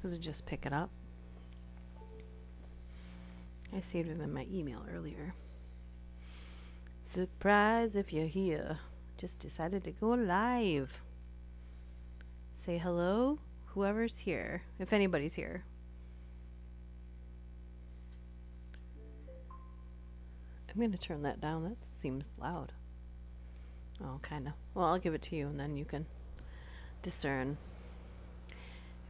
Does it just pick it up? I saved him in my email earlier. Surprise if you're here. Just decided to go live. Say hello, whoever's here, if anybody's here. I'm going to turn that down. That seems loud. Oh, kind of. Well, I'll give it to you and then you can discern.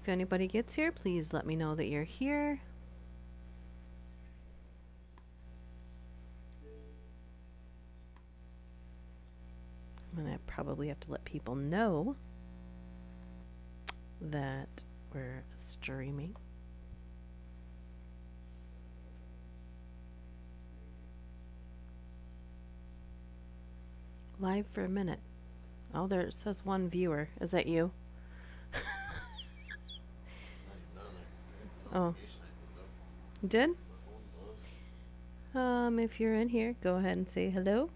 If anybody gets here, please let me know that you're here. I'm going to probably have to let people know that we're streaming. Live for a minute. Oh, there it says one viewer. Is that you? Oh. Did? If you're in here, go ahead and say hello.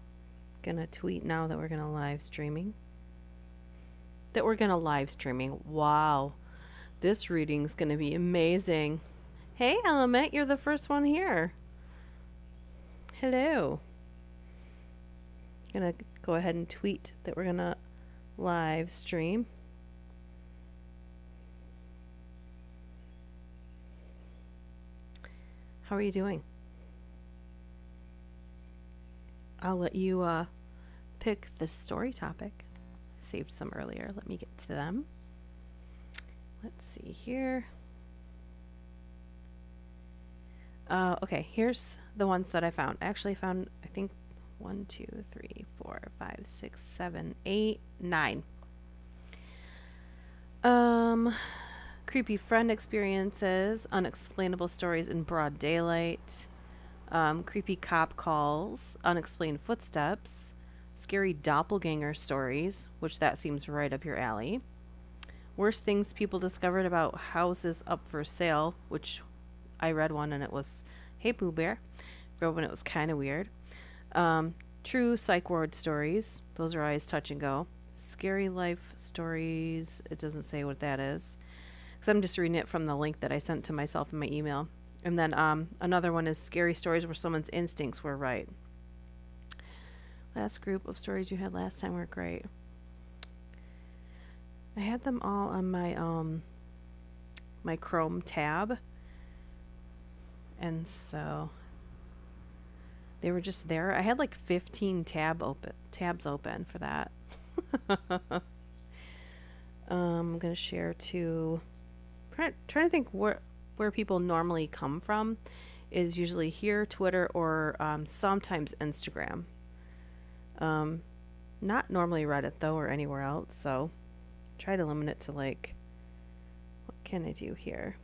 Gonna tweet now that we're gonna live streaming. Wow. This reading's gonna be amazing. Hey, Element, you're the first one here. Hello. Gonna go ahead and tweet that we're gonna live stream. How are you doing? I'll let you pick the story topic. Saved some earlier. Let me get to them. Let's see here. Okay, here's the ones that I found. I actually found, I think, 1, 2, 3, 4, 5, 6, 7, 8, 9. Creepy friend experiences, unexplainable stories in broad daylight, creepy cop calls, unexplained footsteps, scary doppelganger stories, which that seems right up your alley. Worst things people discovered about houses up for sale, which I read one and it was, hey Pooh Bear. Read one, it was kind of weird. True psych ward stories, those are always touch and go. Scary life stories, it doesn't say what that is. Because I'm just reading it from the link that I sent to myself in my email. And then another one is scary stories where someone's instincts were right. Last group of stories you had last time were great. I had them all on my my Chrome tab. And so they were just there. I had like 15 tabs open for that. I'm going to share to trying to think where people normally come from is usually here, Twitter, or sometimes Instagram. Not normally Reddit though, or anywhere else. So try to limit it to like, what can I do here?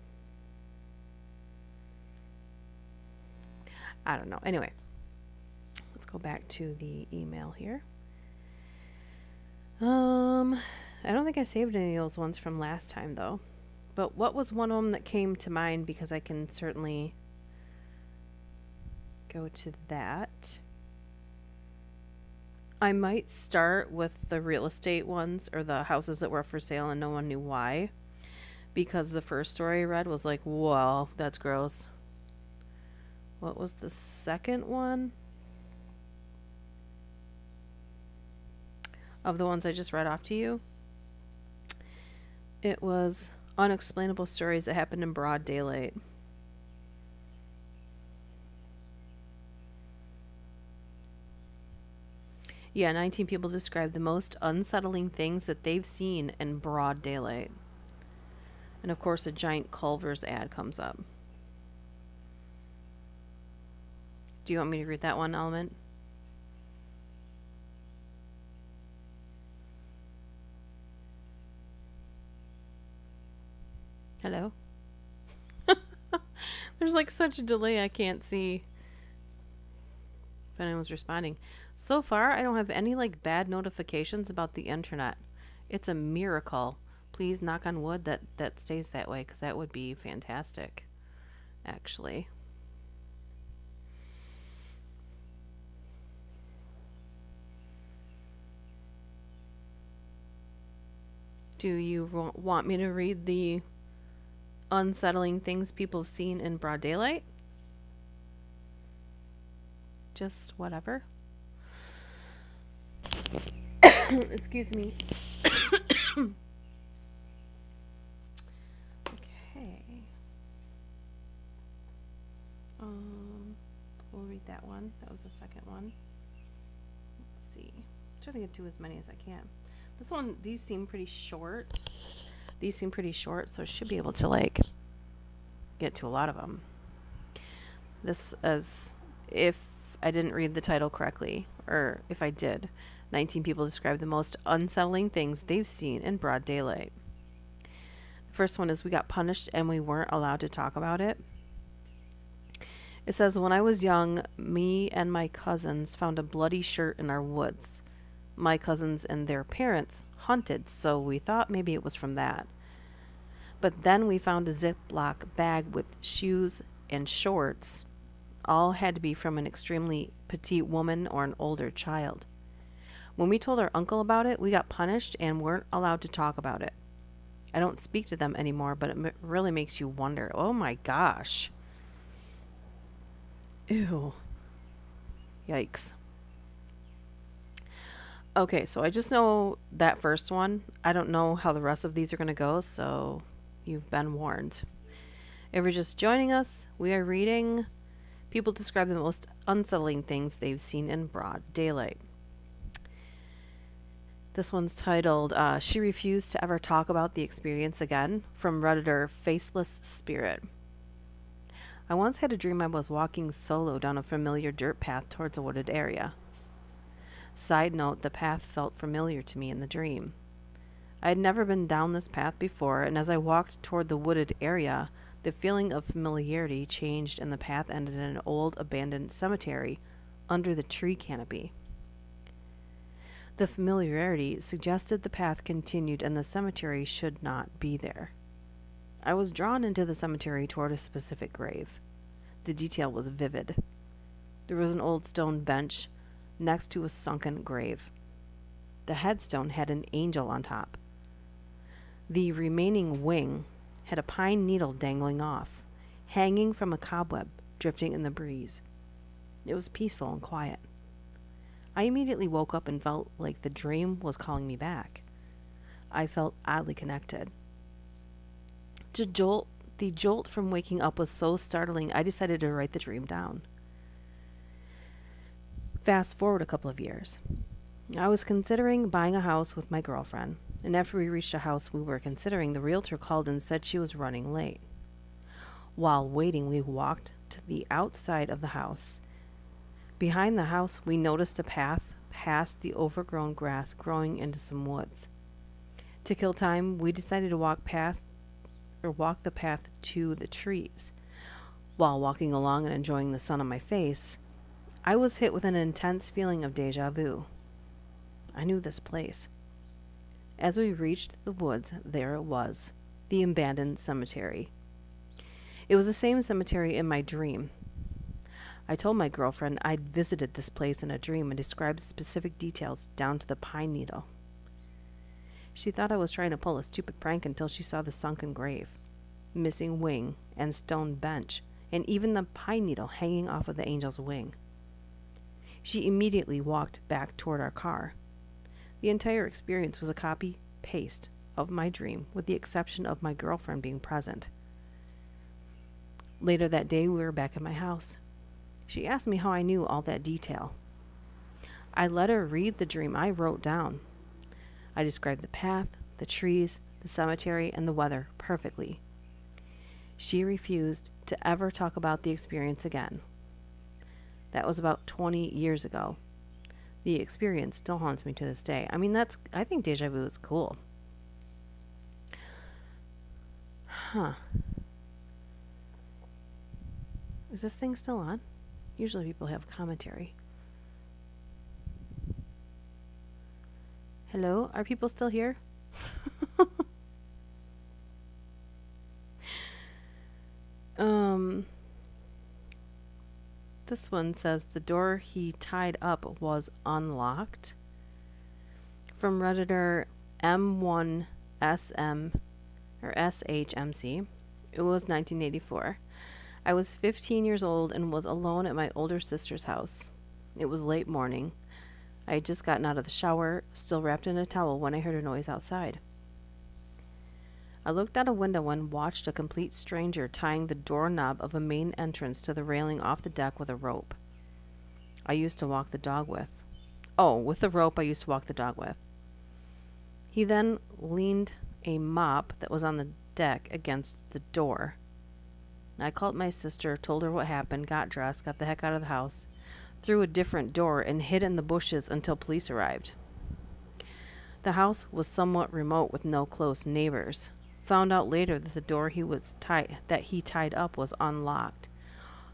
I don't know. Anyway, let's go back to the email here. I don't think I saved any of those ones from last time though. But what was one of them that came to mind, because I can certainly go to that. I might start with the real estate ones, or the houses that were for sale and no one knew why. Because the first story I read was like, whoa, that's gross. What was the second one? Of the ones I just read off to you? It was unexplainable stories that happened in broad daylight. Yeah, 19 people described the most unsettling things that they've seen in broad daylight. And of course, a giant Culver's ad comes up. Do you want me to read that one, Element? Hello? There's like such a delay, I can't see if anyone's responding. So far, I don't have any like bad notifications about the internet. It's a miracle. Please knock on wood that stays that way, because that would be fantastic, actually. Do you want me to read the unsettling things people have seen in broad daylight. Just whatever. Excuse me. Okay. We'll read that one. That was the second one. Let's see. Try to get to as many as I can. This one, these seem pretty short. So I should be able to like get to a lot of them. This, as if I didn't read the title correctly, or if I did, 19 people describe the most unsettling things they've seen in broad daylight. The first one is we got punished and we weren't allowed to talk about it. It says, when I was young, me and my cousins found a bloody shirt in our woods. My cousins and their parents hunted, so we thought maybe it was from that. But then we found a Ziploc bag with shoes and shorts. All had to be from an extremely petite woman or an older child. When we told our uncle about it, we got punished and weren't allowed to talk about it. I don't speak to them anymore, but it really makes you wonder. Oh my gosh. Ew. Yikes. Okay, so I just know that first one. I don't know how the rest of these are going to go, so you've been warned. If you're just joining us, we are reading People Describe the Most Unsettling Things They've Seen in Broad Daylight. This one's titled, She Refused to Ever Talk About the Experience Again, from Redditor Faceless Spirit. I once had a dream I was walking solo down a familiar dirt path towards a wooded area. Side note, the path felt familiar to me in the dream. I had never been down this path before, and as I walked toward the wooded area, the feeling of familiarity changed and the path ended in an old abandoned cemetery under the tree canopy. The familiarity suggested the path continued and the cemetery should not be there. I was drawn into the cemetery toward a specific grave. The detail was vivid. There was an old stone bench next to a sunken grave. The headstone had an angel on top. The remaining wing had a pine needle dangling off, hanging from a cobweb drifting in the breeze. It was peaceful and quiet. I immediately woke up and felt like the dream was calling me back. I felt oddly connected. The jolt from waking up was so startling, I decided to write the dream down. Fast forward a couple of years. I was considering buying a house with my girlfriend, and after we reached a house we were considering, the realtor called and said she was running late. While waiting, we walked to the outside of the house. Behind the house, we noticed a path past the overgrown grass growing into some woods. To kill time, we decided to walk the path to the trees. While walking along and enjoying the sun on my face, I was hit with an intense feeling of deja vu. I knew this place. As we reached the woods, there it was, the abandoned cemetery. It was the same cemetery in my dream. I told my girlfriend I'd visited this place in a dream and described specific details down to the pine needle. She thought I was trying to pull a stupid prank until she saw the sunken grave, missing wing and stone bench, and even the pine needle hanging off of the angel's wing. She immediately walked back toward our car. The entire experience was a copy-paste of my dream, with the exception of my girlfriend being present. Later that day, we were back at my house. She asked me how I knew all that detail. I let her read the dream I wrote down. I described the path, the trees, the cemetery, and the weather perfectly. She refused to ever talk about the experience again. That was about 20 years ago. The experience still haunts me to this day. I mean, I think deja vu is cool. Huh. Is this thing still on? Usually people have commentary. Hello? Are people still here? This one says the door he tied up was unlocked. From Redditor M1SM or SHMC. It was 1984. I was 15 years old and was alone at my older sister's house. It was late morning. I had just gotten out of the shower, still wrapped in a towel, when I heard a noise outside. I looked out a window and watched a complete stranger tying the doorknob of a main entrance to the railing off the deck with a rope. I used to walk the dog with. Oh, with the rope I used to walk the dog with. He then leaned a mop that was on the deck against the door. I called my sister, told her what happened, got dressed, got the heck out of the house, through a different door, and hid in the bushes until police arrived. The house was somewhat remote with no close neighbors. Found out later that the door he tied up was unlocked.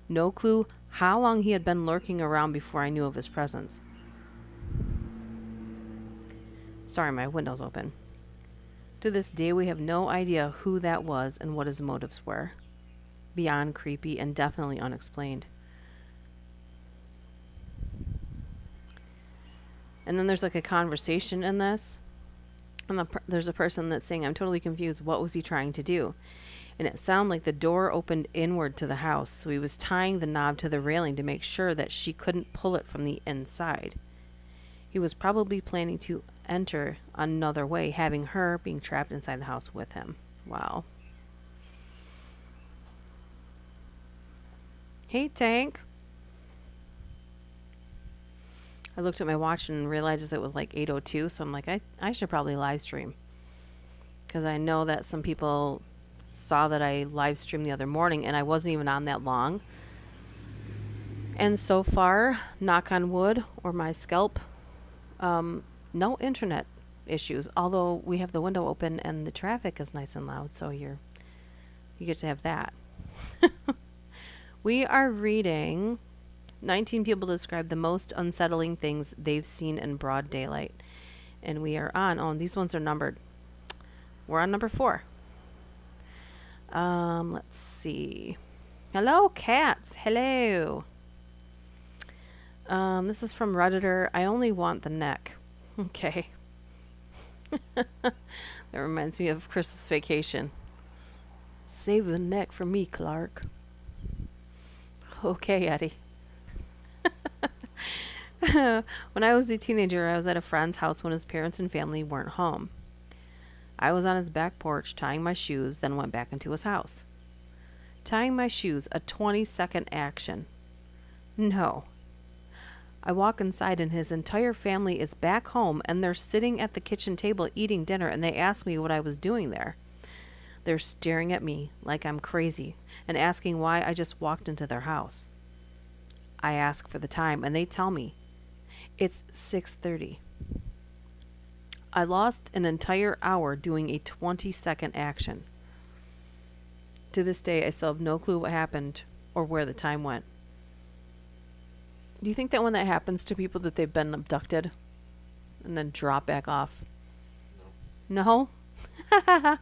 No clue how long he had been lurking around before I knew of his presence. Sorry, my window's open. To this day, we have no idea who that was and what his motives were. Beyond creepy and definitely unexplained. And then there's like a conversation in this. And there's a person that's saying, I'm totally confused. What was he trying to do? And it sounded like the door opened inward to the house. So he was tying the knob to the railing to make sure that she couldn't pull it from the inside. He was probably planning to enter another way, having her being trapped inside the house with him. Wow. Hey, Tank. I looked at my watch and realized it was like 8:02, so I'm like, I should probably live stream. Because I know that some people saw that I live streamed the other morning, and I wasn't even on that long. And so far, knock on wood, or my scalp, no internet issues. Although we have the window open and the traffic is nice and loud, so you get to have that. We are reading 19 people describe the most unsettling things they've seen in broad daylight. And we are on, and these ones are numbered. We're on number 4. Let's see. Hello, cats. Hello. This is from Redditor. I only want the neck. Okay. That reminds me of Christmas Vacation. Save the neck for me, Clark. Okay, Eddie. When I was a teenager, I was at a friend's house when his parents and family weren't home. I was on his back porch tying my shoes, then went back into his house. Tying my shoes, a 20-second action. No. I walk inside and his entire family is back home and they're sitting at the kitchen table eating dinner, and they ask me what I was doing there. They're staring at me like I'm crazy and asking why I just walked into their house. I ask for the time and they tell me it's 6:30. I lost an entire hour doing a 20-second action. To this day, I still have no clue what happened or where the time went. Do you think that when that happens to people that they've been abducted and then drop back off? No? No?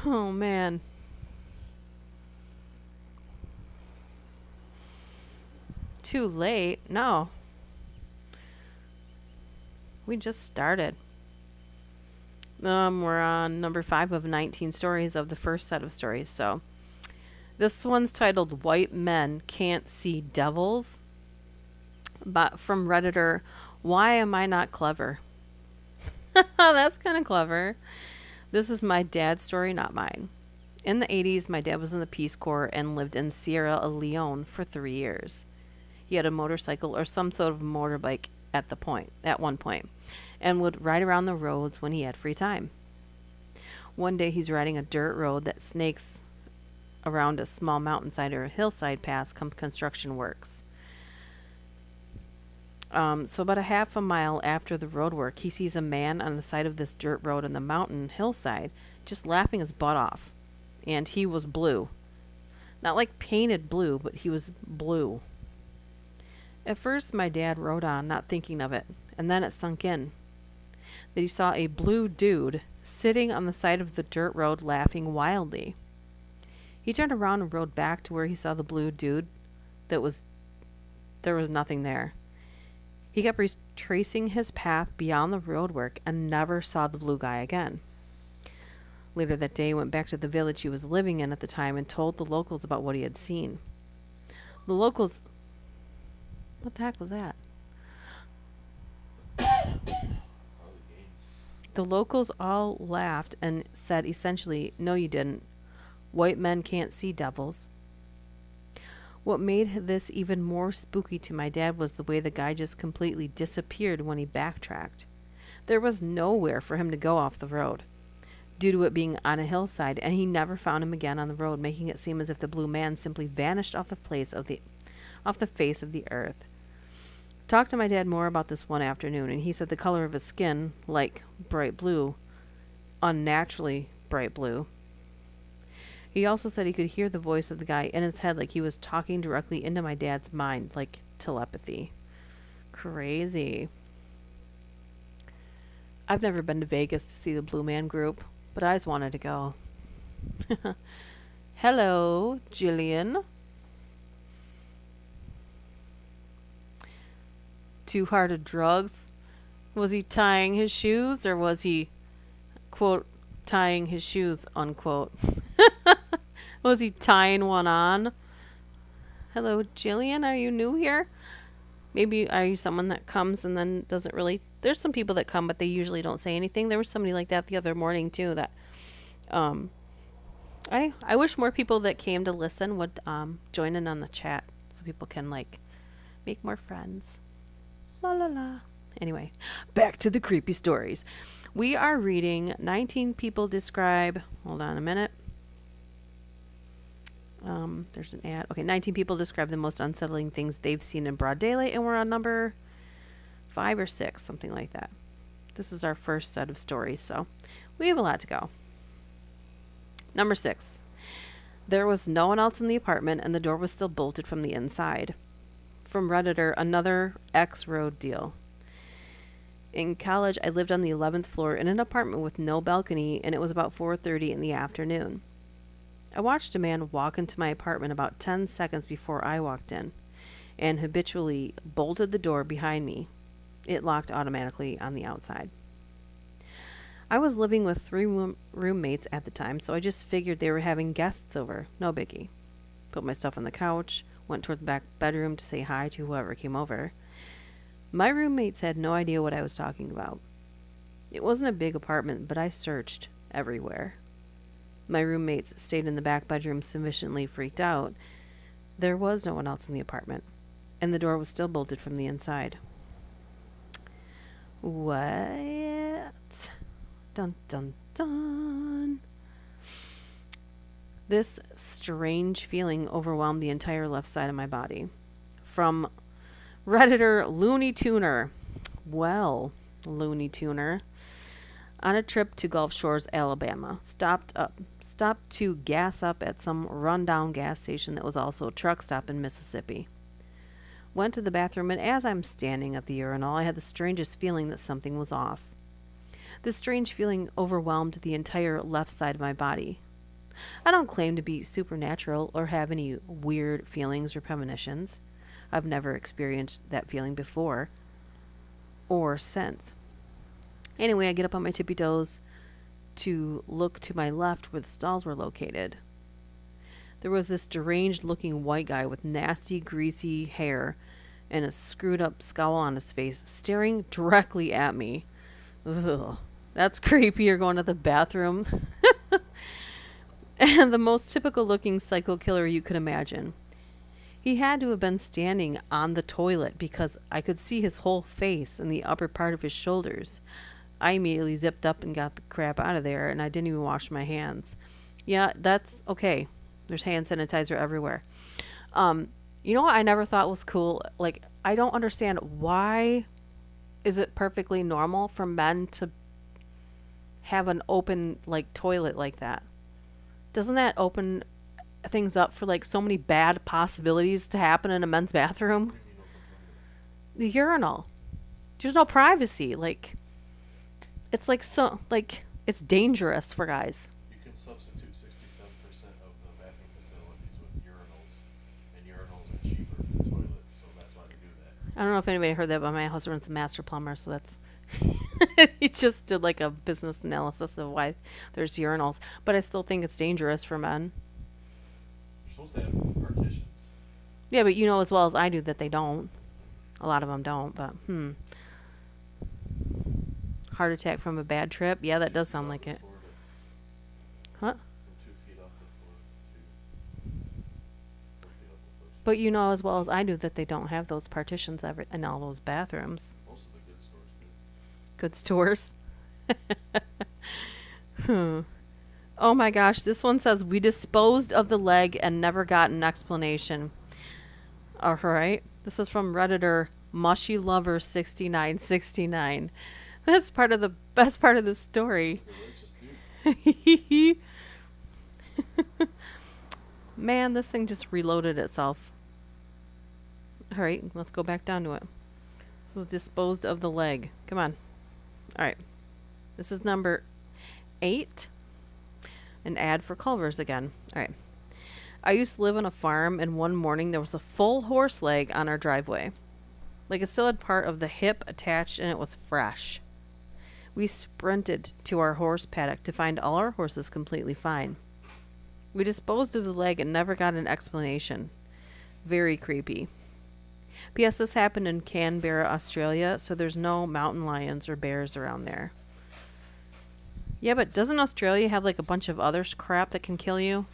Oh, man. Too late? No. We just started. We're on number 5 of 19 stories of the first set of stories. So this one's titled White Men Can't See Devils. But from Redditor, why am I not clever? That's kind of clever. This is my dad's story, not mine. In the 80s, my dad was in the Peace Corps and lived in Sierra Leone for 3 years. He had a motorcycle or some sort of motorbike at one point, and would ride around the roads when he had free time. One day he's riding a dirt road that snakes around a small mountainside or a hillside past construction works. So about a half a mile after the road work, he sees a man on the side of this dirt road on the mountain hillside just laughing his butt off. And he was blue. Not like painted blue, but he was blue. At first, my dad rode on, not thinking of it, and then it sunk in that he saw a blue dude sitting on the side of the dirt road laughing wildly. He turned around and rode back to where he saw the blue dude. There was nothing there. He kept retracing his path beyond the roadwork and never saw the blue guy again. Later that day, he went back to the village he was living in at the time and told the locals about what he had seen. The locals... What the heck was that? The locals all laughed and said essentially, "No, you didn't. White men can't see devils." What made this even more spooky to my dad was the way the guy just completely disappeared when he backtracked. There was nowhere for him to go off the road, due to it being on a hillside, and he never found him again on the road, making it seem as if the blue man simply vanished off the face of the earth. Talked to my dad more about this one afternoon, and he said the color of his skin, like bright blue, unnaturally bright blue. He also said he could hear the voice of the guy in his head like he was talking directly into my dad's mind, like telepathy. Crazy. I've never been to Vegas to see the Blue Man Group, but I always wanted to go. Hello, Jillian. Too hard of drugs? Was he tying his shoes, or was he, quote, tying his shoes, unquote? Was he tying one on? Hello, Jillian. Are you new here? Maybe are you someone that comes and then doesn't really... There's some people that come, but they usually don't say anything. There was somebody like that the other morning, too, that... I wish more people that came to listen would join in on the chat so people can, like, make more friends. La la la. Anyway, back to the creepy stories. We are reading 19 People Describe... Hold on a minute. There's an ad. Okay, 19 people describe the most unsettling things they've seen in broad daylight, and we're on number 5 or 6, something like that. This is our first set of stories, so we have a lot to go. Number 6. There was no one else in the apartment, and the door was still bolted from the inside. From Redditor, another X-Road deal. In college, I lived on the 11th floor in an apartment with no balcony, and it was about 4:30 in the afternoon. I watched a man walk into my apartment about 10 seconds before I walked in, and habitually bolted the door behind me. It locked automatically on the outside. I was living with 3 roommates at the time, so I just figured they were having guests over. No biggie. Put my stuff on the couch, went toward the back bedroom to say hi to whoever came over. My roommates had no idea what I was talking about. It wasn't a big apartment, but I searched everywhere. My roommates stayed in the back bedroom sufficiently freaked out. There was no one else in the apartment, and the door was still bolted from the inside. What? Dun dun dun. This strange feeling overwhelmed the entire left side of my body. From Redditor Looney Tuner. Well, Looney Tuner. On a trip to Gulf Shores, Alabama. Stopped to gas up at some rundown gas station that was also a truck stop in Mississippi. Went to the bathroom, and as I'm standing at the urinal, I had the strangest feeling that something was off. This strange feeling overwhelmed the entire left side of my body. I don't claim to be supernatural or have any weird feelings or premonitions. I've never experienced that feeling before or since. Anyway, I get up on my tippy toes to look to my left where the stalls were located. There was this deranged-looking white guy with nasty, greasy hair and a screwed-up scowl on his face, staring directly at me. Ugh, that's creepy. You're going to the bathroom. And the most typical-looking psycho killer you could imagine. He had to have been standing on the toilet because I could see his whole face and the upper part of his shoulders. I immediately zipped up and got the crap out of there, and I didn't even wash my hands. Yeah, that's okay. There's hand sanitizer everywhere. You know what I never thought was cool? Like, I don't understand why is it perfectly normal for men to have an open, like, toilet like that? Doesn't that open things up for, like, so many bad possibilities to happen in a men's bathroom? The urinal. There's no privacy. Like... It's like it's dangerous for guys. You can substitute 67% of the bathroom facilities with urinals, and urinals are cheaper than toilets, so that's why they do that. I don't know if anybody heard that, but my husband's a master plumber, so that's he just did like a business analysis of why there's urinals. But I still think it's dangerous for men. You're supposed to have partitions. Yeah, but you know as well as I do that they don't. A lot of them don't, but heart attack from a bad trip. Yeah, that does sound like it. Huh? 2 feet off the floor. 4 feet off the floor. But you know as well as I do that they don't have those partitions in all those bathrooms. Most of the good stores do. Good stores. Oh my gosh, this one says we disposed of the leg and never got an explanation. All right. This is from Redditor Mushy Lover 6969. That's part of the best part of the story. Religious dude. Man, this thing just reloaded itself. All right, let's go back down to it. This is disposed of the leg. Come on. All right. This is number 8. An ad for Culver's again. All right. I used to live on a farm, and one morning there was a full horse leg on our driveway. Like it still had part of the hip attached, and it was fresh. We sprinted to our horse paddock to find all our horses completely fine. We disposed of the leg and never got an explanation. Very creepy. P.S. This happened in Canberra, Australia, so there's no mountain lions or bears around there. Yeah, but doesn't Australia have like a bunch of other crap that can kill you?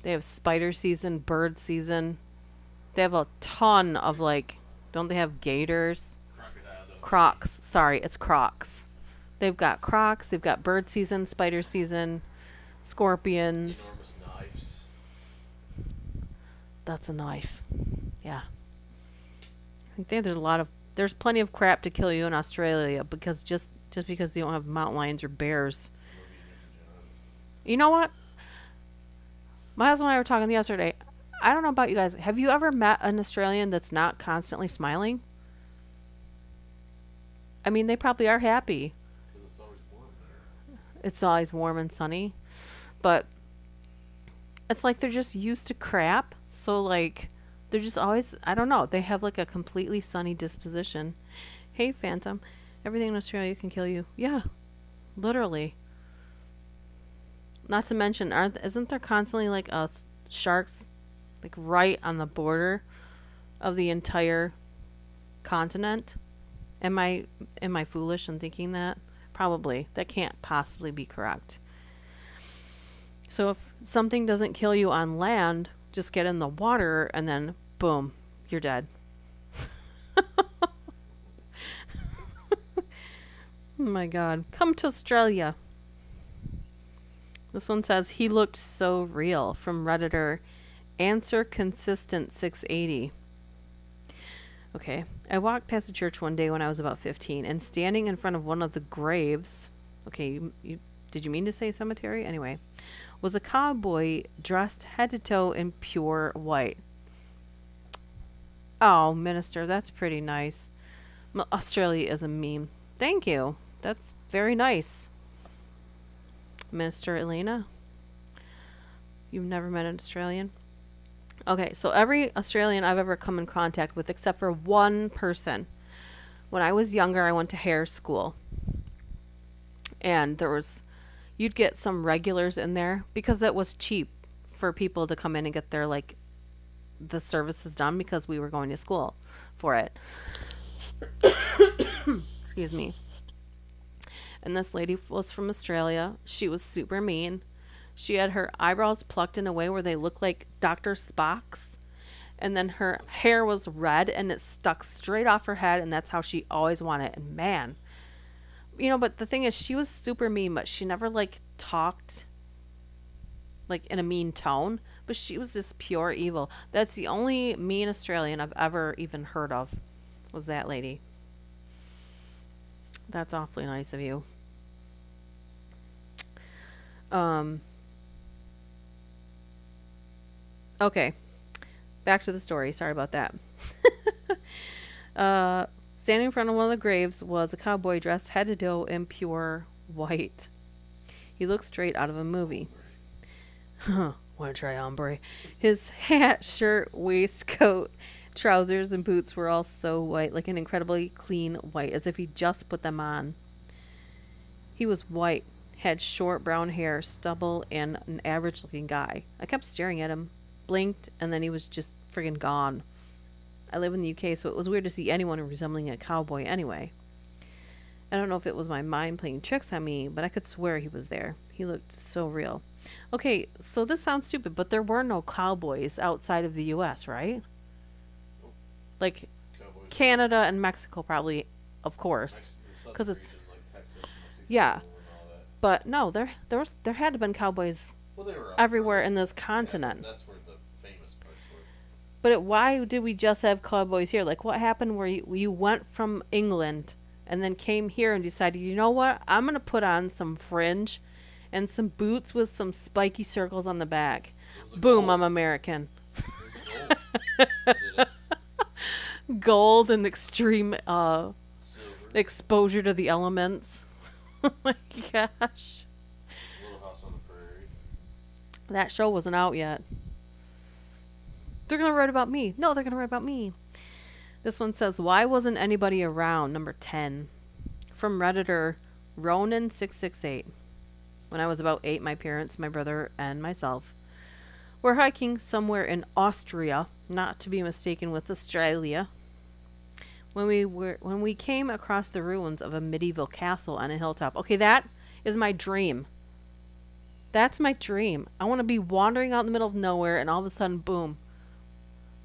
They have spider season, bird season. They have a ton of like, don't they have gators? Crocodile. Crocs. Sorry, it's crocs. They've got crocs, they've got bird season, spider season, scorpions. Enormous knives. That's a knife. Yeah. I think there's plenty of crap to kill you in Australia because just because you don't have mountain lions or bears. You know what? My husband and I were talking the other day. I don't know about you guys. Have you ever met an Australian that's not constantly smiling? I mean, they probably are happy. Because it's always warm there. It's always warm and sunny. But it's like they're just used to crap. So, like, they're just always, I don't know. They have, like, a completely sunny disposition. Hey, Phantom. Everything in Australia can kill you. Yeah. Literally. Not to mention, isn't there constantly, like, sharks, like, right on the border of the entire continent? Am I foolish in thinking that? Probably. That can't possibly be correct. So if something doesn't kill you on land, just get in the water and then boom, you're dead. Oh my God. Come to Australia. This one says, he looked so real, from Redditor Answer Consistent 680. Okay. I walked past a church one day when I was about 15, and standing in front of one of the graves, okay, did you mean to say cemetery? Anyway, was a cowboy dressed head to toe in pure white. Oh, minister, that's pretty nice. Australia is a meme. Thank you. That's very nice. Minister Elena, you've never met an Australian? Okay, so every Australian I've ever come in contact with, except for one person. When I was younger, I went to hair school. And you'd get some regulars in there because it was cheap for people to come in and get their, like, the services done because we were going to school for it. Excuse me. And this lady was from Australia. She was super mean. She had her eyebrows plucked in a way where they looked like Dr. Spock's. And then her hair was red and it stuck straight off her head. And that's how she always wanted it. And man, you know, but the thing is, she was super mean, but she never like talked like in a mean tone. But she was just pure evil. That's the only mean Australian I've ever even heard of, was that lady. That's awfully nice of you. Okay. Back to the story. Sorry about that. Standing in front of one of the graves was a cowboy dressed head to toe in pure white. He looked straight out of a movie. Want to try ombre? His hat, shirt, waistcoat, trousers, and boots were all so white, like an incredibly clean white, as if he just put them on. He was white, had short brown hair, stubble, and an average looking guy. I kept staring at him, blinked, and then he was just friggin' gone. I live in the UK, so it was weird to see anyone resembling a cowboy anyway. I don't know if it was my mind playing tricks on me, but I could swear he was there. He looked so real. Okay, so this sounds stupid, but there were no cowboys outside of the US, right? Nope. Like Cowboys. Canada and Mexico, probably, of course. The southern 'Cause it's- region, like Texas, Mexico, Yeah. and all that. But no, there had to have been cowboys Well, they were out everywhere front. in this Yeah, continent. that's where the famous parts were. But why did we just have cowboys here? Like, what happened where you went from England and then came here and decided, you know what? I'm going to put on some fringe and some boots with some spiky circles on the back. It was the Boom, gold. I'm American. It was the gold. Did it. Gold and extreme Silver. exposure to the elements. Oh my gosh. Little House on the Prairie. That show wasn't out yet. They're going to write about me. No, they're going to write about me. This one says, why wasn't anybody around? Number 10. From Redditor Ronan668. When I was about 8, my parents, my brother, and myself were hiking somewhere in Austria, not to be mistaken with Australia, when we came across the ruins of a medieval castle on a hilltop. Okay, that is my dream. That's my dream. I want to be wandering out in the middle of nowhere and all of a sudden, boom.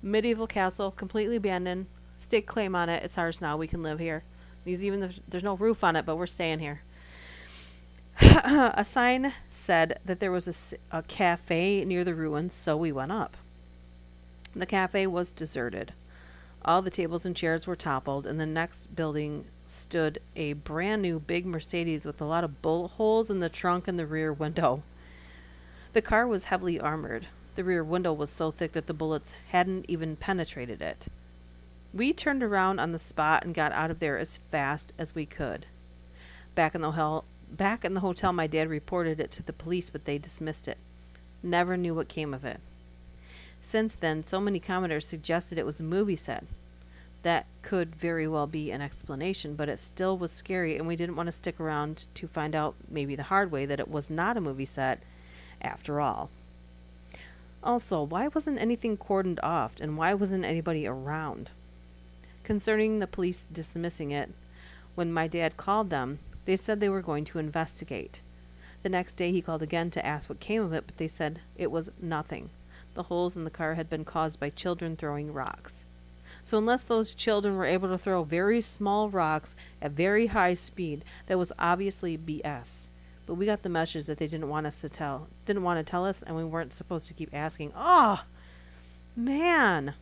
Medieval castle, completely abandoned. Stake claim on it. It's ours now. We can live here. There's no roof on it, but we're staying here. A sign said that there was a cafe near the ruins, so we went up. The cafe was deserted. All the tables and chairs were toppled. In the next building stood a brand new big Mercedes with a lot of bullet holes in the trunk and the rear window. The car was heavily armored. The rear window was so thick that the bullets hadn't even penetrated it. We turned around on the spot and got out of there as fast as we could. Back in the hotel, my dad reported it to the police, but they dismissed it. Never knew what came of it. Since then, so many commenters suggested it was a movie set. That could very well be an explanation, but it still was scary, and we didn't want to stick around to find out, maybe the hard way, that it was not a movie set after all. Also, why wasn't anything cordoned off, and why wasn't anybody around? Concerning the police dismissing it, when my dad called them, they said they were going to investigate. The next day he called again to ask what came of it, but they said it was nothing. The holes in the car had been caused by children throwing rocks. So unless those children were able to throw very small rocks at very high speed, that was obviously BS. But we got the message that they didn't want to tell us, and we weren't supposed to keep asking. Oh, man.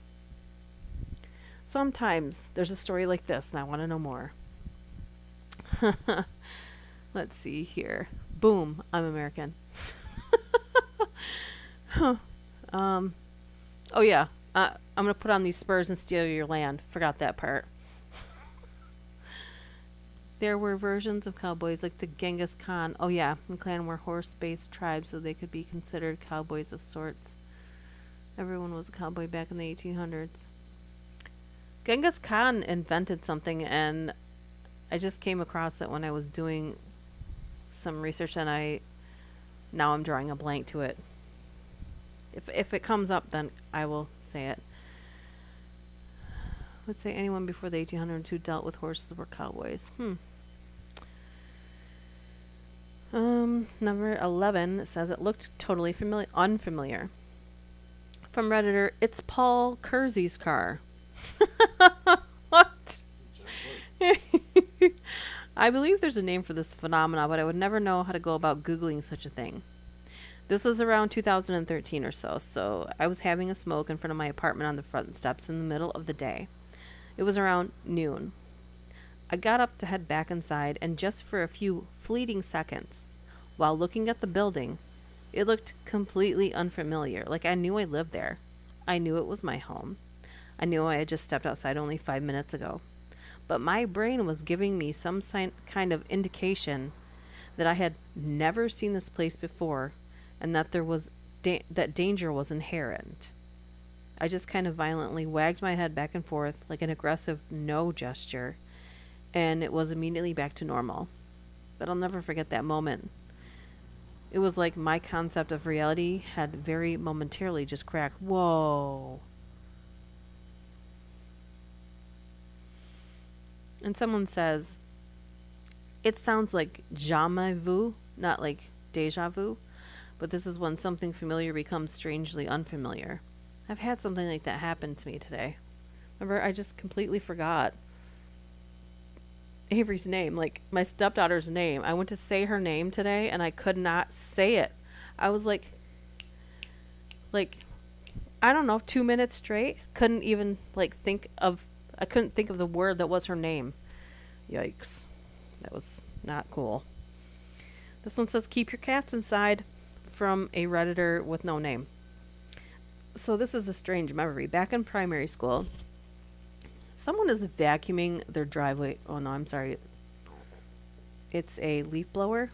Sometimes there's a story like this, and I want to know more. Let's see here. Boom, I'm American. Oh yeah, I'm gonna put on these spurs and steal your land. Forgot that part. There were versions of cowboys like the Genghis Khan. Oh yeah, and clan were horse-based tribes, so they could be considered cowboys of sorts. Everyone was a cowboy back in the 1800s. Genghis Khan invented something, and I just came across it when I was doing some research, and now I'm drawing a blank to it. If it comes up, then I will say it. Let's say anyone before the 1800s who dealt with horses were cowboys. Number 11 says it looked totally unfamiliar. From Redditor, it's Paul Kersey's car. What? I believe there's a name for this phenomena, but I would never know how to go about Googling such a thing. This was around 2013 or so I was having a smoke in front of my apartment on the front steps in the middle of the day. It was around noon. I got up to head back inside, and just for a few fleeting seconds, while looking at the building, it looked completely unfamiliar, like I knew I lived there. I knew it was my home. I knew I had just stepped outside only 5 minutes ago. But my brain was giving me some kind of indication that I had never seen this place before, and that there was that danger was inherent. I just kind of violently wagged my head back and forth like an aggressive no gesture, and it was immediately back to normal. But I'll never forget that moment. It was like my concept of reality had very momentarily just cracked. Whoa. And someone says, it sounds like jamais vu, not like deja vu, but this is when something familiar becomes strangely unfamiliar. I've had something like that happen to me today. Remember, I just completely forgot Avery's name, like my stepdaughter's name. I went to say her name today and I could not say it. I was like I don't know, 2 minutes straight. Couldn't even I couldn't think of the word that was her name. Yikes. That was not cool. This one says keep your cats inside from a Redditor with no name. So this is a strange memory. Back in primary school, someone is vacuuming their driveway. Oh no, I'm sorry. It's a leaf blower.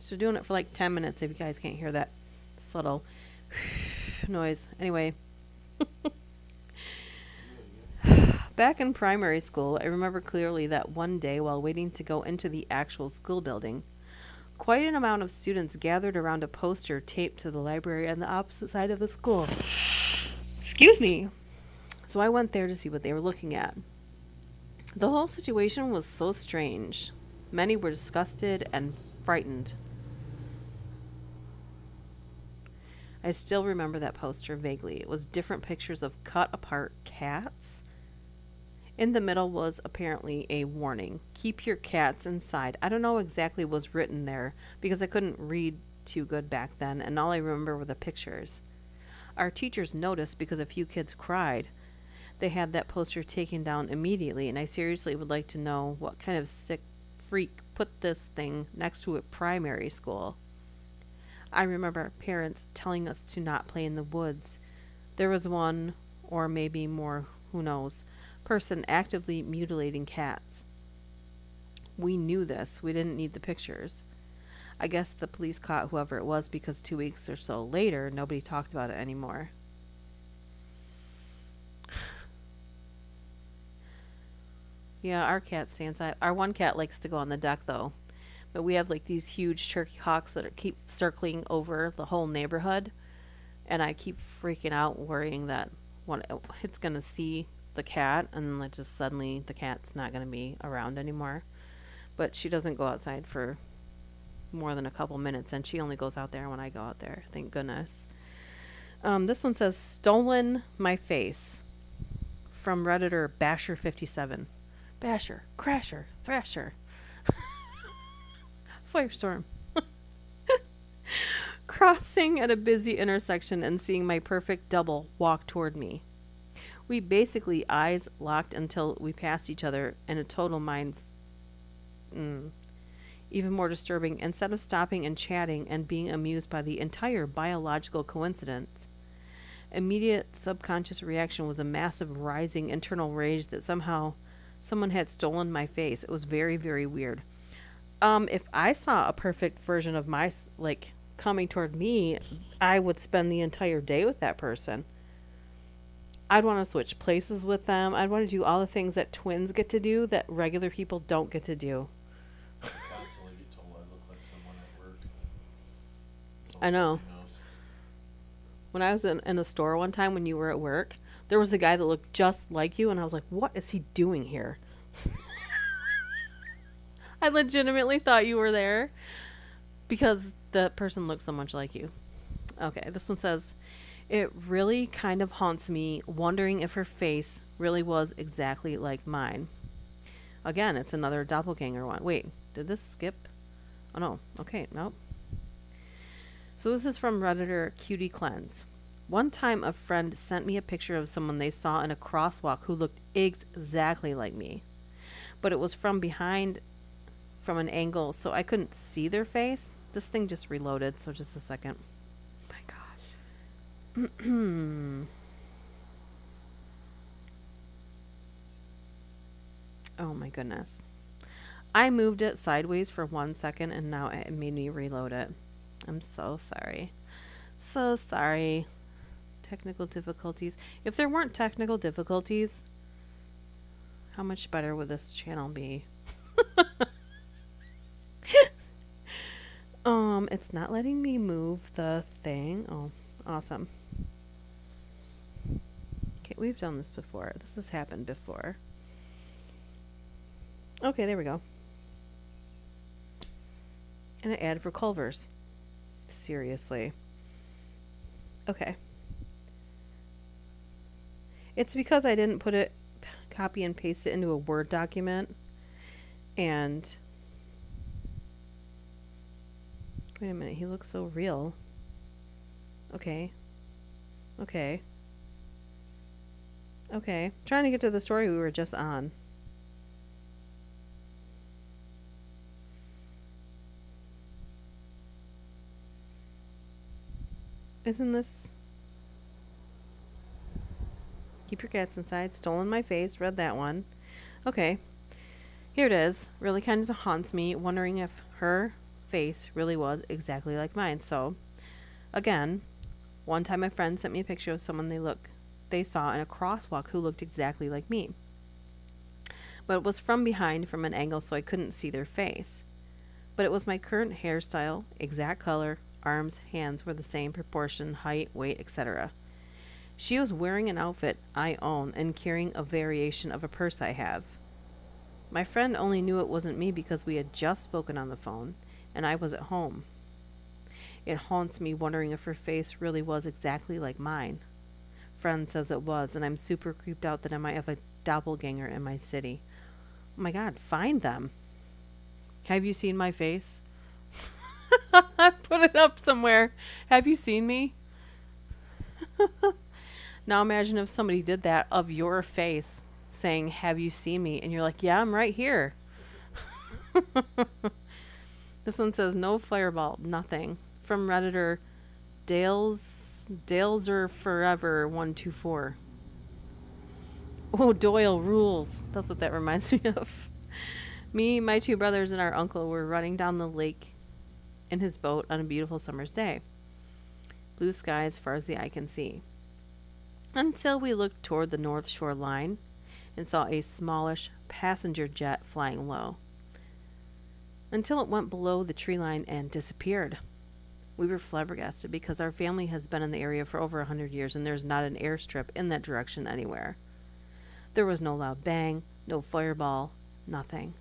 So doing it for like 10 minutes if you guys can't hear that subtle noise. Anyway, back in primary school, I remember clearly that one day while waiting to go into the actual school building, quite an amount of students gathered around a poster taped to the library on the opposite side of the school. Excuse me. So I went there to see what they were looking at. The whole situation was so strange. Many were disgusted and frightened. I still remember that poster vaguely. It was different pictures of cut apart cats. In the middle was apparently a warning. Keep your cats inside. I don't know exactly what was written there because I couldn't read too good back then, and all I remember were the pictures. Our teachers noticed because a few kids cried. They had that poster taken down immediately, and I seriously would like to know what kind of sick freak put this thing next to a primary school. I remember parents telling us to not play in the woods. There was one, or maybe more, who knows, person actively mutilating cats. We knew this. We didn't need the pictures. I guess the police caught whoever it was because 2 weeks or so later, nobody talked about it anymore. Yeah, our cat stays inside. Our one cat likes to go on the deck, though. But we have like these huge turkey hawks that keep circling over the whole neighborhood. And I keep freaking out, worrying that one it's going to see the cat and then like just suddenly the cat's not going to be around anymore. But she doesn't go outside for more than a couple minutes, and she only goes out there when I go out there. Thank goodness. This one says, stolen my face. From Redditor Basher57. Basher, Crasher, Thrasher. Firestorm. Crossing at a busy intersection and seeing my perfect double walk toward me. We basically eyes locked until we passed each other in a total mind. Even more disturbing, instead of stopping and chatting and being amused by the entire biological coincidence, immediate subconscious reaction was a massive rising internal rage that somehow someone had stolen my face. It was very, very weird. If I saw a perfect version of my coming toward me, I would spend the entire day with that person. I'd want to switch places with them. I'd want to do all the things that twins get to do that regular people don't get to do. Constantly get told I look like someone at work. I know. Somebody knows. When I was in the store one time when you were at work, there was a guy that looked just like you, and I was like, what is he doing here? I legitimately thought you were there because the person looked so much like you. Okay, this one says, it really kind of haunts me wondering if her face really was exactly like mine. Again, it's another doppelganger one. Wait, did this skip? Oh no. Okay, nope. So this is from Redditor Cutie Cleanse. One time a friend sent me a picture of someone they saw in a crosswalk who looked exactly like me. But it was from behind, from an angle, so I couldn't see their face. This thing just reloaded, so just a second. Oh my gosh. Oh my goodness. I moved it sideways for 1 second and now it made me reload it. I'm so sorry. So sorry. Technical difficulties. If there weren't technical difficulties, how much better would this channel be? It's not letting me move the thing. Oh, awesome. Okay, we've done this before. This has happened before. Okay, there we go. And an ad for Culver's. Seriously. Okay. It's because I didn't put it, copy and paste it into a Word document. And wait a minute, he looks so real. Okay. Okay. Okay. Trying to get to the story we were just on. Isn't this... Keep your cats inside. Stolen my face. Read that one. Okay. Here it is. Really kind of haunts me, wondering if her face really was exactly like mine. So, again, one time my friend sent me a picture of someone they saw in a crosswalk who looked exactly like me. But it was from behind, from an angle, so I couldn't see their face. But it was my current hairstyle, exact color, arms, hands were the same proportion, height, weight, etc. She was wearing an outfit I own and carrying a variation of a purse I have. My friend only knew it wasn't me because we had just spoken on the phone, and I was at home. It haunts me wondering if her face really was exactly like mine. Friend says it was, and I'm super creeped out that I might have a doppelganger in my city. Oh my god, find them. Have you seen my face? I put it up somewhere. Have you seen me? Now imagine if somebody did that of your face, saying, have you seen me? And you're like, yeah, I'm right here. This one says, no fireball, nothing. From Redditor, Dales are forever 124. Oh, Doyle rules. That's what that reminds me of. Me, my two brothers, and our uncle were running down the lake in his boat on a beautiful summer's day. Blue sky as far as the eye can see. Until we looked toward the North Shore line and saw a smallish passenger jet flying low. Until it went below the tree line and disappeared. We were flabbergasted because our family has been in the area for over 100 years and there's not an airstrip in that direction anywhere. There was no loud bang, no fireball, nothing.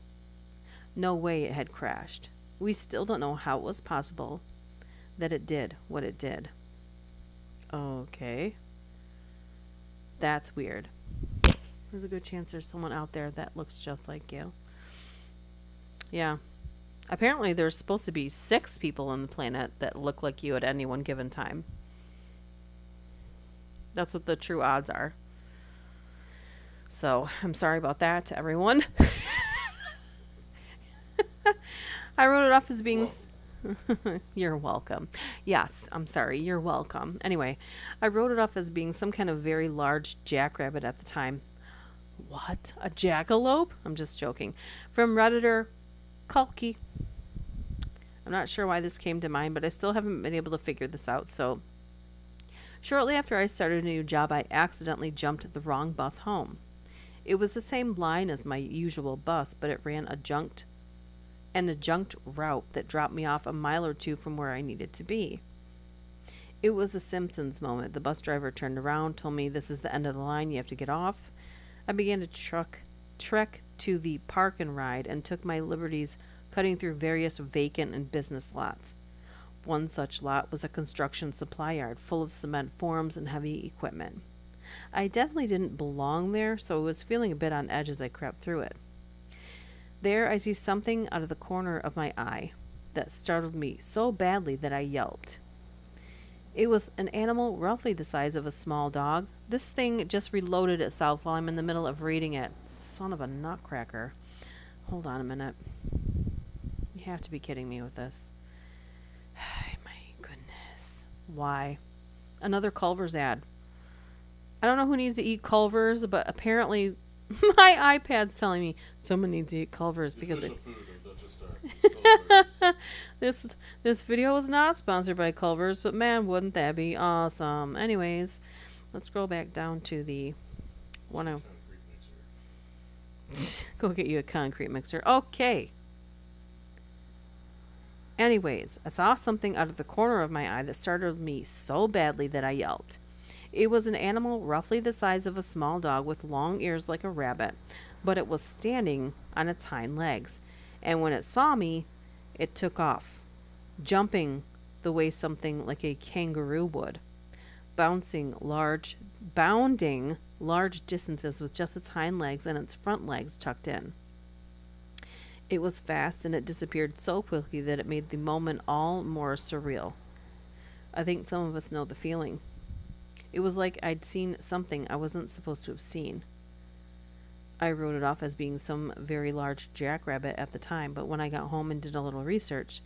No way it had crashed. We still don't know how it was possible that it did what it did. Okay. That's weird. There's a good chance there's someone out there that looks just like you. Yeah. Apparently there's supposed to be 6 people on the planet that look like you at any one given time. That's what the true odds are. So, I'm sorry about that to everyone. I wrote it off as being... You're welcome. Yes, I'm sorry. You're welcome. Anyway, I wrote it off as being some kind of very large jackrabbit at the time. What? A jackalope? I'm just joking. From Redditor, Kalki. I'm not sure why this came to mind, but I still haven't been able to figure this out. So, shortly after I started a new job, I accidentally jumped the wrong bus home. It was the same line as my usual bus, but it ran a junked route that dropped me off a mile or two from where I needed to be. It was a Simpsons moment. The bus driver turned around, told me this is the end of the line, you have to get off. I began to trek to the park and ride and took my liberties cutting through various vacant and business lots. One such lot was a construction supply yard full of cement forms and heavy equipment. I definitely didn't belong there, so I was feeling a bit on edge as I crept through it. There I see something out of the corner of my eye that startled me so badly that I yelped. It was an animal roughly the size of a small dog. This thing just reloaded itself while I'm in the middle of reading it. Son of a nutcracker. Hold on a minute. You have to be kidding me with this. My goodness. Why? Another Culver's ad. I don't know who needs to eat Culver's, but apparently My iPad's telling me someone needs to eat Culver's because it. Official food of Dutchess Star is Culver's. this this video was not sponsored by Culver's, but man, wouldn't that be awesome? Anyways, let's scroll back down to the one. Concrete mixer. Go get you a concrete mixer. Okay. Anyways, I saw something out of the corner of my eye that startled me so badly that I yelped. It was an animal roughly the size of a small dog with long ears like a rabbit, but it was standing on its hind legs. And when it saw me, it took off, jumping the way something like a kangaroo would, bounding large distances with just its hind legs and its front legs tucked in. It was fast and it disappeared so quickly that it made the moment all more surreal. I think some of us know the feeling. It was like I'd seen something I wasn't supposed to have seen. I wrote it off as being some very large jackrabbit at the time, but when I got home and did a little research,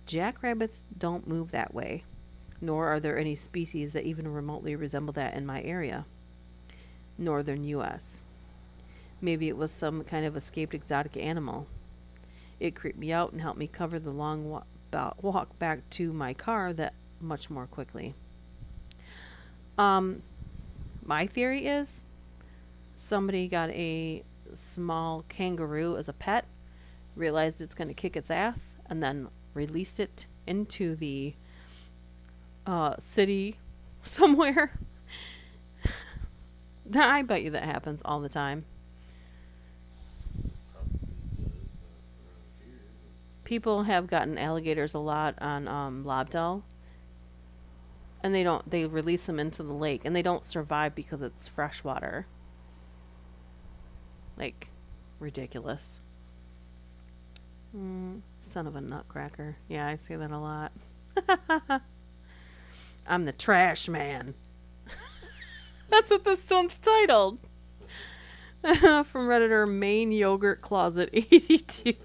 jackrabbits don't move that way, nor are there any species that even remotely resemble that in my area, northern U.S. Maybe it was some kind of escaped exotic animal. It creeped me out and helped me cover the long walk back to my car that much more quickly. My theory is somebody got a small kangaroo as a pet, realized it's going to kick its ass, and then released it into the city somewhere. I bet you that happens all the time. Probably does, not around here. People have gotten alligators a lot on Lobdell, and they release them into the lake, and they don't survive because it's freshwater. Like, ridiculous. Son of a nutcracker. Yeah, I say that a lot. I'm the trash man. That's what this one's titled. From Redditor Main Yogurt Closet 82.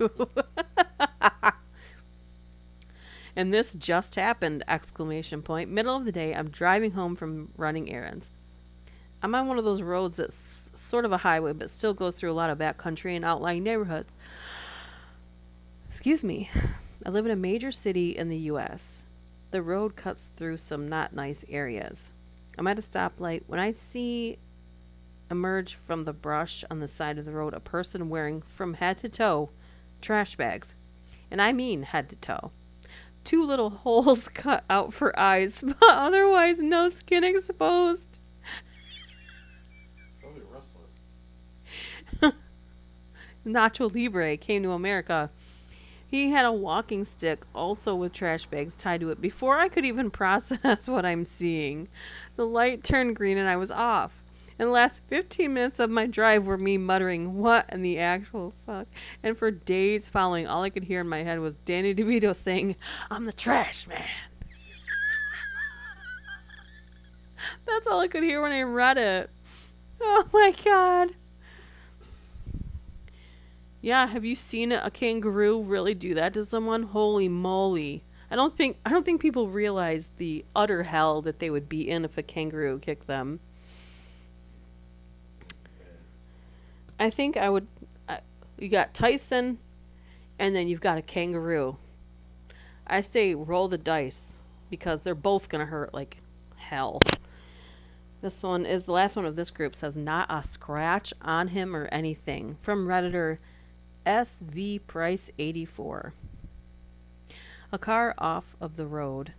And this just happened! Exclamation point. Middle of the day, I'm driving home from running errands. I'm on one of those roads that's sort of a highway, but still goes through a lot of backcountry and outlying neighborhoods. Excuse me. I live in a major city in the U.S. The road cuts through some not nice areas. I'm at a stoplight when I see emerge from the brush on the side of the road a person wearing from head to toe trash bags. And I mean head to toe. 2 little holes cut out for eyes, but otherwise no skin exposed. Probably a wrestler. Nacho Libre came to America. He had a walking stick, also with trash bags tied to it. Before I could even process what I'm seeing, the light turned green and I was off. And the last 15 minutes of my drive were me muttering, "What in the actual fuck?" And for days following, all I could hear in my head was Danny DeVito saying, "I'm the trash man." That's all I could hear when I read it. Oh my god. Yeah, have you seen a kangaroo really do that to someone? Holy moly. I don't think people realize the utter hell that they would be in if a kangaroo kicked them. I think I would you got Tyson and then you've got a kangaroo. I say roll the dice because they're both going to hurt like hell. This one is the last one of this group, says not a scratch on him or anything. From Redditor SV Price 84. A car off of the road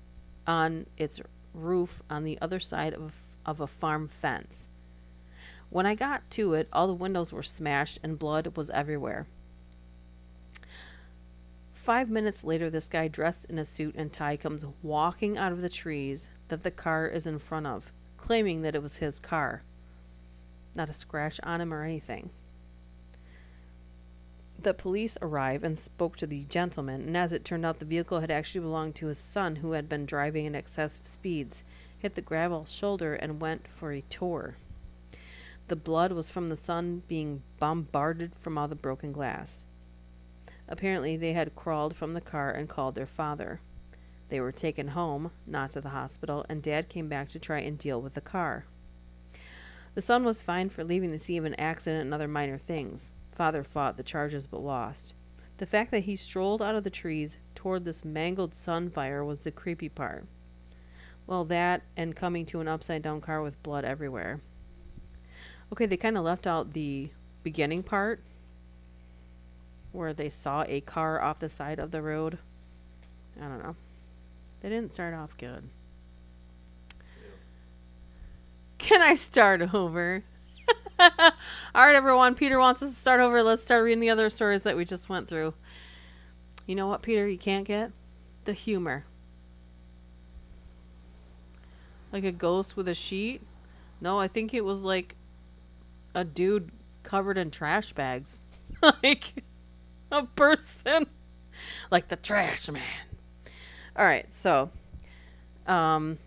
on its roof on the other side of a farm fence. When I got to it, all the windows were smashed and blood was everywhere. 5 minutes later, this guy dressed in a suit and tie comes walking out of the trees that the car is in front of, claiming that it was his car. Not a scratch on him or anything. The police arrived and spoke to the gentleman, and as it turned out, the vehicle had actually belonged to his son, who had been driving at excessive speeds, hit the gravel shoulder, and went for a tour. The blood was from the son being bombarded from all the broken glass. Apparently, they had crawled from the car and called their father. They were taken home, not to the hospital, and Dad came back to try and deal with the car. The son was fined for leaving the scene of an accident and other minor things. Father fought the charges but lost. The fact that he strolled out of the trees toward this mangled sunfire was the creepy part. Well, that and coming to an upside down car with blood everywhere. Okay, they kind of left out the beginning part where they saw a car off the side of the road. I don't know. They didn't start off good. Yep. Can I start over? All right, everyone. Peter wants us to start over. Let's start reading the other stories that we just went through. You know what, Peter, you can't get? The humor. Like a ghost with a sheet? No, I think it was like a dude covered in trash bags. Like a person. Like the trash man. All right, so oh,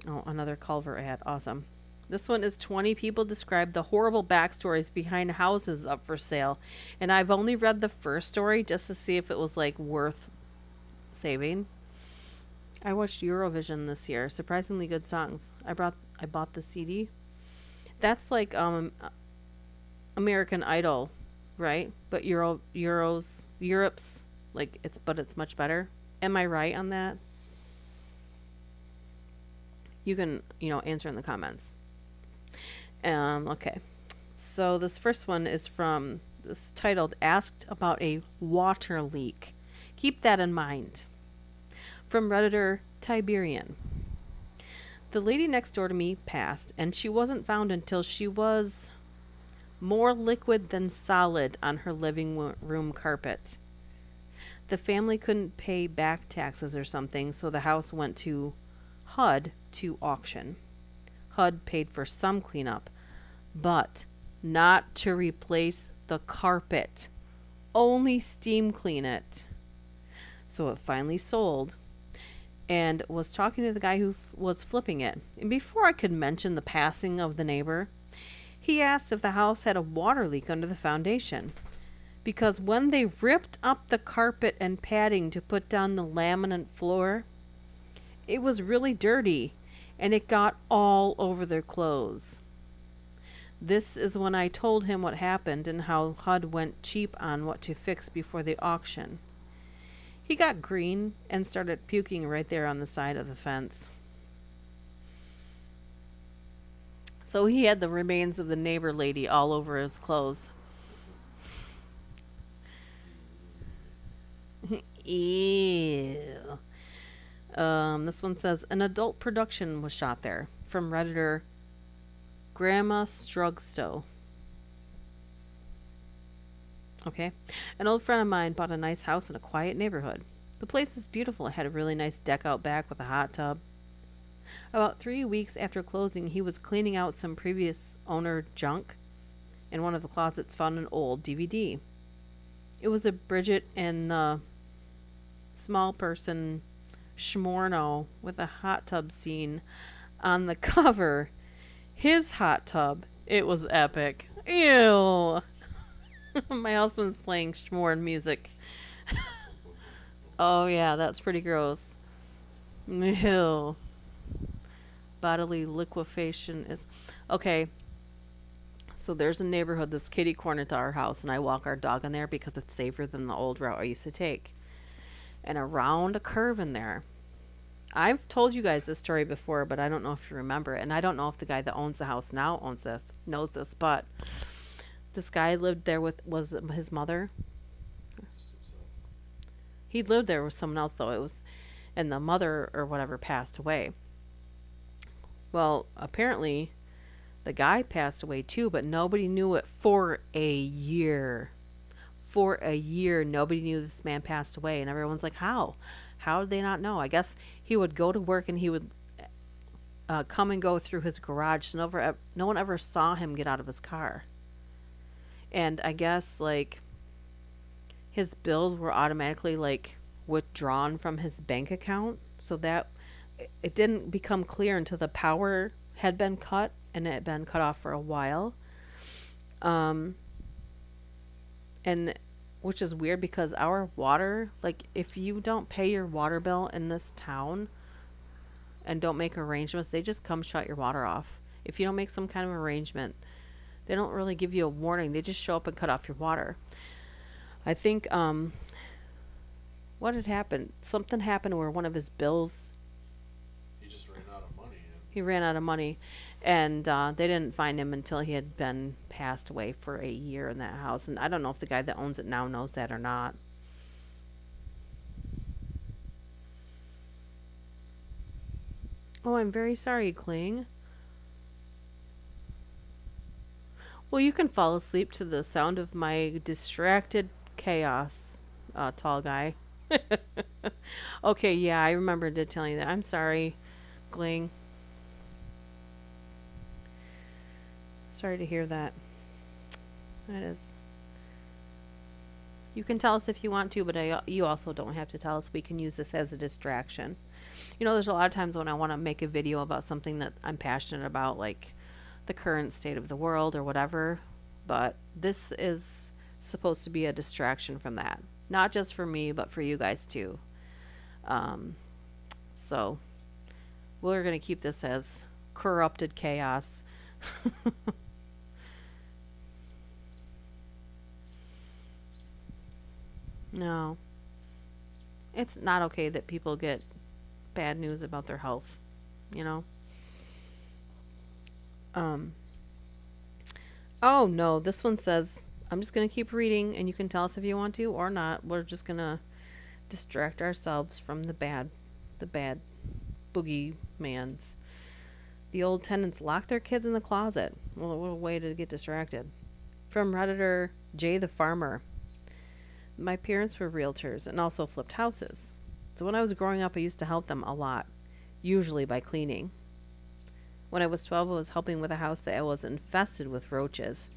another Culver ad. Awesome. This one is 20 people describe the horrible backstories behind houses up for sale. And I've only read the first story just to see if it was like worth saving. I watched Eurovision this year. Surprisingly good songs. I bought the CD. That's like American Idol, right? But Europe's like it's much better. Am I right on that? You can, answer in the comments. Okay. So this first one is from this titled Asked About a Water Leak. Keep that in mind. From Redditor Tiberian. The lady next door to me passed, and she wasn't found until she was more liquid than solid on her living room carpet. The family couldn't pay back taxes or something, so the house went to HUD to auction. HUD paid for some cleanup, but not to replace the carpet, only steam clean it. So it finally sold, and was talking to the guy who was flipping it. And before I could mention the passing of the neighbor, he asked if the house had a water leak under the foundation. Because when they ripped up the carpet and padding to put down the laminate floor, it was really dirty, and it got all over their clothes. This is when I told him what happened and how HUD went cheap on what to fix before the auction. He got green and started puking right there on the side of the fence. So he had the remains of the neighbor lady all over his clothes. Ew. This one says an adult production was shot there. From Redditor Grandma Strugstow. Okay. An old friend of mine bought a nice house in a quiet neighborhood. The place is beautiful. It had a really nice deck out back with a hot tub. About 3 weeks after closing, he was cleaning out some previous owner junk. In one of the closets found an old DVD. It was a Bridget and the Small Person Schmorno with a hot tub scene on the cover. His hot tub. It was epic. Ew. My husband's playing Schmorn music. Oh yeah, that's pretty gross. Ew. Bodily liquefaction is... Okay. So there's a neighborhood that's kitty corner to our house, and I walk our dog in there because it's safer than the old route I used to take. And around a curve in there, I've told you guys this story before, but I don't know if you remember it. And I don't know if the guy that owns the house now knows this, but this guy lived there was his mother. He lived there with someone else, though. And the mother or whatever passed away. Well, apparently the guy passed away too, but nobody knew it for a year. For a year, nobody knew this man passed away, and everyone's like, how? How did they not know? I guess he would go to work and he would come and go through his garage, so no one ever saw him get out of his car. And I guess, like, his bills were automatically, like, withdrawn from his bank account, so that it didn't become clear until the power had been cut, and it had been cut off for a while. And which is weird because our water, like, if you don't pay your water bill in this town and don't make arrangements, they just come shut your water off. if you don't make some kind of arrangement. They don't really give you a warning. They just show up and cut off your water. I think what had happened? Something happened where one of his bills, He just ran out of money, and he ran out of money, and they didn't find him until he had been passed away for a year in that house. And I don't know if the guy that owns it now knows that or not. Oh, I'm very sorry, Kling. Well, you can fall asleep to the sound of my distracted chaos, tall guy. Okay, yeah, I remember did telling you that. I'm sorry, Gling. Sorry to hear that. That is. You can tell us if you want to, but you also don't have to tell us. We can use this as a distraction. You know, there's a lot of times when I want to make a video about something that I'm passionate about, like the current state of the world or whatever, but this is supposed to be a distraction from that. Not just for me, but for you guys too. Um, so we're going to keep this as corrupted chaos. No, it's not okay that people get bad news about their health, you know? Um, oh no, this one says, I'm just going to keep reading and you can tell us if you want to or not. We're just going to distract ourselves from the bad boogie mans. The old tenants lock their kids in the closet. Well, what a way to get distracted. From Redditor Jay the Farmer. My parents were realtors and also flipped houses. So when I was growing up, I used to help them a lot, usually by cleaning. When I was 12, I was helping with a house that was infested with roaches.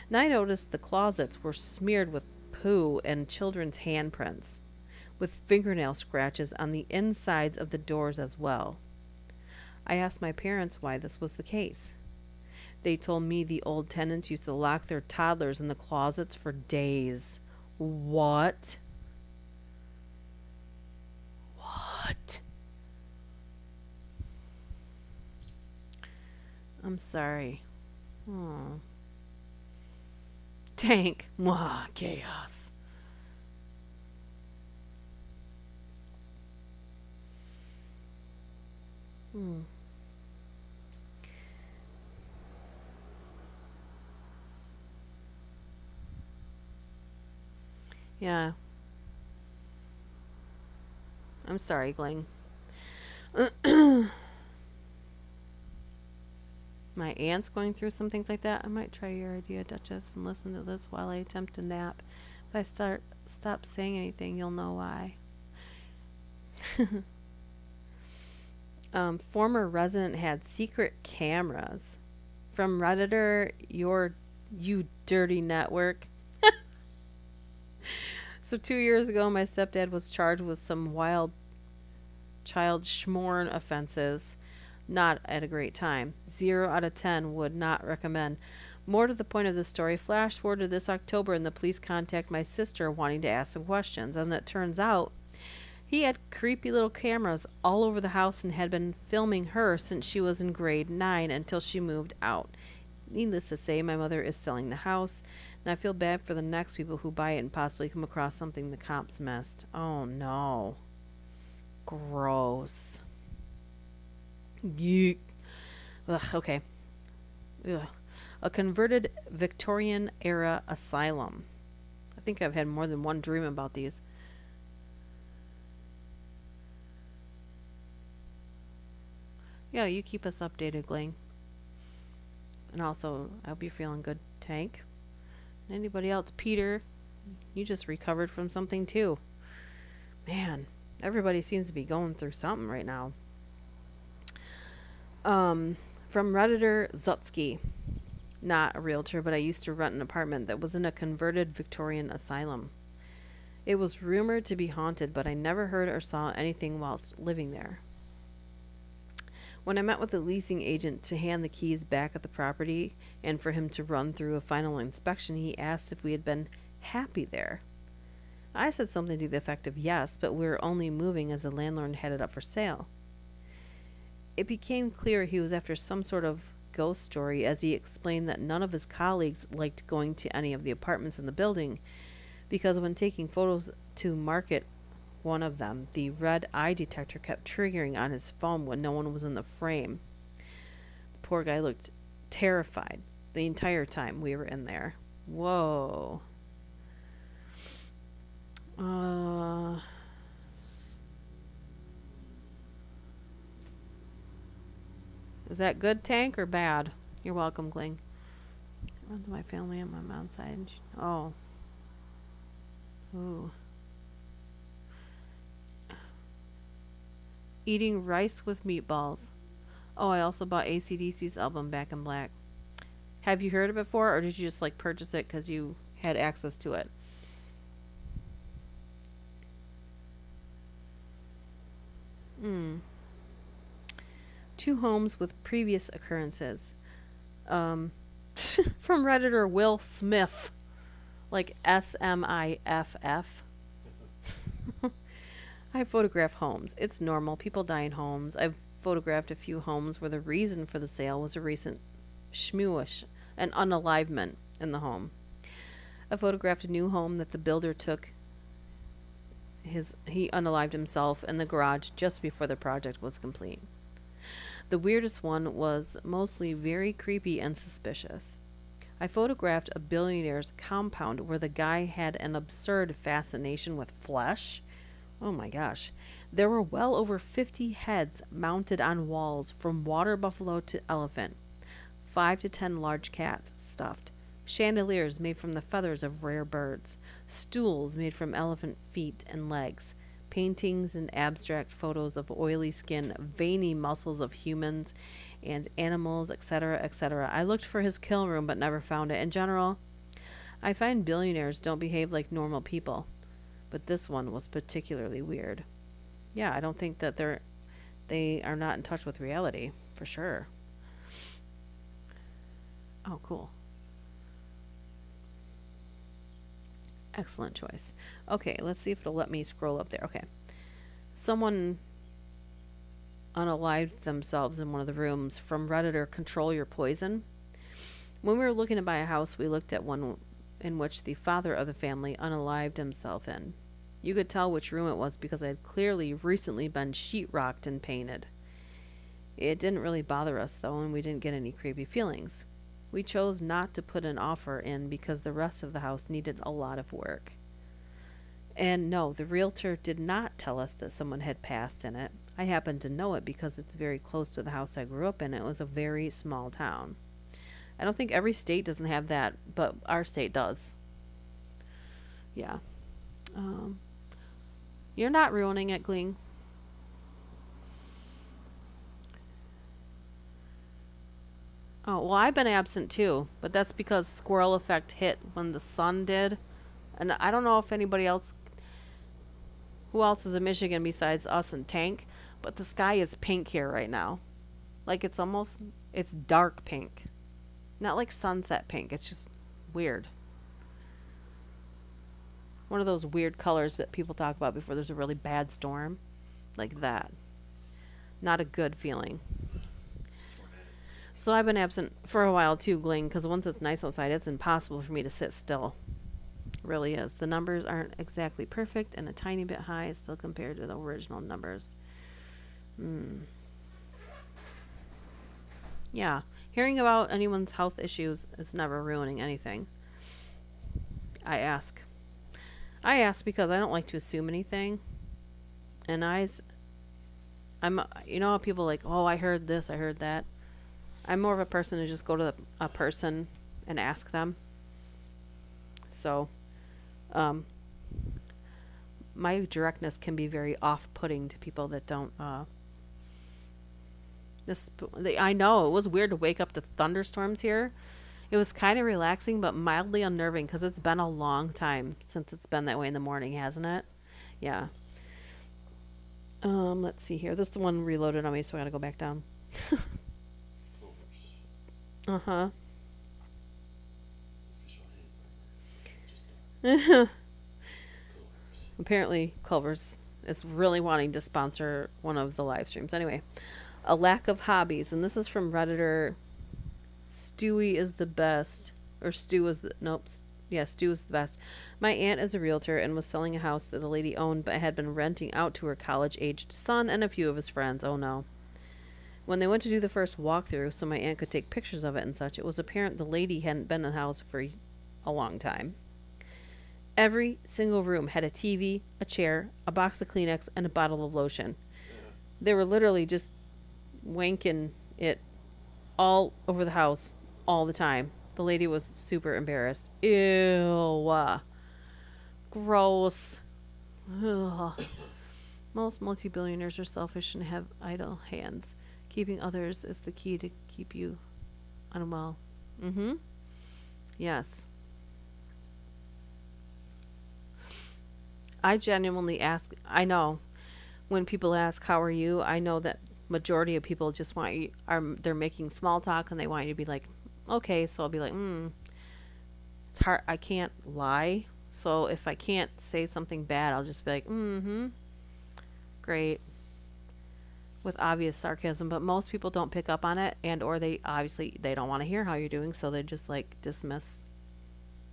And I noticed the closets were smeared with poo and children's handprints, with fingernail scratches on the insides of the doors as well. I asked my parents why this was the case. They told me the old tenants used to lock their toddlers in the closets for days. What? What? I'm sorry. Oh. Tank. Mwah, chaos. Hmm. Yeah. I'm sorry, Gling. My aunt's going through some things like that. I might try your idea, Duchess, and listen to this while I attempt to nap. If I stop saying anything, you'll know why. Former resident had secret cameras. From Redditor, you dirty network. So 2 years ago, my stepdad was charged with some wild child schmorn offenses. Not at a great time. 0 out of 10 would not recommend. More to the point of the story, flash forward to this October and the police contact my sister wanting to ask some questions. And it turns out he had creepy little cameras all over the house and had been filming her since she was in grade 9 until she moved out. Needless to say, my mother is selling the house, and I feel bad for the next people who buy it and possibly come across something the cops missed. Oh no. Gross. Geek. Ugh, okay. Ugh. A converted Victorian era asylum. I think I've had more than one dream about these. Yeah, you keep us updated, Gling. And also, I hope you're feeling good, Tank. Anybody else? Peter, you just recovered from something too. Man, everybody seems to be going through something right now. From Redditor Zutsky. Not a realtor, but I used to rent an apartment that was in a converted Victorian asylum. It was rumored to be haunted, but I never heard or saw anything whilst living there. When I met with the leasing agent to hand the keys back at the property and for him to run through a final inspection, he asked if we had been happy there. I said something to the effect of yes, but we were only moving as the landlord had it up for sale. It became clear he was after some sort of ghost story as he explained that none of his colleagues liked going to any of the apartments in the building because when taking photos to market one of them, the red eye detector kept triggering on his phone when no one was in the frame. The poor guy looked terrified the entire time we were in there. Whoa. Is that good, Tank, or bad? You're welcome, Gling. It runs my family on my mom's side. Oh. Ooh. Eating rice with meatballs. Oh, I also bought AC/DC's album Back in Black. Have you heard it before, or did you just like purchase it because you had access to it? Hmm. Two homes with previous occurrences. Um, from Redditor Will Smith, like SMIFF. I photograph homes. It's normal. People die in homes. I've photographed a few homes where the reason for the sale was a recent schmooish, an unalivement in the home. I photographed a new home that the builder took he unalived himself in the garage just before the project was complete. The weirdest one was mostly very creepy and suspicious. I photographed a billionaire's compound where the guy had an absurd fascination with flesh. Oh my gosh. There were well over 50 heads mounted on walls from water buffalo to elephant. 5 to 10 large cats stuffed. Chandeliers made from the feathers of rare birds. Stools made from elephant feet and legs. Paintings and abstract photos of oily skin, veiny muscles of humans and animals, etc., etc. I looked for his kill room but never found it. In general, I find billionaires don't behave like normal people, but this one was particularly weird. Yeah, I don't think that they are not in touch with reality, for sure. Oh, cool. Excellent choice. Okay, let's see if it'll let me scroll up there. Okay. Someone unalived themselves in one of the rooms from Redditor Control Your Poison. When we were looking to buy a house, we looked at one in which the father of the family unalived himself in. You could tell which room it was because it had clearly recently been sheetrocked and painted. It didn't really bother us, though, and we didn't get any creepy feelings. We chose not to put an offer in because the rest of the house needed a lot of work. And no, the realtor did not tell us that someone had passed in it. I happen to know it because it's very close to the house I grew up in. It was a very small town. I don't think every state doesn't have that, but our state does. Yeah. Um, you're not ruining it, Gling. Oh, well, I've been absent too, but that's because squirrel effect hit when the sun did. And I don't know if anybody else, who else is in Michigan besides us and Tank, but the sky is pink here right now. Like it's dark pink. Not like sunset pink. It's just weird. One of those weird colors that people talk about before there's a really bad storm. Like that. Not a good feeling. So I've been absent for a while too, Gling, because once it's nice outside, it's impossible for me to sit still. It really is. The numbers aren't exactly perfect and a tiny bit high still compared to the original numbers. Yeah. Hearing about anyone's health issues is never ruining anything. I ask. I ask because I don't like to assume anything. And I'm, you know how people are like, oh, I heard this, I heard that. I'm more of a person to just go to a person and ask them. So, my directness can be very off-putting to people that don't. I know it was weird to wake up to thunderstorms here. It was kind of relaxing, but mildly unnerving because it's been a long time since it's been that way in the morning, hasn't it? Yeah. Let's see here. This one reloaded on me, so I gotta go back down. Uh-huh. Apparently, Culver's is really wanting to sponsor one of the live streams. Anyway, a lack of hobbies, and this is from Redditor Stewie is the best. Or Stu is the. Nope. Yeah, Stu is the best. My aunt is a realtor and was selling a house that a lady owned but had been renting out to her college aged son and a few of his friends. Oh no. When they went to do the first walkthrough so my aunt could take pictures of it and such, it was apparent the lady hadn't been in the house for a long time. Every single room had a TV, a chair, a box of Kleenex, and a bottle of lotion. They were literally just wanking it all over the house all the time. The lady was super embarrassed. Ew. Gross. Ugh. Most multi-billionaires are selfish and have idle hands. Keeping others is the key to keep you unwell. Mm-hmm. Yes. I genuinely ask. I know when people ask, "How are you?" I know that majority of people just want you. They're making small talk and they want you to be like, "Okay." So I'll be like, It's hard. I can't lie. So if I can't say something bad, I'll just be like, "Mm-hmm, great," with obvious sarcasm. But most people don't pick up on it, and or they obviously they don't want to hear how you're doing, so they just like dismiss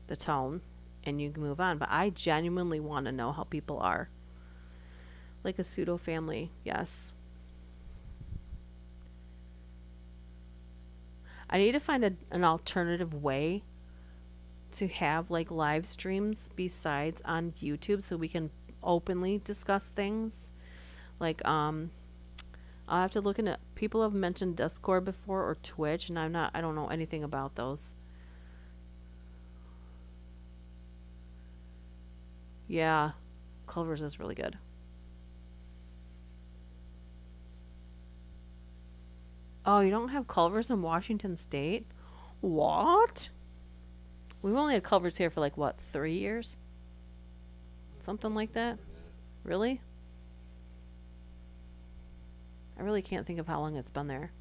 the tone, and you can move on. But I genuinely want to know how people are. Like a pseudo family, yes. I need to find an alternative way to have like live streams besides on YouTube so we can openly discuss things. Like I'll have to look into people have mentioned Discord before or Twitch and I don't know anything about those. Yeah. Culver's is really good. Oh, you don't have Culver's in Washington State? What? We've only had Culver's here for like what, 3 years? Something like that? Really? I really can't think of how long it's been there.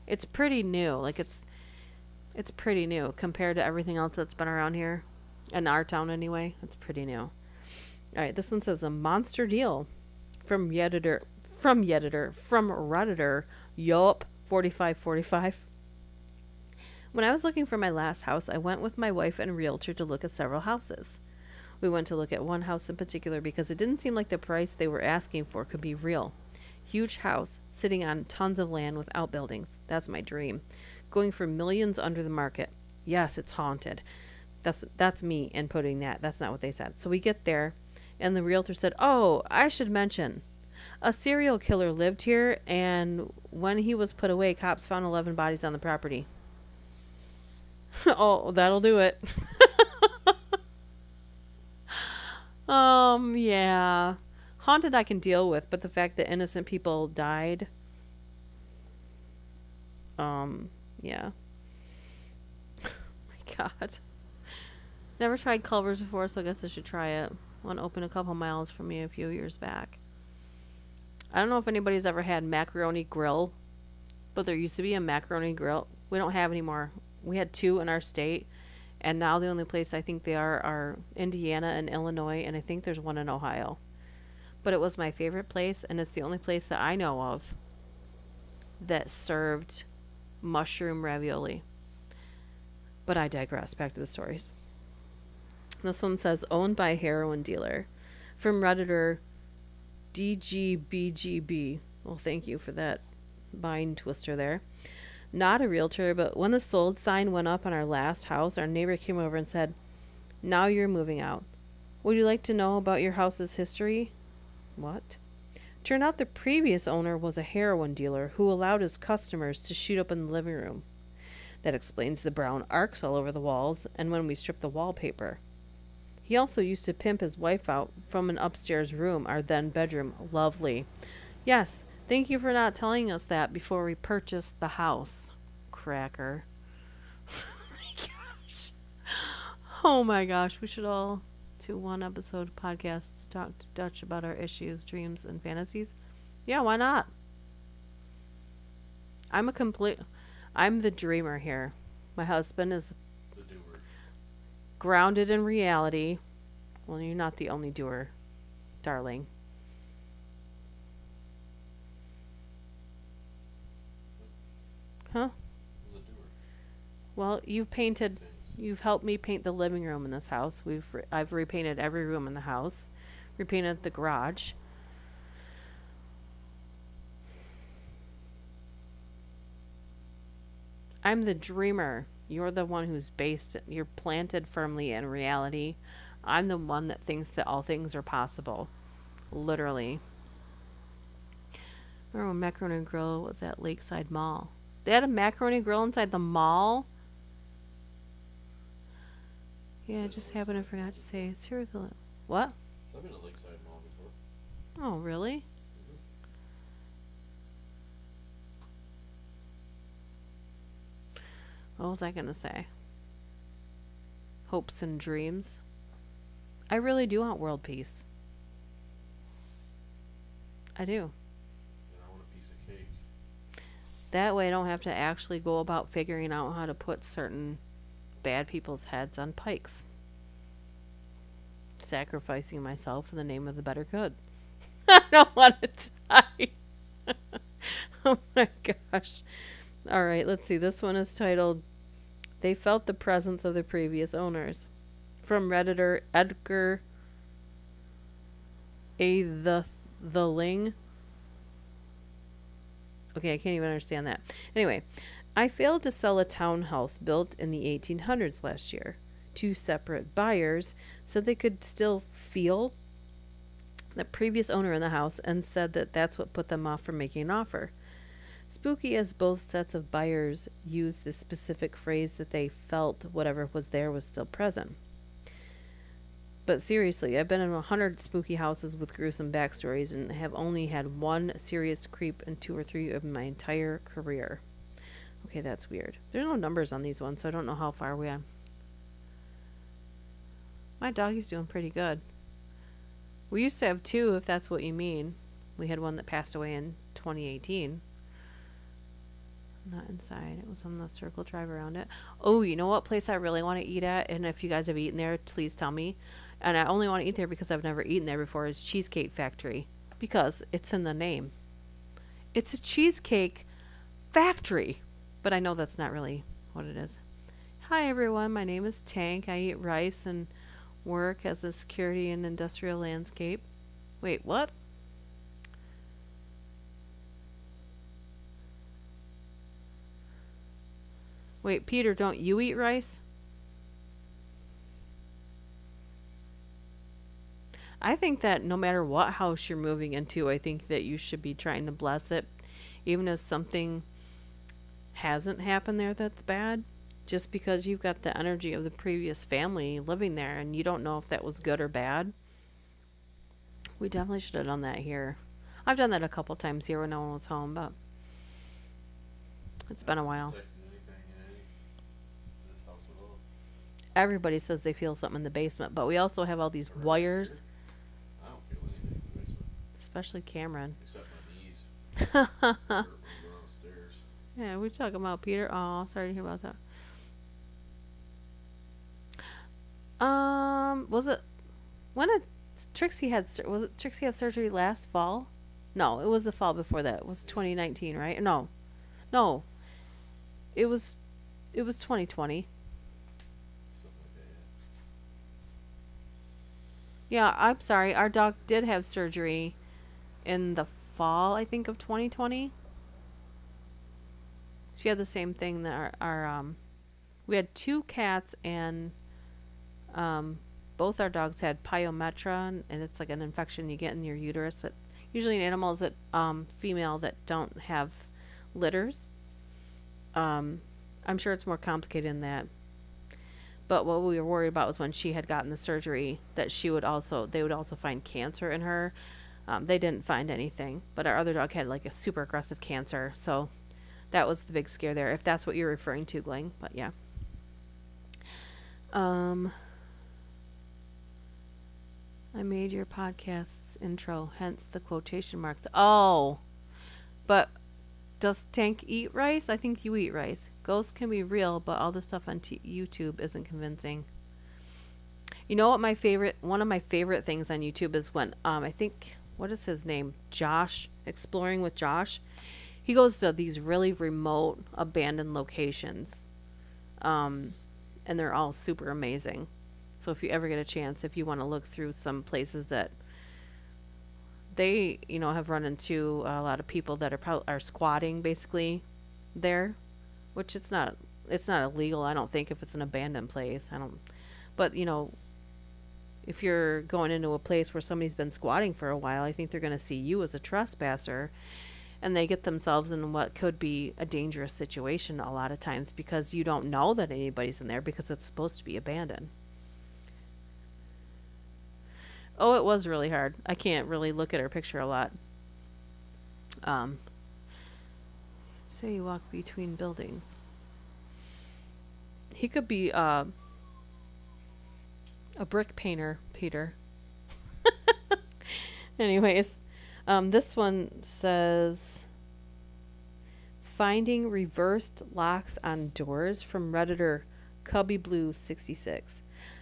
It's pretty new. Like it's pretty new compared to everything else that's been around here. In our town anyway. It's pretty new. Alright, this one says a monster deal. From Redditor. Yup. 4545. When I was looking for my last house, I went with my wife and realtor to look at several houses. We went to look at one house in particular because it didn't seem like the price they were asking for could be real. Huge house, sitting on tons of land with outbuildings. That's my dream. Going for millions under the market. Yes, it's haunted. That's me inputting that. That's not what they said. So we get there, and the realtor said, "Oh, I should mention, a serial killer lived here, and when he was put away, cops found 11 bodies on the property." Oh, that'll do it. Yeah. Haunted I can deal with, but the fact that innocent people died, yeah. My God. Never tried Culver's before, so I guess I should try it. One opened a couple miles from me a few years back. I don't know if anybody's ever had Macaroni Grill, but there used to be a Macaroni Grill. We don't have anymore. We had two in our state, and now the only place I think they are Indiana and Illinois, and I think there's one in Ohio. But it was my favorite place, and it's the only place that I know of that served mushroom ravioli. But I digress. Back to the stories. This one says, owned by a heroin dealer. From Redditor DGBGB. Well, thank you for that mind twister there. Not a realtor, but when the sold sign went up on our last house, our neighbor came over and said, "Now you're moving out. Would you like to know about your house's history?" What? Turned out the previous owner was a heroin dealer who allowed his customers to shoot up in the living room. That explains the brown arcs all over the walls and when we stripped the wallpaper. He also used to pimp his wife out from an upstairs room, our then bedroom. Lovely. Yes, thank you for not telling us that before we purchased the house. Cracker. Oh my gosh. Oh my gosh. We should all do one episode podcast to talk to Dutch about our issues, dreams, and fantasies. Yeah, why not? I'm the dreamer here. My husband is The doer. grounded in reality. Well, you're not the only doer, darling. Huh? The doer. Well, things. you've helped me paint the living room in this house. I've repainted every room in the house, repainted the garage. I'm the dreamer. You're the one who's based. You're planted firmly in reality. I'm the one that thinks that all things are possible. Literally. Remember when Macaroni Grill was at Lakeside Mall? They had a macaroni grill inside the mall. Yeah, I Been to just happened to Lakeside Mall forgot to before. say serial killer. What? So I've been to Lakeside Mall before. Oh, really? Hmm. What was I gonna say? Hopes and dreams. I really do want world peace. I do. And I want a piece of cake. That way I don't have to actually go about figuring out how to put certain bad people's heads on pikes. Sacrificing myself in the name of the better good. I don't want to die. Oh my gosh. All right, let's see. This one is titled They Felt the Presence of the Previous Owners. From Redditor Edgar A. The Ling. Okay, I can't even understand that. Anyway, I failed to sell a townhouse built in the 1800s last year. Two separate buyers said they could still feel the previous owner in the house and said that that's what put them off from making an offer. Spooky as both sets of buyers used the specific phrase that they felt whatever was there was still present. But seriously, I've been in 100 spooky houses with gruesome backstories and have only had one serious creep in two or three of my entire career. Okay, that's weird. There's no numbers on these ones, so I don't know how far we are. My doggy's doing pretty good. We used to have two, if that's what you mean. We had one that passed away in 2018. Not inside. It was on the circle drive around it. Oh, you know what place I really want to eat at? And if you guys have eaten there, please tell me. And I only want to eat there because I've never eaten there before is Cheesecake Factory. Because it's in the name. It's a cheesecake factory. But I know that's not really what it is. Hi everyone, my name is Tank. I eat rice and work as a security and industrial landscape. Wait, what? Wait, Peter, don't you eat rice? I think that no matter what house you're moving into, I think that you should be trying to bless it, even if something hasn't happened there that's bad, just because you've got the energy of the previous family living there and you don't know if that was good or bad. We definitely should have done that here. I've done that a couple times here when no one was home, but it's I been a haven't while. detected anything in this house at all. Everybody says they feel something in the basement, but we also have all these Or right wires, here. I don't feel anything in the basement. especially Cameron. Except my knees. Hurt when you go downstairs. Yeah, we're talking about Peter. Oh, sorry to hear about that. Was it when did Trixie was it Trixie have surgery last fall? No, it was the fall before that. It was Yeah. 2019, right? No, no, it was 2020. Something like that. Yeah, I'm sorry. Our dog did have surgery in the fall, I think, of 2020. She had the same thing that our we had two cats and both our dogs had pyometra, and it's like an infection you get in your uterus that usually in animals that female that don't have litters. I'm sure it's more complicated than that. But what we were worried about was when she had gotten the surgery that they would also find cancer in her. They didn't find anything, but our other dog had like a super aggressive cancer, so that was the big scare there. If that's what you're referring to, Gling. But yeah. Um, I made your podcast's intro, hence the quotation marks. Oh, but does Tank eat rice? I think you eat rice. Ghosts can be real, but all the stuff on YouTube isn't convincing. You know what one of my favorite things on YouTube is when I think what is his name? Josh, Exploring with Josh. He goes to these really remote abandoned locations. and they're all super amazing. So if you ever get a chance, if you want to look through some places that they, have run into a lot of people that are squatting basically there, which it's not illegal. I don't think if it's an abandoned place. I don't, but if you're going into a place where somebody's been squatting for a while, I think they're going to see you as a trespasser, and they get themselves in what could be a dangerous situation a lot of times because you don't know that anybody's in there because it's supposed to be abandoned. Oh, it was really hard. I can't really look at her picture a lot. Um, so you walk between buildings. He could be a brick painter, Peter. Anyways, this one says finding reversed locks on doors from Redditor Cubby Blue 66.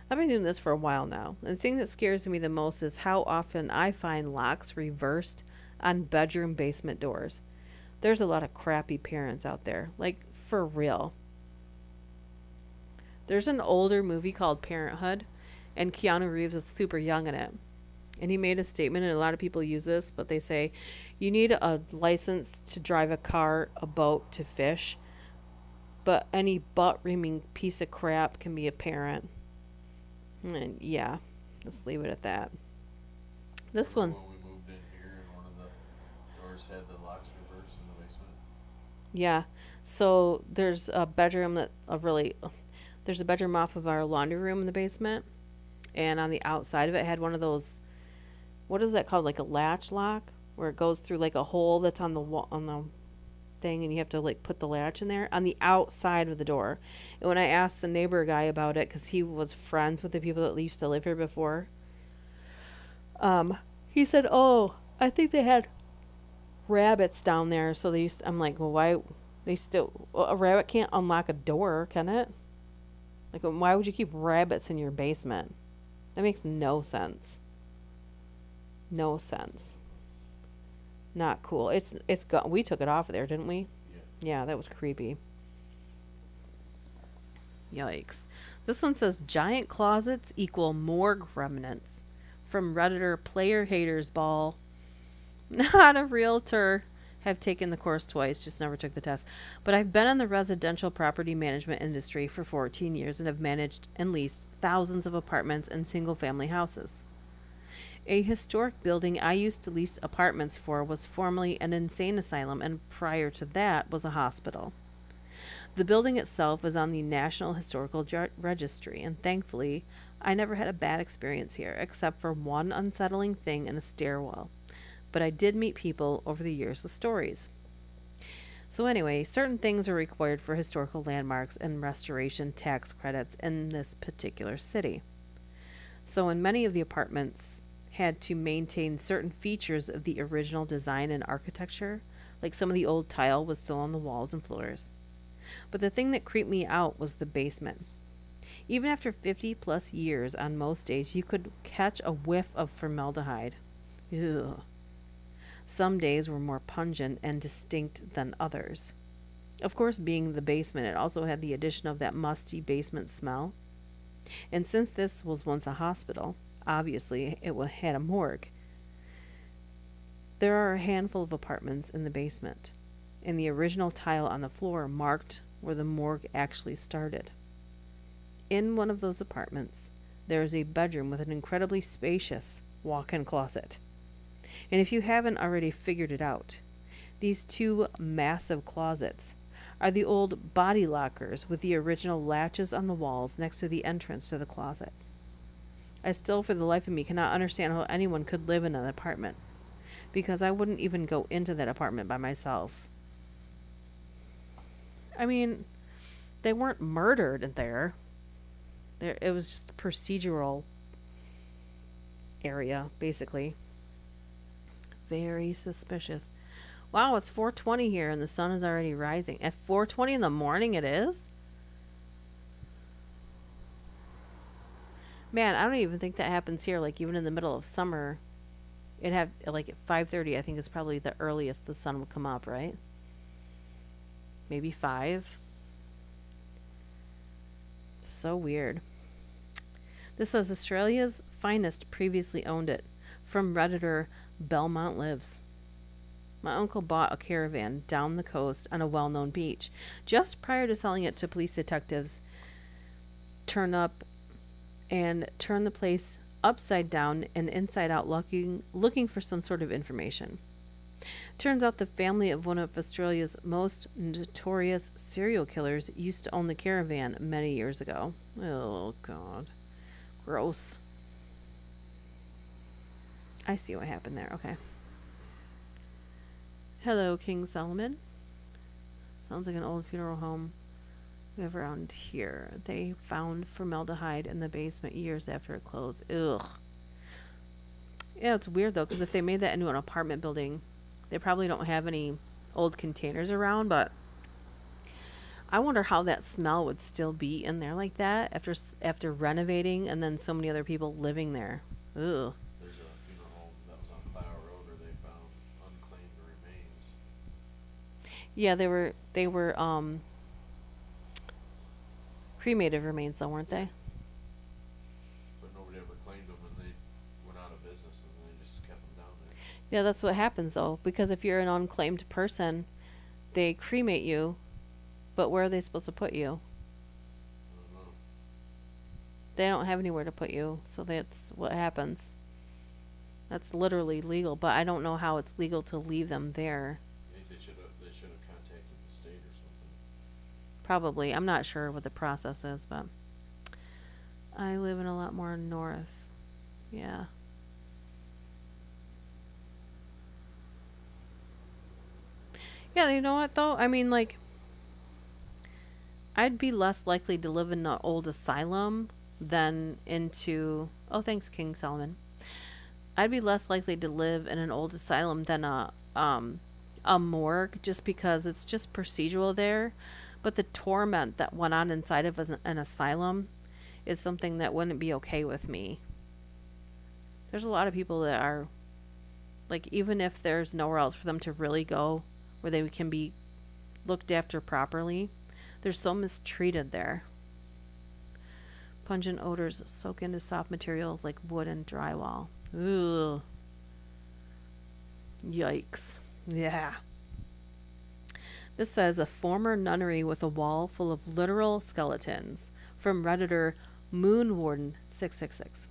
I've been doing this for a while now. And the thing that scares me the most is how often I find locks reversed on bedroom basement doors. There's a lot of crappy parents out there. Like, for real. There's an older movie called Parenthood, and Keanu Reeves is super young in it. And he made a statement, and a lot of people use this, but they say, you need a license to drive a car, a boat, to fish, but any butt-reaming piece of crap can be a parent. And yeah, let's leave it at that. This one, Remember when we moved in here and one of the doors had the locks reversed in the basement? yeah. So there's a bedroom there's a bedroom off of our laundry room in the basement, and on the outside of it had one of those, what is that called, like a latch lock, where it goes through like a hole that's on the wall, on the thing, and you have to like put the latch in there on the outside of the door. And when I asked the neighbor guy about it, because he was friends with the people that used to live here before, he said, "Oh, I think they had rabbits down there, so they used." I'm like, "Well, why? They still a rabbit can't unlock a door, can it? Like, why would you keep rabbits in your basement? That makes no sense. No sense. Not cool. It's gone. We took it off of there, didn't we? Yeah. Yeah, that was creepy. Yikes. This one says giant closets equal morgue remnants. From Redditor Player Haters Ball. Not a realtor. Have taken the course twice, just never took the test. But I've been in the residential property management industry for 14 years and have managed and leased thousands of apartments and single family houses. A historic building I used to lease apartments for was formerly an insane asylum, and prior to that was a hospital. The building itself is on the National Historical Registry, and thankfully, I never had a bad experience here, except for one unsettling thing in a stairwell. But I did meet people over the years with stories. So, anyway, certain things are required for historical landmarks and restoration tax credits in this particular city. So, in many of the apartments, had to maintain certain features of the original design and architecture, like some of the old tile was still on the walls and floors. But the thing that creeped me out was the basement. Even after 50 plus years, on most days, you could catch a whiff of formaldehyde. Ugh. Some days were more pungent and distinct than others. Of course, being the basement, it also had the addition of that musty basement smell. And since this was once a hospital, obviously it had a morgue. There are a handful of apartments in the basement, and the original tile on the floor marked where the morgue actually started. In one of those apartments, there is a bedroom with an incredibly spacious walk-in closet. And if you haven't already figured it out, these two massive closets are the old body lockers with the original latches on the walls next to the entrance to the closet. I still, for the life of me, cannot understand how anyone could live in an apartment, because I wouldn't even go into that apartment by myself. I mean, they weren't murdered in there. It was just a procedural area, basically. Very suspicious. Wow, it's 4:20 here and the sun is already rising. At 4:20 in the morning it is? Man, I don't even think that happens here. Like, even in the middle of summer, it have like at 5:30 I think is probably the earliest the sun would come up, right? Maybe 5. So weird. This says Australia's finest previously owned it. From Redditor Belmont Lives. My uncle bought a caravan down the coast on a well known beach. Just prior to selling it to police detectives, turn up and turn the place upside down and inside out looking for some sort of information. Turns out the family of one of Australia's most notorious serial killers used to own the caravan many years ago. Oh, God. Gross. I see what happened there. Okay. Hello, King Solomon. Sounds like an old funeral home we have around here. They found formaldehyde in the basement years after it closed. Ugh. Yeah, it's weird though, because if they made that into an apartment building, they probably don't have any old containers around, but I wonder how that smell would still be in there like that after renovating and then so many other people living there. Ugh. There's a funeral home that was on Clower Road where they found unclaimed remains. Yeah, they were cremated remains though, weren't they? But nobody ever claimed them, and they went out of business, and they just kept them down there. Yeah, that's what happens though, because if you're an unclaimed person, they cremate you, but where are they supposed to put you? I don't know. They don't have anywhere to put you, so that's what happens. That's literally legal, but I don't know how it's legal to leave them there. I think they should have contacted the state or something. Probably. I'm not sure what the process is, but I live in a lot more north. Yeah. Yeah, you know what though? I mean, like, I'd be less likely to live in an old asylum than into. Oh, thanks, King Solomon. I'd be less likely to live in an old asylum than a morgue, just because it's just procedural there. But the torment that went on inside of an asylum is something that wouldn't be okay with me. There's a lot of people that are like, even if there's nowhere else for them to really go where they can be looked after properly, they're so mistreated there. Pungent odors soak into soft materials like wood and drywall. Ugh. Yikes. Yeah. This says a former nunnery with a wall full of literal skeletons. From Redditor Moonwarden666.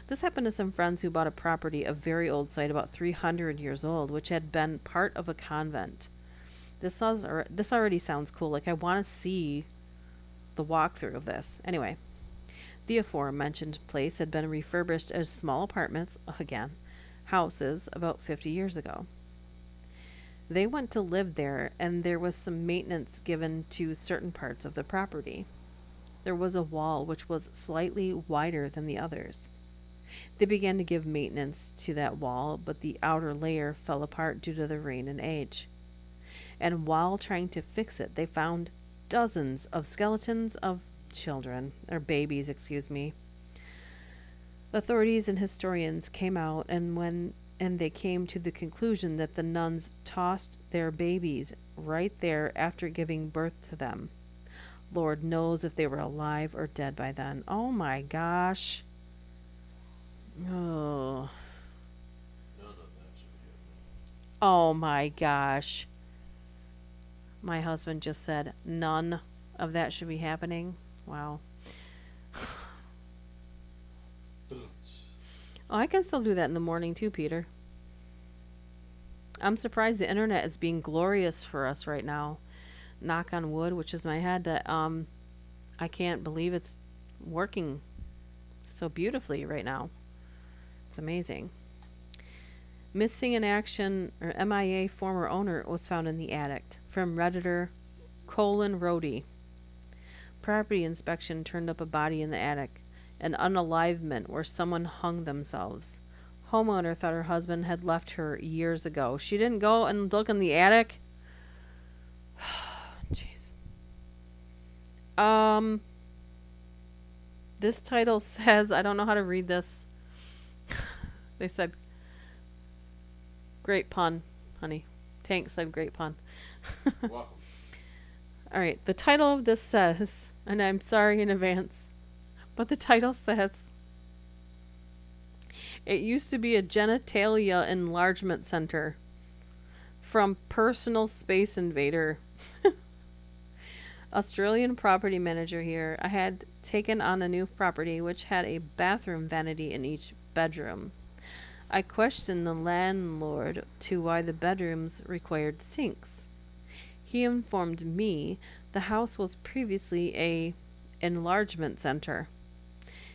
This happened to some friends who bought a property, a very old site, about 300 years old, which had been part of a convent. This already sounds cool. Like, I want to see the walkthrough of this. Anyway, the aforementioned place had been refurbished as small apartments, again, houses, about 50 years ago. They went to live there, and there was some maintenance given to certain parts of the property. There was a wall which was slightly wider than the others. They began to give maintenance to that wall, but the outer layer fell apart due to the rain and age. And while trying to fix it, they found dozens of skeletons of children, or babies, excuse me. Authorities and historians came out, and they came to the conclusion that the nuns tossed their babies right there after giving birth to them. Lord knows if they were alive or dead by then. Oh my gosh. Oh. None of that should be happening. Oh my gosh. My husband just said none of that should be happening. Wow. Oh, I can still do that in the morning too, Peter. I'm surprised the internet is being glorious for us right now. Knock on wood, which is my head, that I can't believe it's working so beautifully right now. It's amazing. Missing in action, or MIA former owner was found in the attic. From Redditor Rody. Property inspection turned up a body in the attic. An unalivement where someone hung themselves. Homeowner thought her husband had left her years ago. She didn't go and look in the attic. Jeez. This title says, I don't know how to read this. They said, great pun, honey. Tank said great pun. You're welcome. All right, the title of this says, and I'm sorry in advance, but the title says, it used to be a genitalia enlargement center from personal space invader. Australian property manager here. I had taken on a new property which had a bathroom vanity in each bedroom. I questioned the landlord to why the bedrooms required sinks. He informed me the house was previously a enlargement center.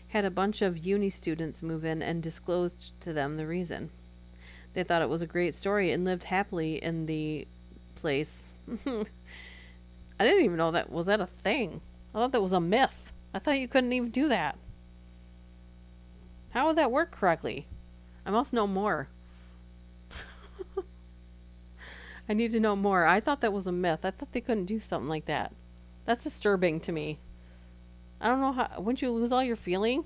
Had a bunch of uni students move in and disclosed to them the reason. They thought it was a great story and lived happily in the place. I didn't even know that was that a thing. I thought that was a myth. I thought you couldn't even do that. How would that work correctly? I must know more. I need to know more. I thought that was a myth. I thought they couldn't do something like that. That's disturbing to me. I don't know how. Wouldn't you lose all your feeling?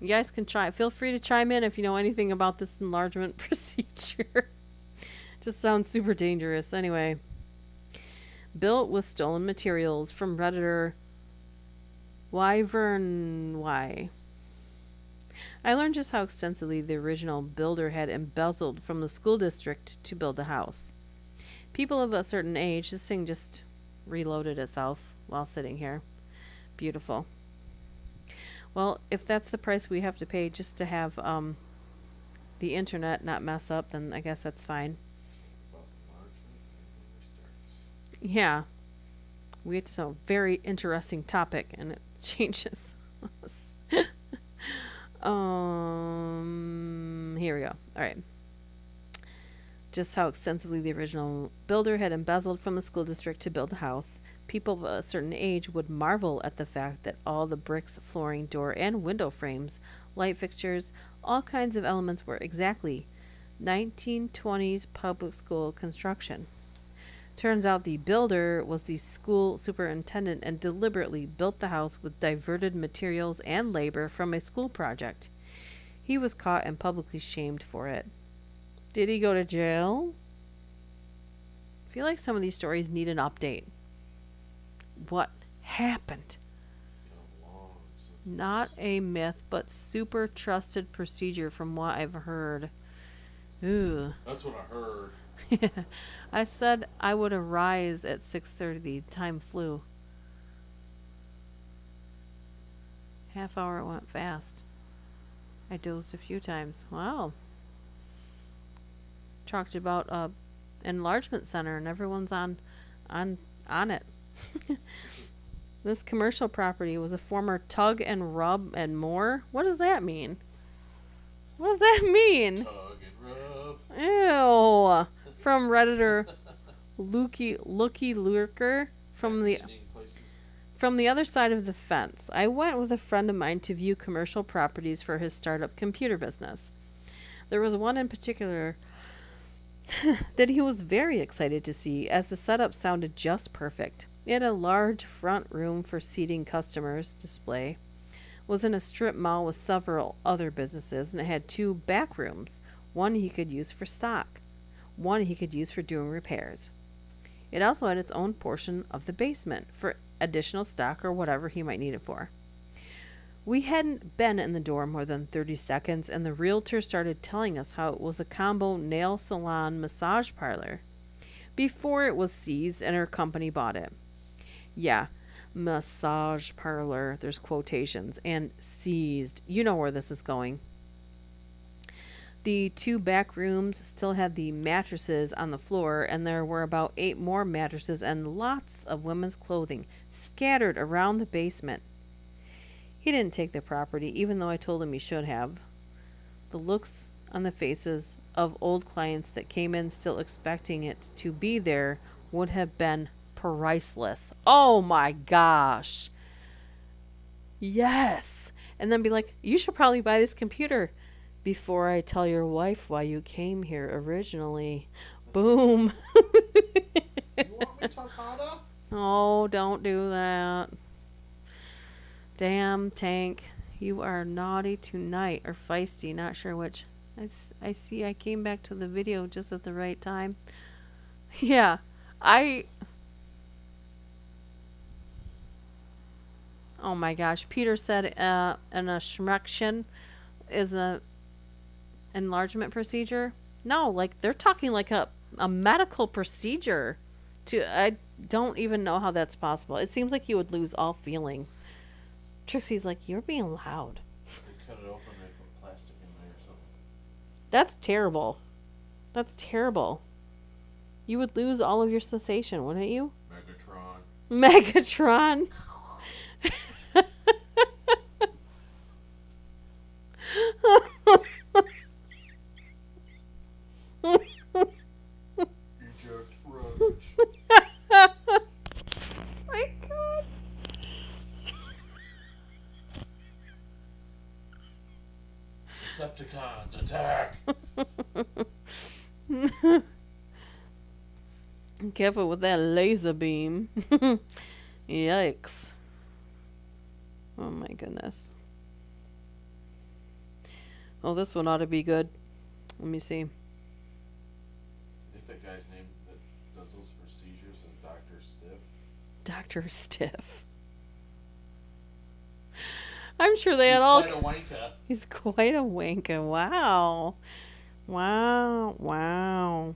You guys can try. Feel free to chime in if you know anything about this enlargement procedure. Just sounds super dangerous. Anyway. Built with stolen materials from Redditor Wyvern Y. I learned just how extensively the original builder had embezzled from the school district to build the house. People of a certain age, this thing just reloaded itself while sitting here. Beautiful. Well, if that's the price we have to pay just to have the internet not mess up, then I guess that's fine. Yeah. We had some very interesting topic and it changes. Here we go. All right. Just how extensively the original builder had embezzled from the school district to build the house. People of a certain age would marvel at the fact that all the bricks, flooring, door, and window frames, light fixtures, all kinds of elements were exactly 1920s public school construction. Turns out the builder was the school superintendent and deliberately built the house with diverted materials and labor from a school project. He was caught and publicly shamed for it. Did he go to jail? I feel like some of these stories need an update. What happened? Not a myth, but super trusted procedure from what I've heard. Ooh. That's what I heard. I said I would arise at 6:30. Time flew. Half hour went fast. I dozed a few times. Wow. Talked about enlargement center and everyone's on it. This commercial property was a former Tug and Rub and More. What does that mean? What does that mean? Tug and rub. Ew. From Redditor Looky Lurker from the other side of the fence. I went with a friend of mine to view commercial properties for his startup computer business. There was one in particular that he was very excited to see, as the setup sounded just perfect. It had a large front room for seating customers display, was in a strip mall with several other businesses, and it had 2 back rooms, one he could use for stock, one he could use for doing repairs. It also had its own portion of the basement for additional stock or whatever he might need it for. We hadn't been in the door more than 30 seconds, and the realtor started telling us how it was a combo nail salon massage parlor before it was seized and her company bought it. Yeah, massage parlor, there's quotations, and seized. You know where this is going. The 2 back rooms still had the mattresses on the floor, and there were about 8 more mattresses and lots of women's clothing scattered around the basement. He didn't take the property, even though I told him he should have. The looks on the faces of old clients that came in still expecting it to be there would have been priceless. Oh my gosh. Yes. And then be like, you should probably buy this computer before I tell your wife why you came here originally. Boom. You want me to talk harder? Oh, don't do that. Damn, Tank. You are naughty tonight, or feisty, not sure which. I see I came back to the video just at the right time. Yeah, Oh my gosh. Peter said an erection is a enlargement procedure. No, like they're talking like a medical procedure. I don't even know how that's possible. It seems like you would lose all feeling. Trixie's like, you're being loud. They cut it open, they put plastic in there or something. That's terrible. That's terrible. You would lose all of your sensation, wouldn't you? Megatron. Megatron. Eject ravage. My God. Decepticons, attack! Careful with that laser beam. Yikes. Oh my goodness. Oh, this one ought to be good. Let me see. I think that guy's name that does those procedures is Dr. Stiff. Dr. Stiff. I'm sure they He's had all. quite a wanker. He's quite a wanker. Wow. Wow. Wow.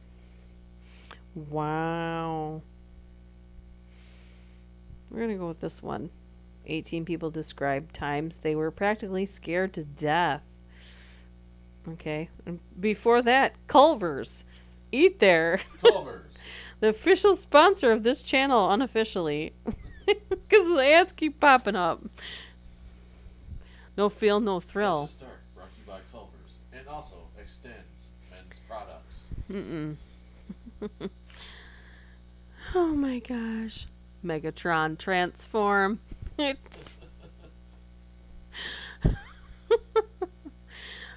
Wow. We're going to go with this one. 18 people described times they were practically scared to death. Okay. And before that, Culver's. Eat there. Culver's. The official sponsor of this channel, unofficially. Because the ads keep popping up. No feel, no thrill. Just start. Brought to you by Culver's. And also extends men's products. Mm-mm. Oh my gosh. Megatron transform.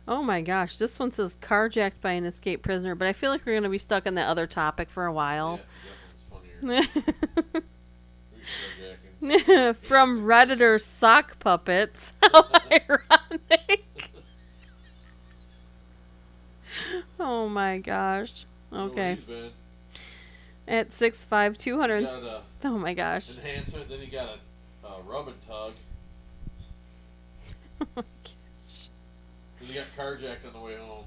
Oh my gosh. This one says carjacked by an escaped prisoner, but I feel like we're going to be stuck in that other topic for a while. Yeah, that one's funnier. From Redditor sock puppets. How ironic. Oh my gosh. Okay. At 6'5", 200. Got a Oh my gosh. enhancer, then he got a rub and tug. Oh my gosh. Then he got carjacked on the way home.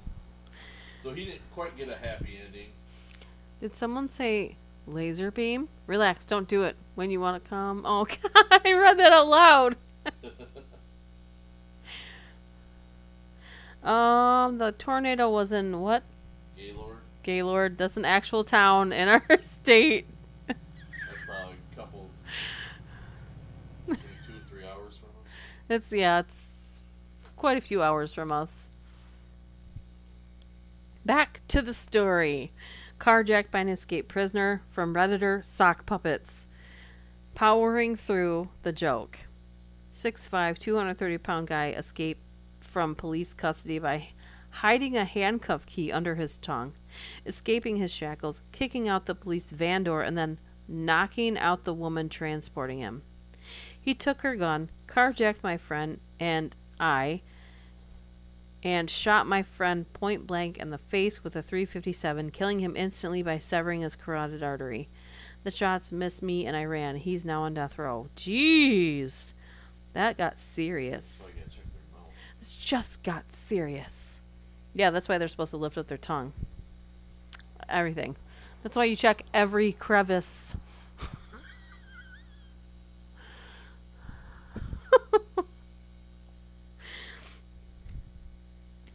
So he didn't quite get a happy ending. Did someone say laser beam? Relax, don't do it when you want to come. Oh God, I read that out loud. The tornado was in what? Gaylord. Gaylord. That's an actual town in our state. That's probably a couple, maybe 2 or 3 hours from us. It's quite a few hours from us. Back to the story. Carjacked by an escaped prisoner from Redditor sock puppets. Powering through the joke. 6'5", 230-pound guy escaped from police custody by hiding a handcuff key under his tongue, escaping his shackles, kicking out the police van door, and then knocking out the woman transporting him. He took her gun, carjacked my friend and shot my friend point blank in the face with a .357, killing him instantly by severing his carotid artery. The shots missed me and I ran. He's now on death row. Jeez. That got serious. So I gotta check their mouth. This just got serious. Yeah, that's why they're supposed to lift up their tongue. Everything. That's why you check every crevice.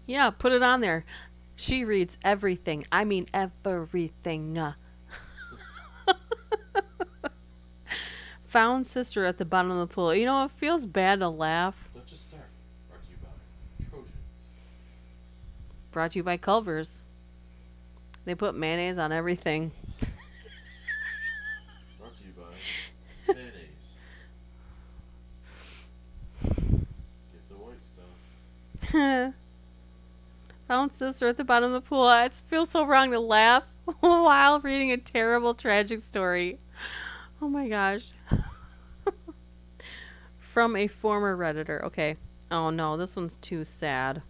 Yeah, put it on there. She reads everything. I mean everything. Found sister at the bottom of the pool. You know, it feels bad to laugh. Let's just start. Brought to you by Trojans. Brought to you by Culver's. They put mayonnaise on everything. Brought to you by mayonnaise. Get the white stuff. Found sister at the bottom of the pool. It feels so wrong to laugh while reading a terrible, tragic story. Oh my gosh. From a former Redditor. Okay. Oh no, this one's too sad.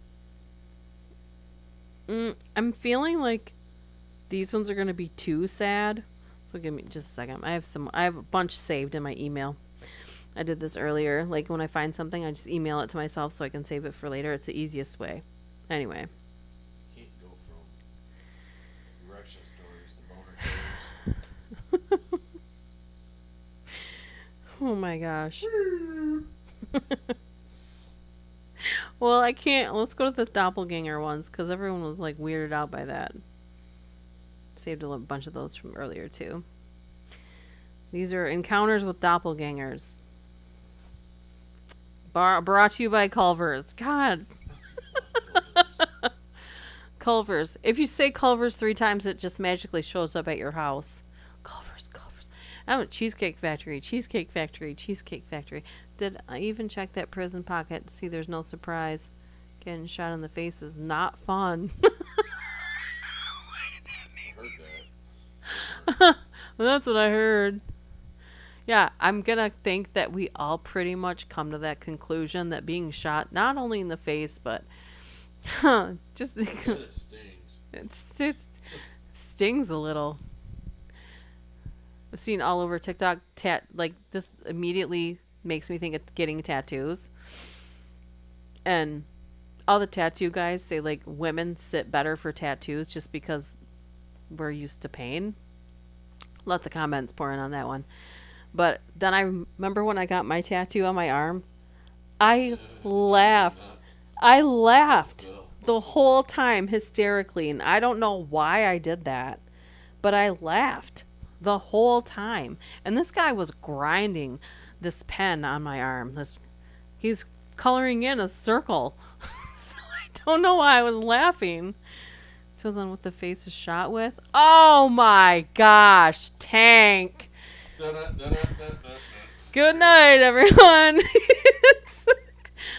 I'm feeling like these ones are going to be too sad. So give me just a second. I have a bunch saved in my email. I did this earlier. Like when I find something, I just email it to myself so I can save it for later. It's the easiest way. Anyway. Can't go from erection stories to boner killers. Oh my gosh. Well, I can't. Let's go to the doppelganger ones because everyone was like weirded out by that. Saved a bunch of those from earlier too. These are encounters with doppelgangers. Brought to you by Culver's. God. Culver's. If you say Culver's 3 times, it just magically shows up at your house. Culver's, Culver's. I'm a Cheesecake Factory, Cheesecake Factory, Cheesecake Factory. Did I even check that prison pocket to see there's no surprise? Getting shot in the face is not fun. I heard that. That's what I heard. Yeah, I'm gonna think that we all pretty much come to that conclusion that being shot not only in the face but just I bet it stings. it stings a little. I've seen all over TikTok like this immediately makes me think of getting tattoos. And all the tattoo guys say like women sit better for tattoos just because we're used to pain. Let the comments pour in on that one. But then I remember when I got my tattoo on my arm, I laughed. I laughed the whole time hysterically, and I don't know why I did that, but I laughed the whole time. And this guy was grinding this pen on my arm. He's coloring in a circle. So I don't know why I was laughing. It was on what the face is shot with. Oh my gosh, Tank. Good night, everyone.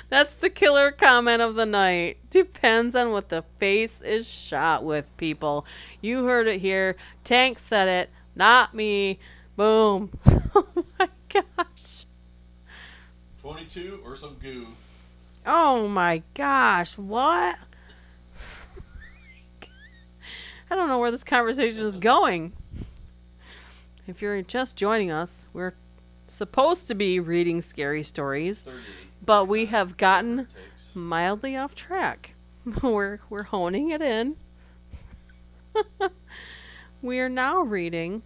That's the killer comment of the night. Depends on what the face is shot with, people. You heard it here. Tank said it, not me. Boom. Oh my gosh. 22 or some goo. Oh my gosh. What? I don't know where this conversation is going. If you're just joining us, we're supposed to be reading scary stories, but we have gotten mildly off track. We're honing it in. We are now reading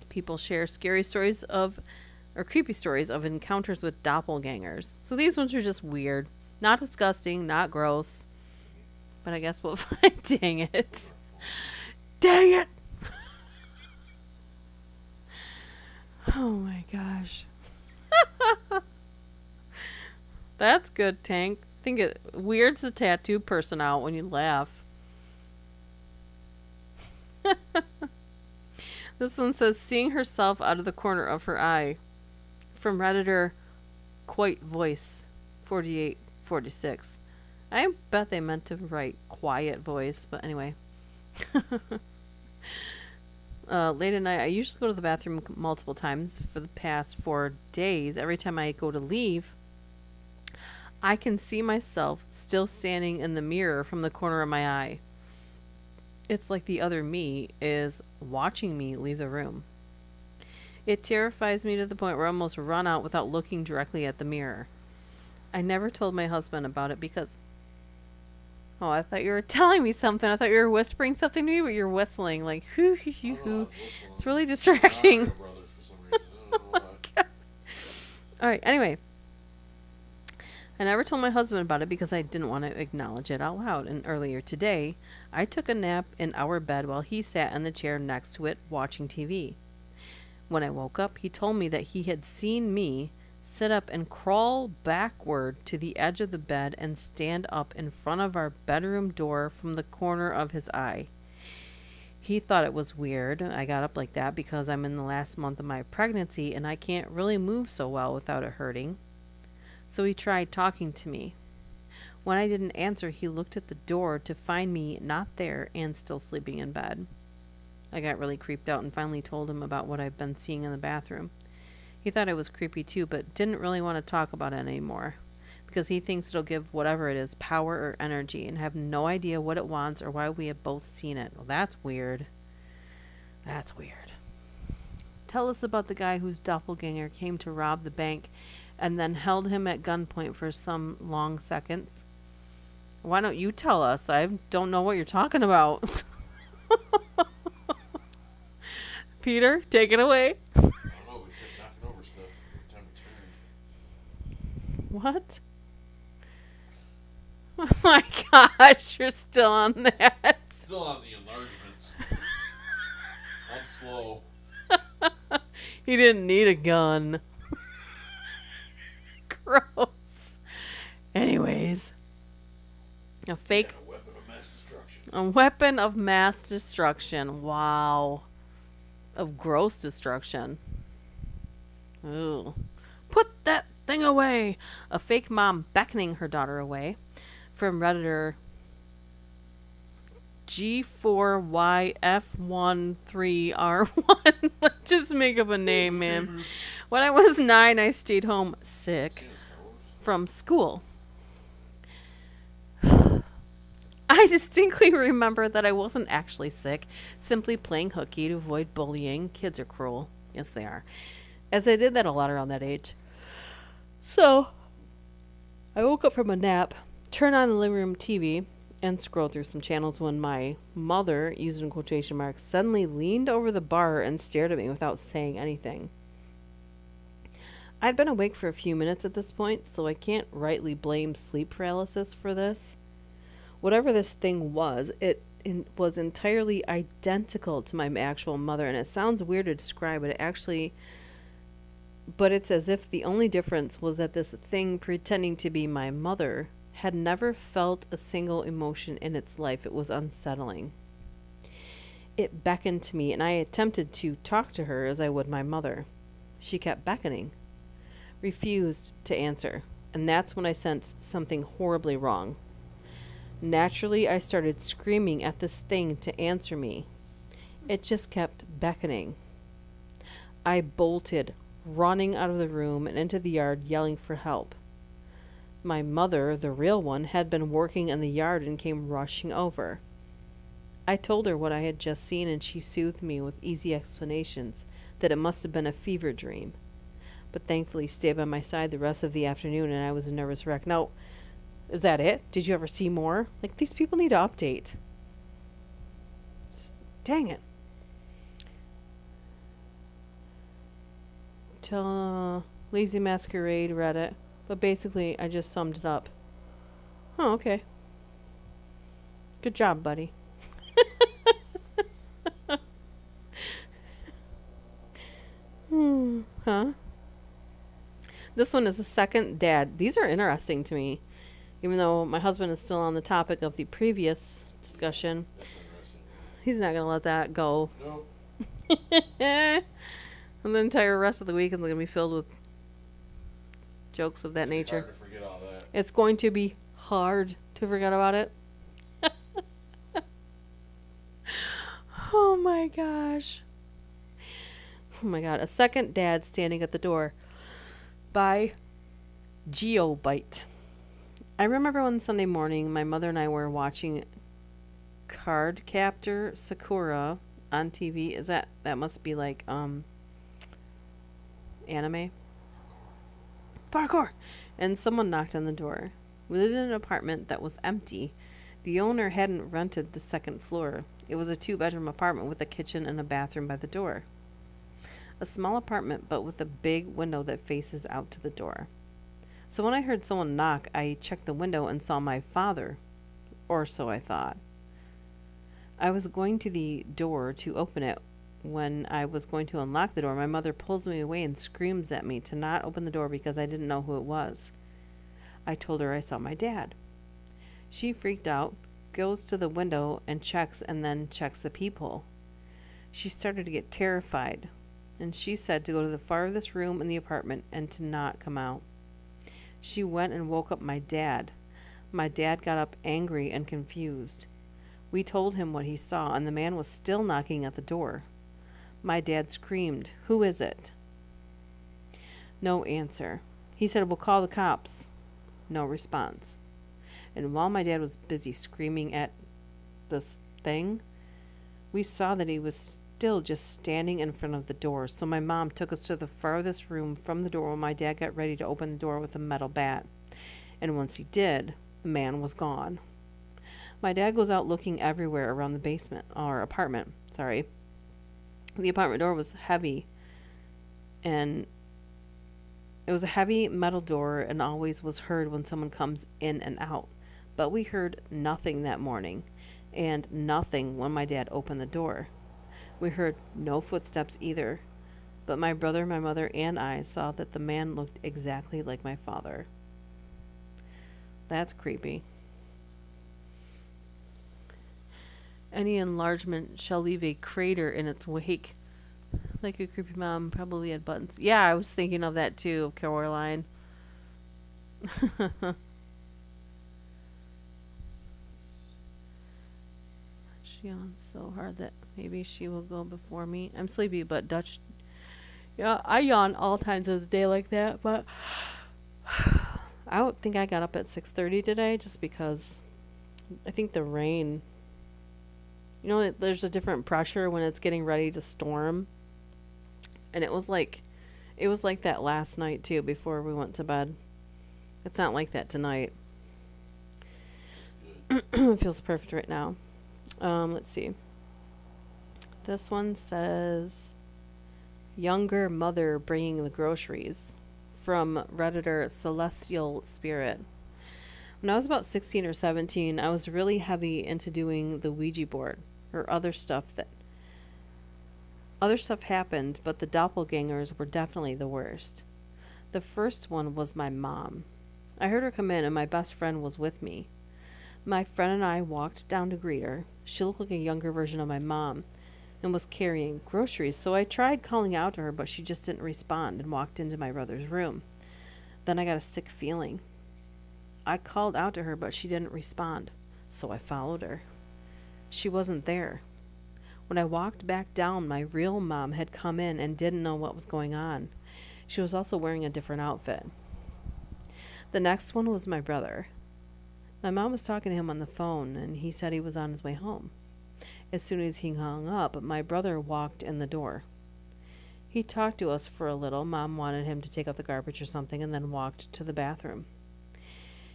people share scary stories or creepy stories of encounters with doppelgangers. So these ones are just weird. Not disgusting, not gross. But I guess we'll find. Dang it. Dang it! Oh my gosh. That's good, Tank. I think it weirds the tattoo person out when you laugh. This one says, seeing herself out of the corner of her eye. From Redditor, Quite Voice 4846. I bet they meant to write quiet voice, but anyway. Late at night, I usually go to the bathroom multiple times for the past 4 days. Every time I go to leave, I can see myself still standing in the mirror from the corner of my eye. It's like the other me is watching me leave the room. It terrifies me to the point where I almost run out without looking directly at the mirror. I never told my husband about it because... Oh, I thought you were telling me something. I thought you were whispering something to me, but you're whistling. Like, hoo, hoo, hoo, hoo. It's really distracting. All right, anyway. I never told my husband about it because I didn't want to acknowledge it out loud. And earlier today, I took a nap in our bed while he sat in the chair next to it watching TV. When I woke up, he told me that he had seen me sit up and crawl backward to the edge of the bed and stand up in front of our bedroom door from the corner of his eye. He thought it was weird. I got up like that because I'm in the last month of my pregnancy and I can't really move so well without it hurting. So he tried talking to me. When I didn't answer, he looked at the door to find me not there and still sleeping in bed. I got really creeped out and finally told him about what I've been seeing in the bathroom. He thought it was creepy too, but didn't really want to talk about it anymore because he thinks it'll give whatever it is power or energy and have no idea what it wants or why we have both seen it. Well, that's weird. That's weird. Tell us about the guy whose doppelganger came to rob the bank and then held him at gunpoint for some long seconds. Why don't you tell us? I don't know what you're talking about. Peter, take it away. I don't know, we kept knocking over stuff every time we turned. What? Oh my gosh, you're still on that. Still on the enlargements. I'm slow. He didn't need a gun. Gross. Anyways, a fake And a weapon of mass destruction. a weapon of mass destruction. Wow. Of gross destruction. Ooh. Put that thing away. A fake mom beckoning her daughter away. From Redditor G4YF13R1. Let's just make up a name, man. When I was 9, I stayed home sick Seen Star Wars? from school. I distinctly remember that I wasn't actually sick, simply playing hooky to avoid bullying. Kids are cruel. Yes, they are. As I did that a lot around that age. So, I woke up from a nap, turned on the living room TV, and scrolled through some channels when my mother, using quotation marks, suddenly leaned over the bar and stared at me without saying anything. I'd been awake for a few minutes at this point, so I can't rightly blame sleep paralysis for this. Whatever this thing was, it was entirely identical to my actual mother, and it sounds weird to describe it. But it's as if the only difference was that this thing pretending to be my mother had never felt a single emotion in its life. It was unsettling. It beckoned to me, and I attempted to talk to her as I would my mother. She kept beckoning, refused to answer, and that's when I sensed something horribly wrong. Naturally, I started screaming at this thing to answer me. It just kept beckoning. I bolted, running out of the room and into the yard, yelling for help. My mother, the real one, had been working in the yard and came rushing over. I told her what I had just seen, and she soothed me with easy explanations that it must have been a fever dream, but thankfully stayed by my side the rest of the afternoon, and I was a nervous wreck. Now, is that it? Did you ever see more? Like, these people need to update. Dang it. Tell Lazy Masquerade Reddit, but basically I just summed it up. Oh, okay. Good job, buddy. Huh? This one is the second dad. These are interesting to me. Even though my husband is still on the topic of the previous discussion, That's interesting. he's not going to let that go. Nope. And the entire rest of the weekend is going to be filled with jokes of that It'd be nature. hard to forget all that. It's going to be hard to forget about it. Oh my gosh. Oh my god. A second dad standing at the door by Geobite. I remember one Sunday morning, my mother and I were watching Cardcaptor Sakura on TV. That must be like anime? Parkour! And someone knocked on the door. We lived in an apartment that was empty. The owner hadn't rented the second floor. It was a 2-bedroom apartment with a kitchen and a bathroom by the door. A small apartment, but with a big window that faces out to the door. So when I heard someone knock, I checked the window and saw my father. Or so I thought. I was going to the door to open it. When I was going to unlock the door, my mother pulls me away and screams at me to not open the door because I didn't know who it was. I told her I saw my dad. She freaked out, goes to the window and then checks the peephole. She started to get terrified, and she said to go to the farthest room in the apartment and to not come out. She went and woke up my dad. My dad got up angry and confused. We told him what he saw, and the man was still knocking at the door. My dad screamed, "Who is it?" No answer. He said, "We'll call the cops." No response. And while my dad was busy screaming at this thing, we saw that he was still just standing in front of the door, so my mom took us to the farthest room from the door when my dad got ready to open the door with a metal bat. And once he did, the man was gone. My dad goes out looking everywhere around the basement, or apartment, sorry. The apartment door was heavy, and it was a heavy metal door and always was heard when someone comes in and out. But we heard nothing that morning, and nothing when my dad opened the door. We heard no footsteps either, but my brother, my mother, and I saw that the man looked exactly like my father. That's creepy. Any enlargement shall leave a crater in its wake. Like a creepy mom probably had buttons. Yeah, I was thinking of that too, Caroline. She yawns so hard that maybe she will go before me. I'm sleepy, but Dutch. Yeah, I yawn all times of the day like that, but I don't think I got up at 6:30 today just because I think the rain. You know, there's a different pressure when it's getting ready to storm, and it was like that last night too before we went to bed. It's not like that tonight. Good. It feels perfect right now. Let's see. This one says younger mother bringing the groceries from Redditor Celestial Spirit. When I was about 16 or 17, I was really heavy into doing the Ouija board or other stuff happened, but the doppelgangers were definitely the worst. The first one was my mom. I heard her come in and my best friend was with me. My friend and I walked down to greet her. She looked like a younger version of my mom and was carrying groceries, so I tried calling out to her, but she just didn't respond and walked into my brother's room. Then I got a sick feeling. I called out to her, but she didn't respond, so I followed her. She wasn't there. When I walked back down, my real mom had come in and didn't know what was going on. She was also wearing a different outfit. The next one was my brother. My mom was talking to him on the phone, and he said he was on his way home. As soon as he hung up, my brother walked in the door. He talked to us for a little. Mom wanted him to take out the garbage or something and then walked to the bathroom.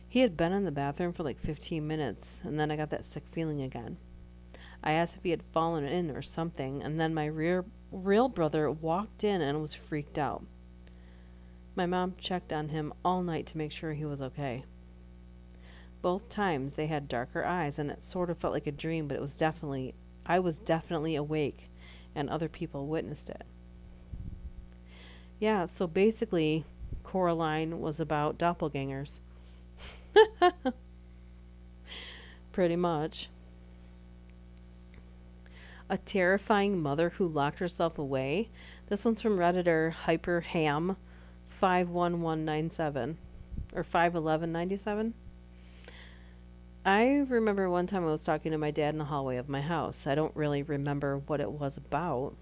He had been in the bathroom for like 15 minutes, and then I got that sick feeling again. I asked if he had fallen in or something, and then my real brother walked in and was freaked out. My mom checked on him all night to make sure he was okay. Both times they had darker eyes, and it sort of felt like a dream, but I was definitely awake, and other people witnessed it. Yeah, so basically, Coraline was about doppelgangers. Pretty much. A terrifying mother who locked herself away. This one's from Redditor Hyperham 51197 or 51197. I remember one time I was talking to my dad in the hallway of my house. I don't really remember what it was about.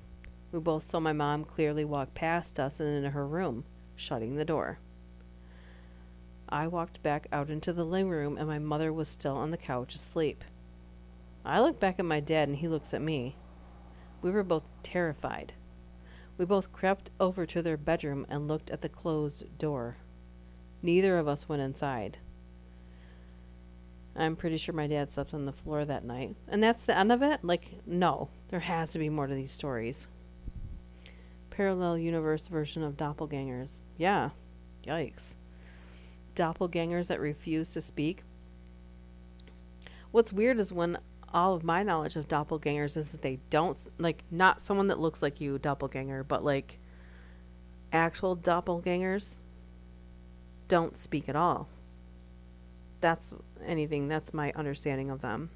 We both saw my mom clearly walk past us and into her room, shutting the door. I walked back out into the living room and my mother was still on the couch asleep. I looked back at my dad and he looks at me. We were both terrified. We both crept over to their bedroom and looked at the closed door. Neither of us went inside. I'm pretty sure my dad slept on the floor that night. And that's the end of it? Like, no. There has to be more to these stories. Parallel universe version of doppelgangers. Yeah. Yikes. Doppelgangers that refuse to speak. What's weird is when all of my knowledge of doppelgangers is that they don't, like, not someone that looks like you, doppelganger, but like actual doppelgangers don't speak at all. That's my understanding of them.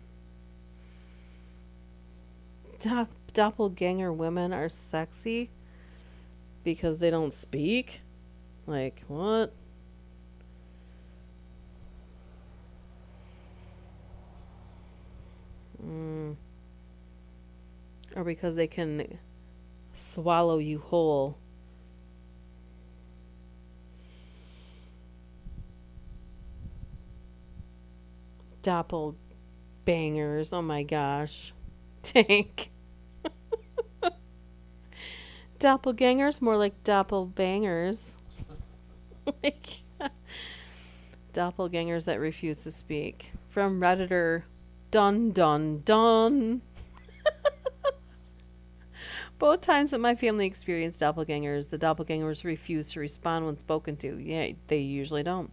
Doppelganger women are sexy because they don't speak? Like, what? Or because they can swallow you whole. Doppelbangers. Oh my gosh. Tank. Doppelgangers, more like doppelbangers. Like, doppelgangers that refuse to speak. From Redditor, dun dun dun. Both times that my family experienced doppelgangers, the doppelgangers refused to respond when spoken to. Yeah, they usually don't.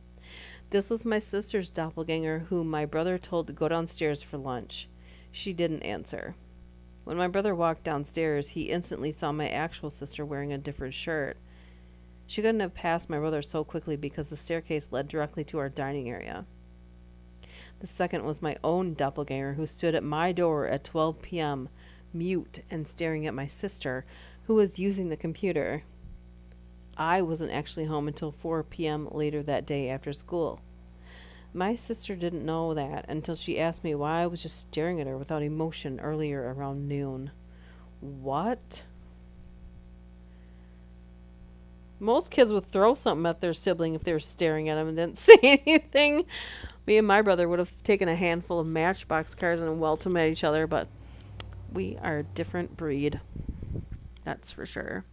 This was my sister's doppelganger, whom my brother told to go downstairs for lunch. She didn't answer. When my brother walked downstairs, he instantly saw my actual sister wearing a different shirt. She couldn't have passed my brother so quickly because the staircase led directly to our dining area. The second was my own doppelganger, who stood at my door at 12 p.m., mute and staring at my sister, who was using the computer. I wasn't actually home until 4 p.m. later that day after school. My sister didn't know that until she asked me why I was just staring at her without emotion earlier around noon. What? Most kids would throw something at their sibling if they were staring at them and didn't say anything. Me and my brother would have taken a handful of Matchbox cars and welted them at each other, but we are a different breed. That's for sure.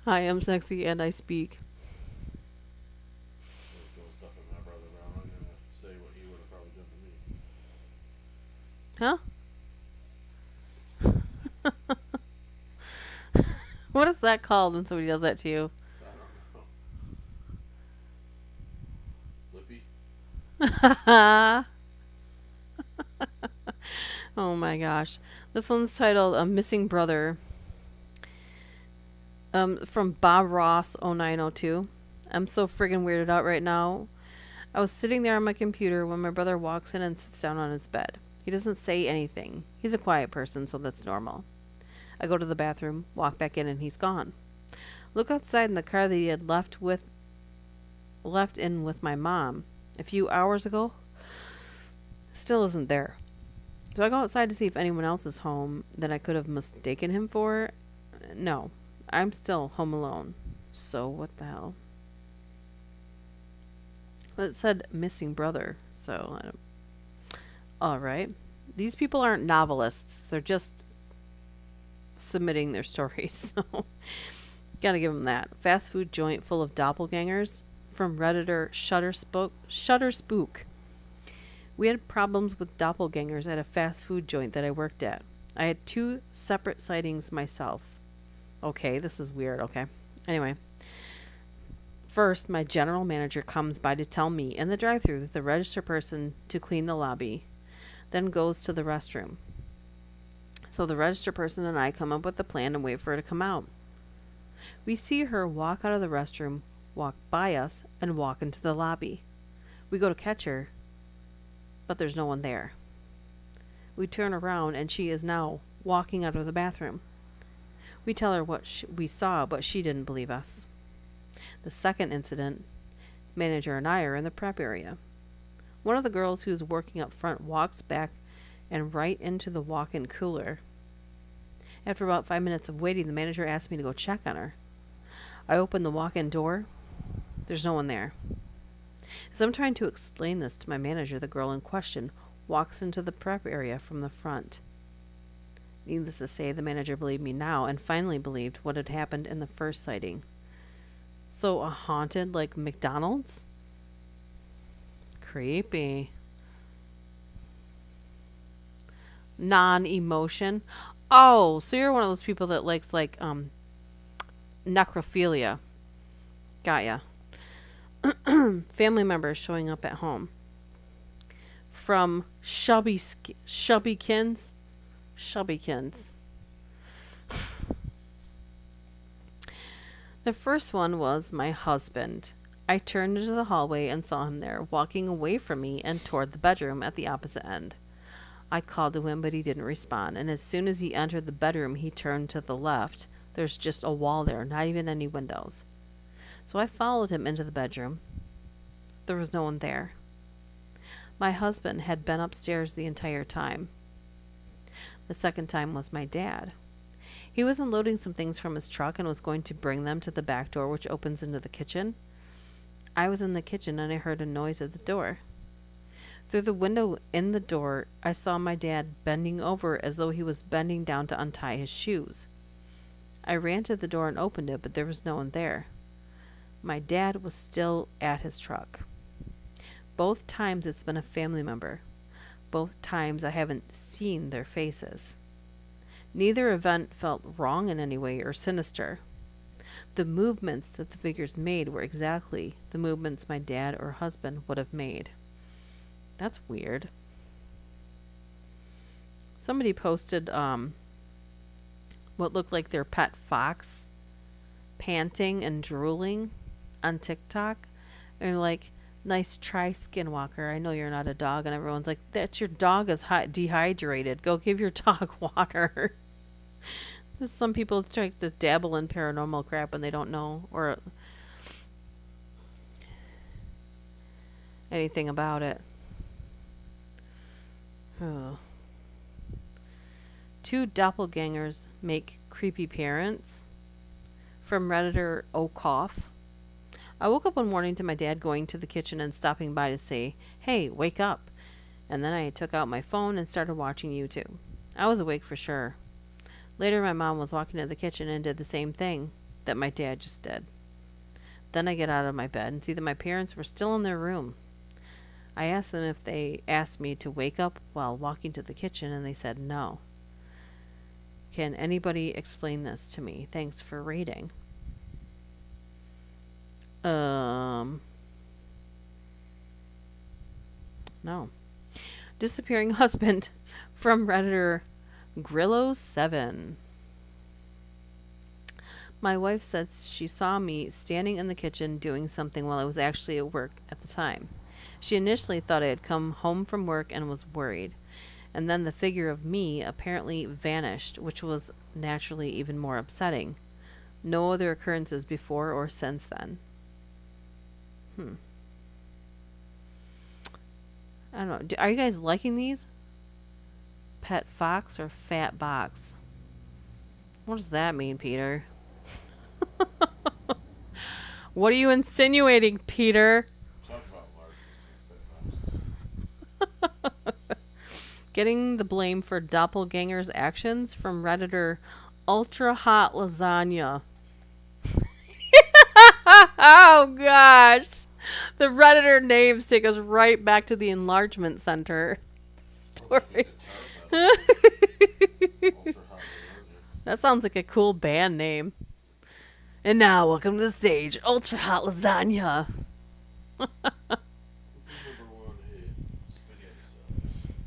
I am sexy and I speak. Really throw stuff at my brother, but I'm not gonna say what he would have probably done Huh? What is that called when somebody does that to you? I don't know. Lippy? Oh my gosh. This one's titled A Missing Brother. From Bob Ross 0902. I'm so friggin' weirded out right now. I was sitting there on my computer when my brother walks in and sits down on his bed. He doesn't say anything. He's a quiet person, so that's normal. I go to the bathroom, walk back in, and he's gone. Look outside in the car that he had left in with my mom a few hours ago. Still isn't there. So I go outside to see if anyone else is home that I could have mistaken him for. No, I'm still home alone. So what the hell? Well, it said missing brother, so I don't. All right. These people aren't novelists. They're just submitting their stories. So gotta give them that. Fast food joint full of doppelgangers. From Redditor Shutterspook. We had problems with doppelgangers at a fast food joint that I worked at. I had 2 separate sightings myself. Okay, this is weird, okay. Anyway. First, my general manager comes by to tell me in the drive-thru that the register person to clean the lobby, then goes to the restroom. So the register person and I come up with a plan and wait for her to come out. We see her walk out of the restroom, walk by us, and walk into the lobby. We go to catch her, but there's no one there. We turn around and she is now walking out of the bathroom. We tell her what we saw, but she didn't believe us. The second incident, manager and I are in the prep area. One of the girls who's working up front walks back and right into the walk-in cooler. After about 5 minutes of waiting, the manager asked me to go check on her. I open the walk-in door. There's no one there. As I'm trying to explain this to my manager, the girl in question walks into the prep area from the front. Needless to say, the manager believed me now and finally believed what had happened in the first sighting. So a haunted, like McDonald's? Creepy. Non-emotion. Oh, so you're one of those people that likes necrophilia. Got ya. Family members showing up at home. From Shubbykins. The first one was my husband. I turned into the hallway and saw him there, walking away from me and toward the bedroom at the opposite end. I called to him, but he didn't respond, and as soon as he entered the bedroom, he turned to the left. There's just a wall there, not even any windows. So I followed him into the bedroom. There was no one there. My husband had been upstairs the entire time. The second time was my dad. He was unloading some things from his truck and was going to bring them to the back door, which opens into the kitchen. I was in the kitchen and I heard a noise at the door. Through the window in the door, I saw my dad bending over as though he was bending down to untie his shoes. I ran to the door and opened it, but there was no one there. My dad was still at his truck. Both times it's been a family member. Both times I haven't seen their faces. Neither event felt wrong in any way or sinister. The movements that the figures made were exactly the movements my dad or husband would have made. That's weird. Somebody posted what looked like their pet fox panting and drooling on TikTok. And like, nice try, Skinwalker. I know you're not a dog. And everyone's like, that your dog is dehydrated. Go give your dog water. There's some people try to dabble in paranormal crap and they don't know or anything about it. Oh. Two doppelgangers make creepy parents. From Redditor O'Koff. I woke up one morning to my dad going to the kitchen and stopping by to say, "Hey, wake up." And then I took out my phone and started watching YouTube. I was awake for sure. Later, my mom was walking to the kitchen and did the same thing that my dad just did. Then I get out of my bed and see that my parents were still in their room. I asked them if they asked me to wake up while walking to the kitchen, and they said no. Can anybody explain this to me? Thanks for reading. No. Disappearing husband from Redditor Grillo7. My wife says she saw me standing in the kitchen doing something while I was actually at work at the time. She initially thought I had come home from work and was worried. And then the figure of me apparently vanished, which was naturally even more upsetting. No other occurrences before or since then. I don't know. Are you guys liking these? Pet fox or fat box? What does that mean, Peter? What are you insinuating, Peter? Talk about largest and fit boxes. Getting the blame for doppelganger's actions from Redditor Ultra Hot Lasagna. Oh gosh. The Redditor names take us right back to the enlargement center story. That sounds like a cool band name. And now, welcome to the stage, Ultra Hot Lasagna.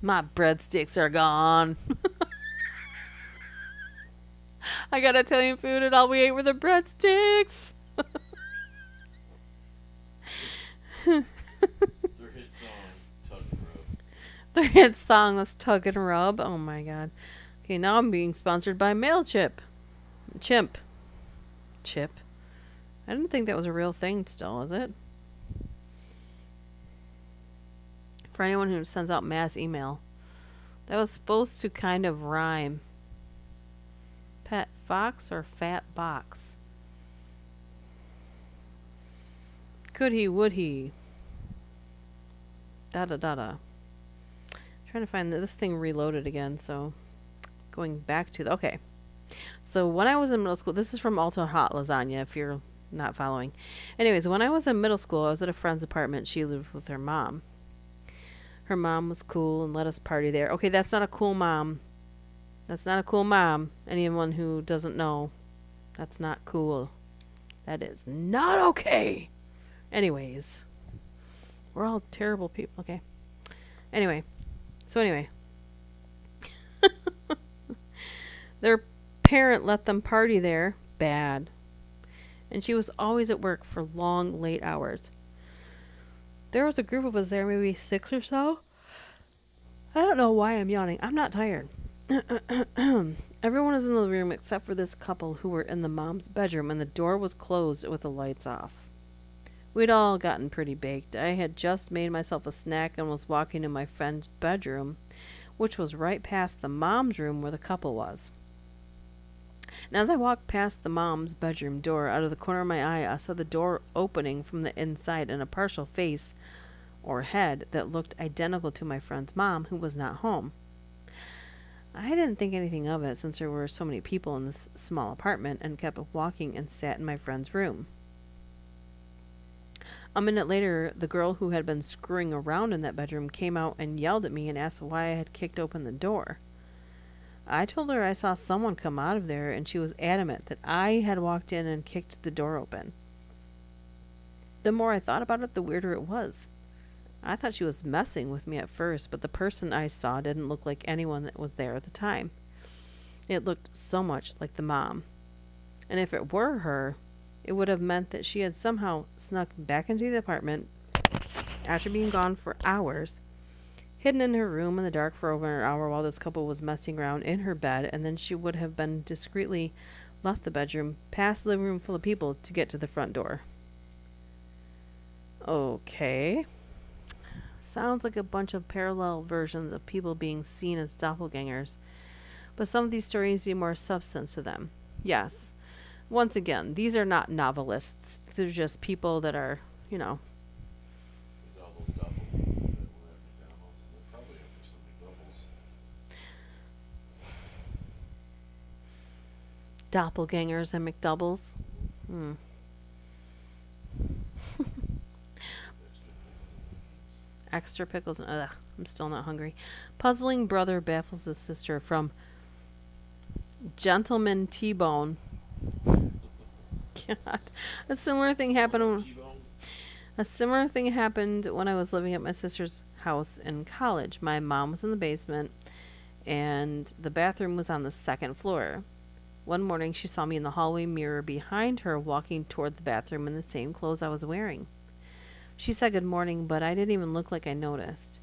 My breadsticks are gone. I got Italian food and all we ate were the breadsticks. Their hit song, Tug and Rub. Their hit song was Tug and Rub. Oh my god. Okay, now I'm being sponsored by MailChimp. Chimp. Chip. I didn't think that was a real thing still, is it? For anyone who sends out mass email. That was supposed to kind of rhyme. Pet fox or fat box? Could he, would he? Da da da da. Trying to find this thing reloaded again, so going back to the okay. So when I was in middle school, this is from Ultra Hot Lasagna if you're not following. Anyways, when I was in middle school, I was at a friend's apartment. She lived with her mom. Her mom was cool and let us party there. Okay, that's not a cool mom. That's not a cool mom. Anyone who doesn't know, that's not cool. That is not okay. Anyways, we're all terrible people. Okay. Anyway. Their parent let them party there. Bad. And she was always at work for long, late hours. There was a group of us there, maybe 6 or so. I don't know why I'm yawning. I'm not tired. Everyone was in the room except for this couple who were in the mom's bedroom, and the door was closed with the lights off. We'd all gotten pretty baked. I had just made myself a snack and was walking to my friend's bedroom, which was right past the mom's room where the couple was. And as I walked past the mom's bedroom door, out of the corner of my eye, I saw the door opening from the inside and a partial face or head that looked identical to my friend's mom, who was not home. I didn't think anything of it since there were so many people in this small apartment and kept walking and sat in my friend's room. A minute later, the girl who had been screwing around in that bedroom came out and yelled at me and asked why I had kicked open the door. I told her I saw someone come out of there, and she was adamant that I had walked in and kicked the door open. The more I thought about it, the weirder it was. I thought she was messing with me at first, but the person I saw didn't look like anyone that was there at the time. It looked so much like the mom. And if it were her, it would have meant that she had somehow snuck back into the apartment after being gone for hours, hidden in her room in the dark for over an hour while this couple was messing around in her bed, and then she would have been discreetly left the bedroom, past the living room full of people, to get to the front door. Okay. Sounds like a bunch of parallel versions of people being seen as doppelgangers, but some of these stories need more substance to them. Yes. Once again, these are not novelists. They're just people that are, There's all those doppelgangers that were at McDonald's. They're probably after so many doubles. doppelgangers and McDoubles. Hmm. Extra pickles and onions. Extra pickles. Ugh, I'm still not hungry. Puzzling brother baffles his sister, from Gentleman T-Bone. God. A similar thing happened. T-bone. A similar thing happened when I was living at my sister's house in college. My mom was in the basement, and the bathroom was on the second floor. One morning, she saw me in the hallway mirror behind her, walking toward the bathroom in the same clothes I was wearing. She said good morning, but I didn't even look like I noticed.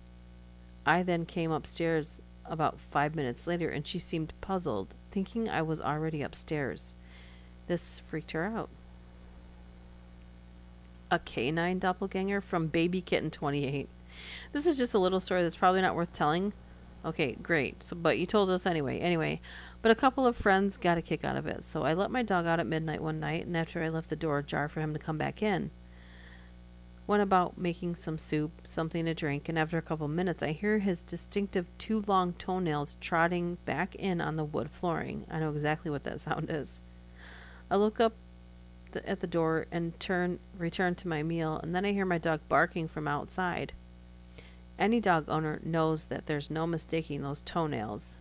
I then came upstairs about 5 minutes later, and she seemed puzzled, thinking I was already upstairs. This freaked her out. A canine doppelganger, from Baby Kitten 28. This is just a little story that's probably not worth telling. Okay, great. So, but you told us anyway. But a couple of friends got a kick out of it. So I let my dog out at midnight one night, and after I left the door ajar for him to come back in, went about making some soup, something to drink, and after a couple of minutes, I hear his distinctive two long toenails trotting back in on the wood flooring. I know exactly what that sound is. I look up at the door and return to my meal, and then I hear my dog barking from outside. Any dog owner knows that there's no mistaking those toenails,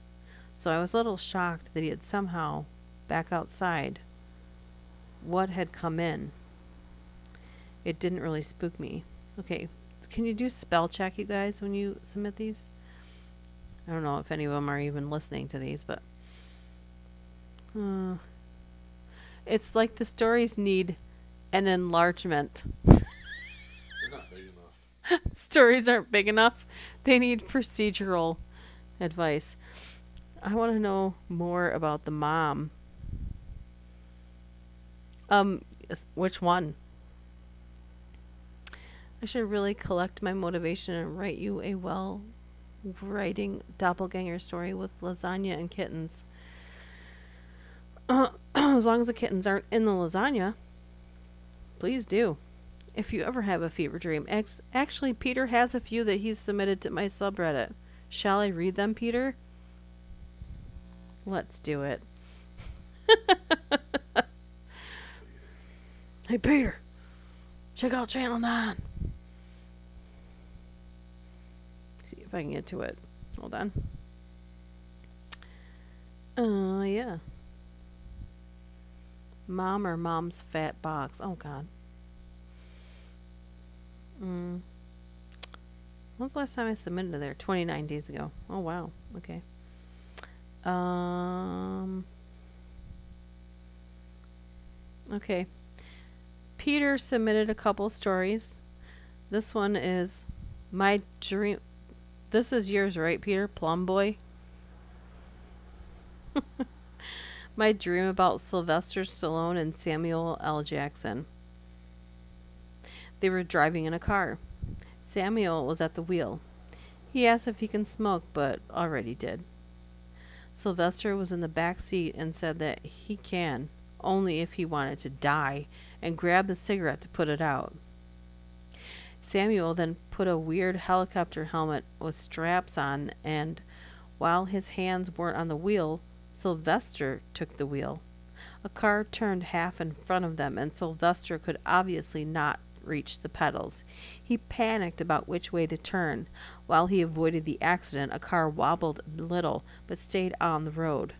so I was a little shocked that he had somehow back outside what had come in. It didn't really spook me. Okay, can you do spell check, you guys, when you submit these? I don't know if any of them are even listening to these, but it's like the stories need an enlargement. They're not big enough. Stories aren't big enough. They need procedural advice. I want to know more about the mom. Which one? I should really collect my motivation and write you a writing doppelganger story with lasagna and kittens. As long as the kittens aren't in the lasagna, please do. If you ever have a fever dream, actually, Peter has a few that he's submitted to my subreddit. Shall I read them, Peter? Let's do it. Hey, Peter, check out Channel 9. See if I can get to it. Hold on. Yeah. Mom or Mom's Fat Box. Oh, God. When was the last time I submitted to there? 29 days ago. Oh, wow. Okay. Okay. Peter submitted a couple stories. This one is my dream. This is yours, right, Peter? Plum Boy? My dream about Sylvester Stallone and Samuel L. Jackson. They were driving in a car. Samuel was at the wheel. He asked if he can smoke, but already did. Sylvester was in the back seat and said that he can, only if he wanted to die, and grabbed the cigarette to put it out. Samuel then put a weird helicopter helmet with straps on, and while his hands weren't on the wheel, Sylvester took the wheel. A car turned half in front of them, and Sylvester could obviously not reach the pedals. He panicked about which way to turn. While he avoided the accident, a car wobbled a little but stayed on the road.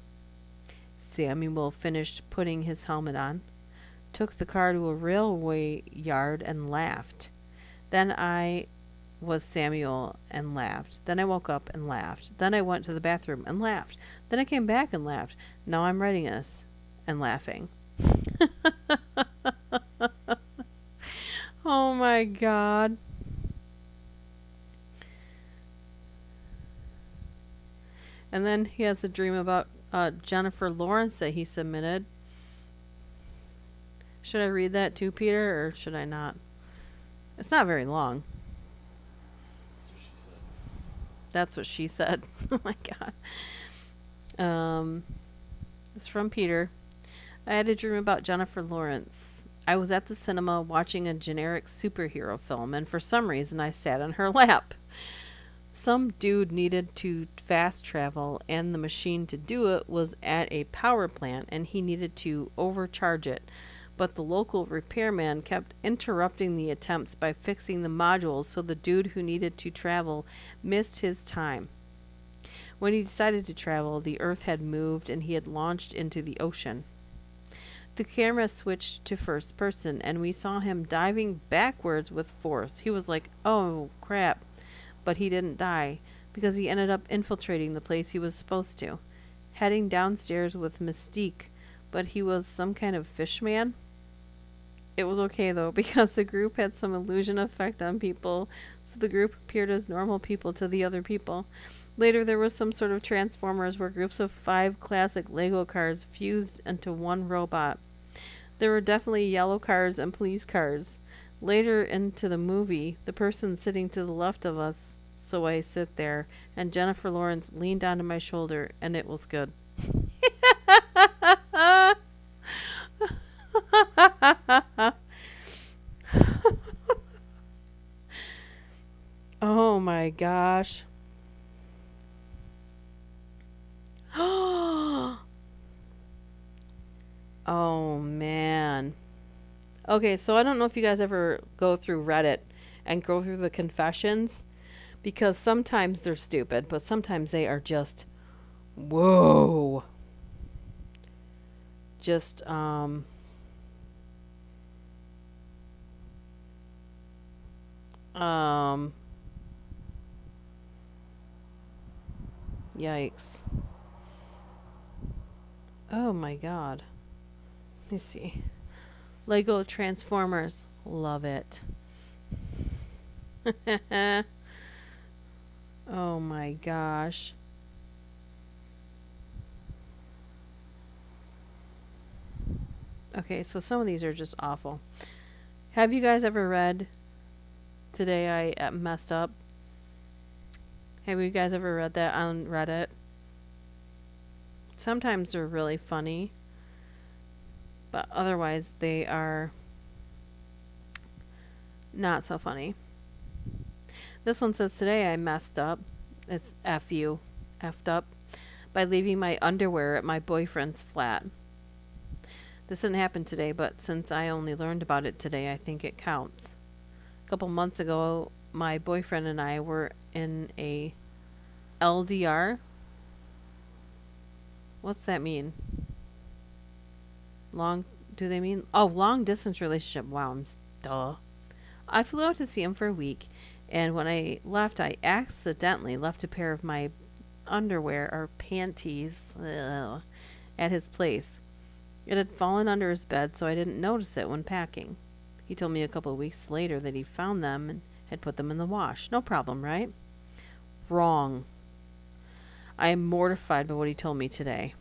Samuel finished putting his helmet on, took the car to a railway yard, and laughed. Then I was Samuel and laughed. Then I woke up and laughed. Then I went to the bathroom and laughed. Then I came back and laughed. Now I'm writing this and laughing. Oh my god. And then he has a dream about Jennifer Lawrence that he submitted. Should I read that too, Peter, or should I not? It's not very long. That's what she said. That's what she said. Oh my god. It's from Peter. I had a dream about Jennifer Lawrence. I was at the cinema watching a generic superhero film, and for some reason I sat on her lap. Some dude needed to fast travel, and the machine to do it was at a power plant, and he needed to overcharge it. But the local repairman kept interrupting the attempts by fixing the modules, so the dude who needed to travel missed his time. When he decided to travel, the Earth had moved and he had launched into the ocean. The camera switched to first person, and we saw him diving backwards with force. He was like, oh crap. But he didn't die, because he ended up infiltrating the place he was supposed to, heading downstairs with Mystique, but he was some kind of fish man. It was okay though, because the group had some illusion effect on people, so the group appeared as normal people to the other people. Later, there was some sort of Transformers where groups of 5 classic Lego cars fused into one robot. There were definitely yellow cars and police cars. Later into the movie, the person sitting to the left of us, so I sit there, and Jennifer Lawrence leaned onto my shoulder, and it was good. Oh my gosh. Oh man. Okay, so I don't know if you guys ever go through Reddit and go through the confessions, because sometimes they're stupid, but sometimes they are just whoa. Just yikes. Oh my god. Let me see. Lego Transformers. Love it. Oh my gosh. Okay, so some of these are just awful. Have you guys ever read Today I Messed Up? Have you guys ever read that on Reddit? Sometimes they're really funny, but otherwise they are not so funny. This one says, today I messed up. It's F you. F'd up. By leaving my underwear at my boyfriend's flat. This didn't happen today, but since I only learned about it today, I think it counts. A couple months ago, my boyfriend and I were in a LDR. What's that mean? Long distance relationship. Wow, duh. I flew out to see him for a week, and when I left, I accidentally left a pair of my underwear or panties at his place. It had fallen under his bed, so I didn't notice it when packing. He told me a couple of weeks later that he found them and had put them in the wash. No problem, right? Wrong. I am mortified by what he told me today.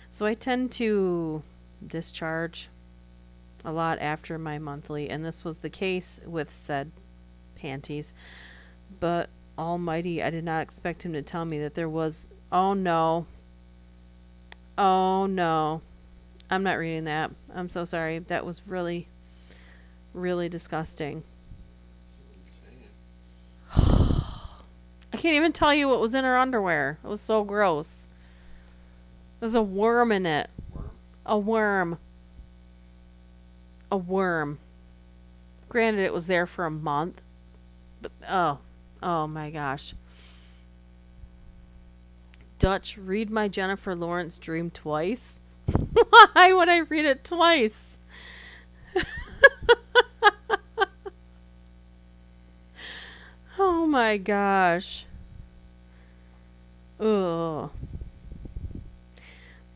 So I tend to discharge a lot after my monthly, and this was the case with said panties. But almighty, I did not expect him to tell me that there was... Oh no. Oh no. I'm not reading that. I'm so sorry. That was really, really disgusting. can't even tell you what was in her underwear. It was so gross. There's a worm in it. Worm? A worm. A worm. Granted, it was there for a month. But, oh my gosh. Dutch, read my Jennifer Lawrence dream twice. Why would I read it twice? Oh my gosh. Ugh.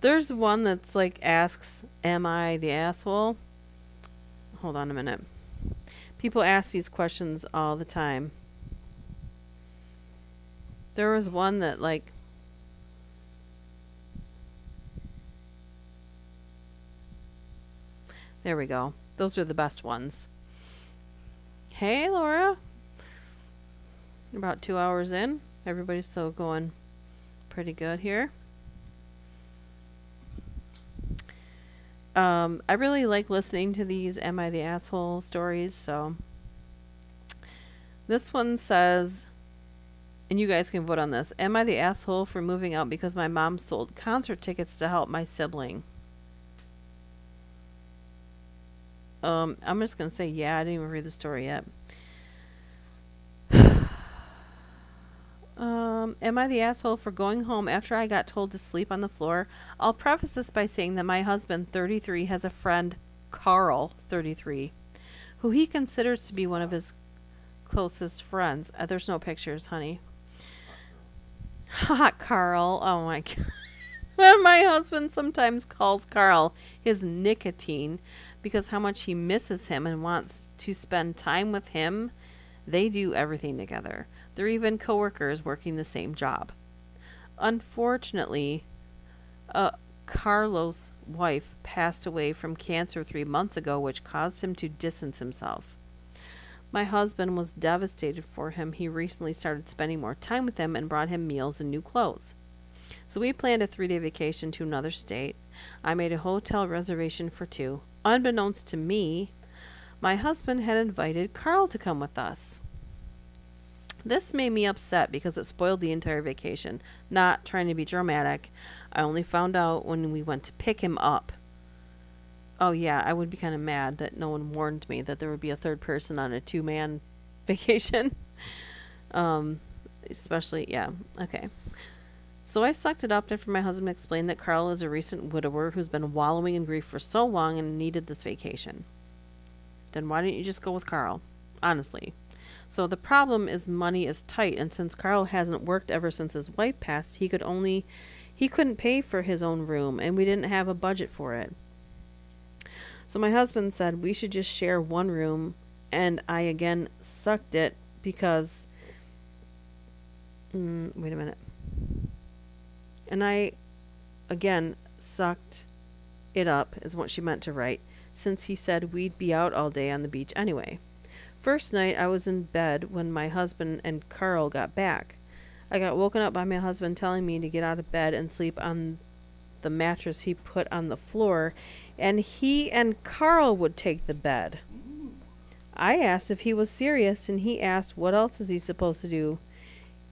There's one that's like asks, am I the asshole? Hold on a minute. People ask these questions all the time. There was one that like there we go. Those are the best ones. Hey Laura. About 2 hours in. Everybody's still going pretty good here. I really like listening to these Am I the Asshole stories, so this one says, and you guys can vote on this, am I the asshole for moving out because my mom sold concert tickets to help my sibling? I'm just going to say yeah, I didn't even read the story yet. Am I the asshole for going home after I got told to sleep on the floor? I'll preface this by saying that my husband, 33, has a friend, Carl, 33, who he considers to be one of his closest friends. There's no pictures, honey. Hot Carl. Oh my God. And my husband sometimes calls Carl his nicotine because how much he misses him and wants to spend time with him. They do everything together. They're even coworkers working the same job. Unfortunately, Carlos' wife passed away from cancer 3 months ago, which caused him to distance himself. My husband was devastated for him. He recently started spending more time with him and brought him meals and new clothes. So we planned a 3-day vacation to another state. I made a hotel reservation for 2. Unbeknownst to me, my husband had invited Carl to come with us. This made me upset because it spoiled the entire vacation. Not trying to be dramatic. I only found out when we went to pick him up. Oh yeah, I would be kind of mad that no one warned me that there would be a third person on a 2-man vacation. Especially, yeah, okay. So I sucked it up after my husband explained that Carl is a recent widower who's been wallowing in grief for so long and needed this vacation. Then why didn't you just go with Carl? Honestly. So the problem is money is tight, and since Carl hasn't worked ever since his wife passed, he couldn't pay for his own room, and we didn't have a budget for it. So my husband said we should just share one room, and I again sucked it because wait a minute. And I again sucked it up is what she meant to write, since he said we'd be out all day on the beach anyway. First night, I was in bed when my husband and Carl got back. I got woken up by my husband telling me to get out of bed and sleep on the mattress he put on the floor, and he and Carl would take the bed. I asked if he was serious, and he asked what else is he supposed to do.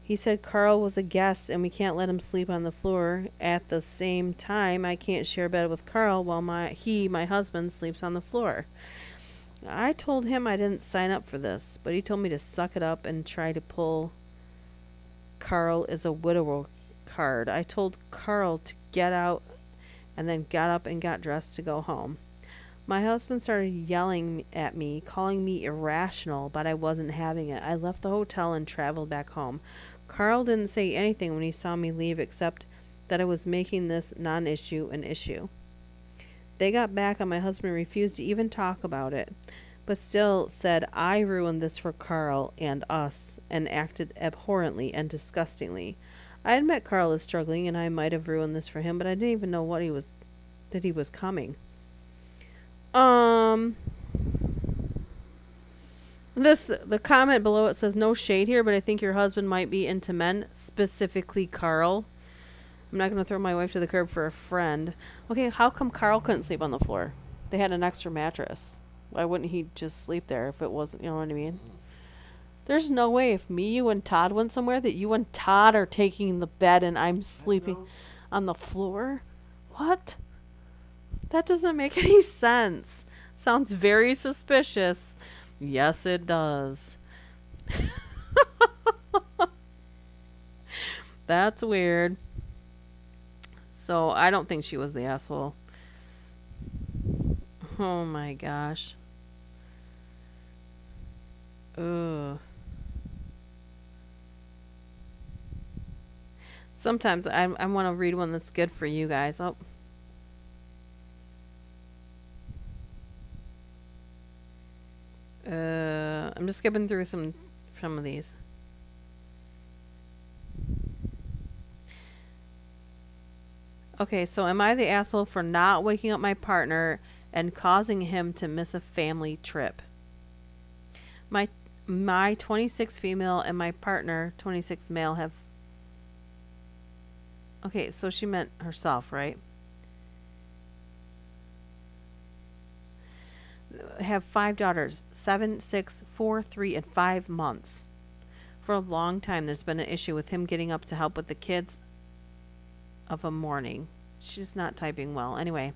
He said Carl was a guest and we can't let him sleep on the floor. At the same time, I can't share bed with Carl while my husband, sleeps on the floor. I told him I didn't sign up for this, but he told me to suck it up and try to pull Carl is a widower card. I told Carl to get out and then got up and got dressed to go home. My husband started yelling at me, calling me irrational, but I wasn't having it. I left the hotel and traveled back home. Carl didn't say anything when he saw me leave except that I was making this non-issue an issue. They got back and my husband refused to even talk about it, but still said I ruined this for Carl and us and acted abhorrently and disgustingly. I admit Carl is struggling and I might have ruined this for him, but I didn't even know that he was coming. The comment below it says no shade here, but I think your husband might be into men, specifically Carl. I'm not going to throw my wife to the curb for a friend. Okay, how come Carl couldn't sleep on the floor? They had an extra mattress. Why wouldn't he just sleep there if it wasn't, you know what I mean? There's no way if me, you, and Todd went somewhere that you and Todd are taking the bed and I'm I don't sleeping know. on the floor. What? That doesn't make any sense. Sounds very suspicious. Yes, it does. That's weird. So I don't think she was the asshole. Oh my gosh. Ugh. Sometimes I want to read one that's good for you guys. Oh, I'm just skipping through some of these. Okay, so am I the asshole for not waking up my partner and causing him to miss a family trip? My my 26 female and my partner 26 male have. Okay, so she meant herself, right? Have 5 daughters, 7, 6, 4, 3, and 5 months. For a long time, there's been an issue with him getting up to help with the kids of a morning. She's not typing well. Anyway,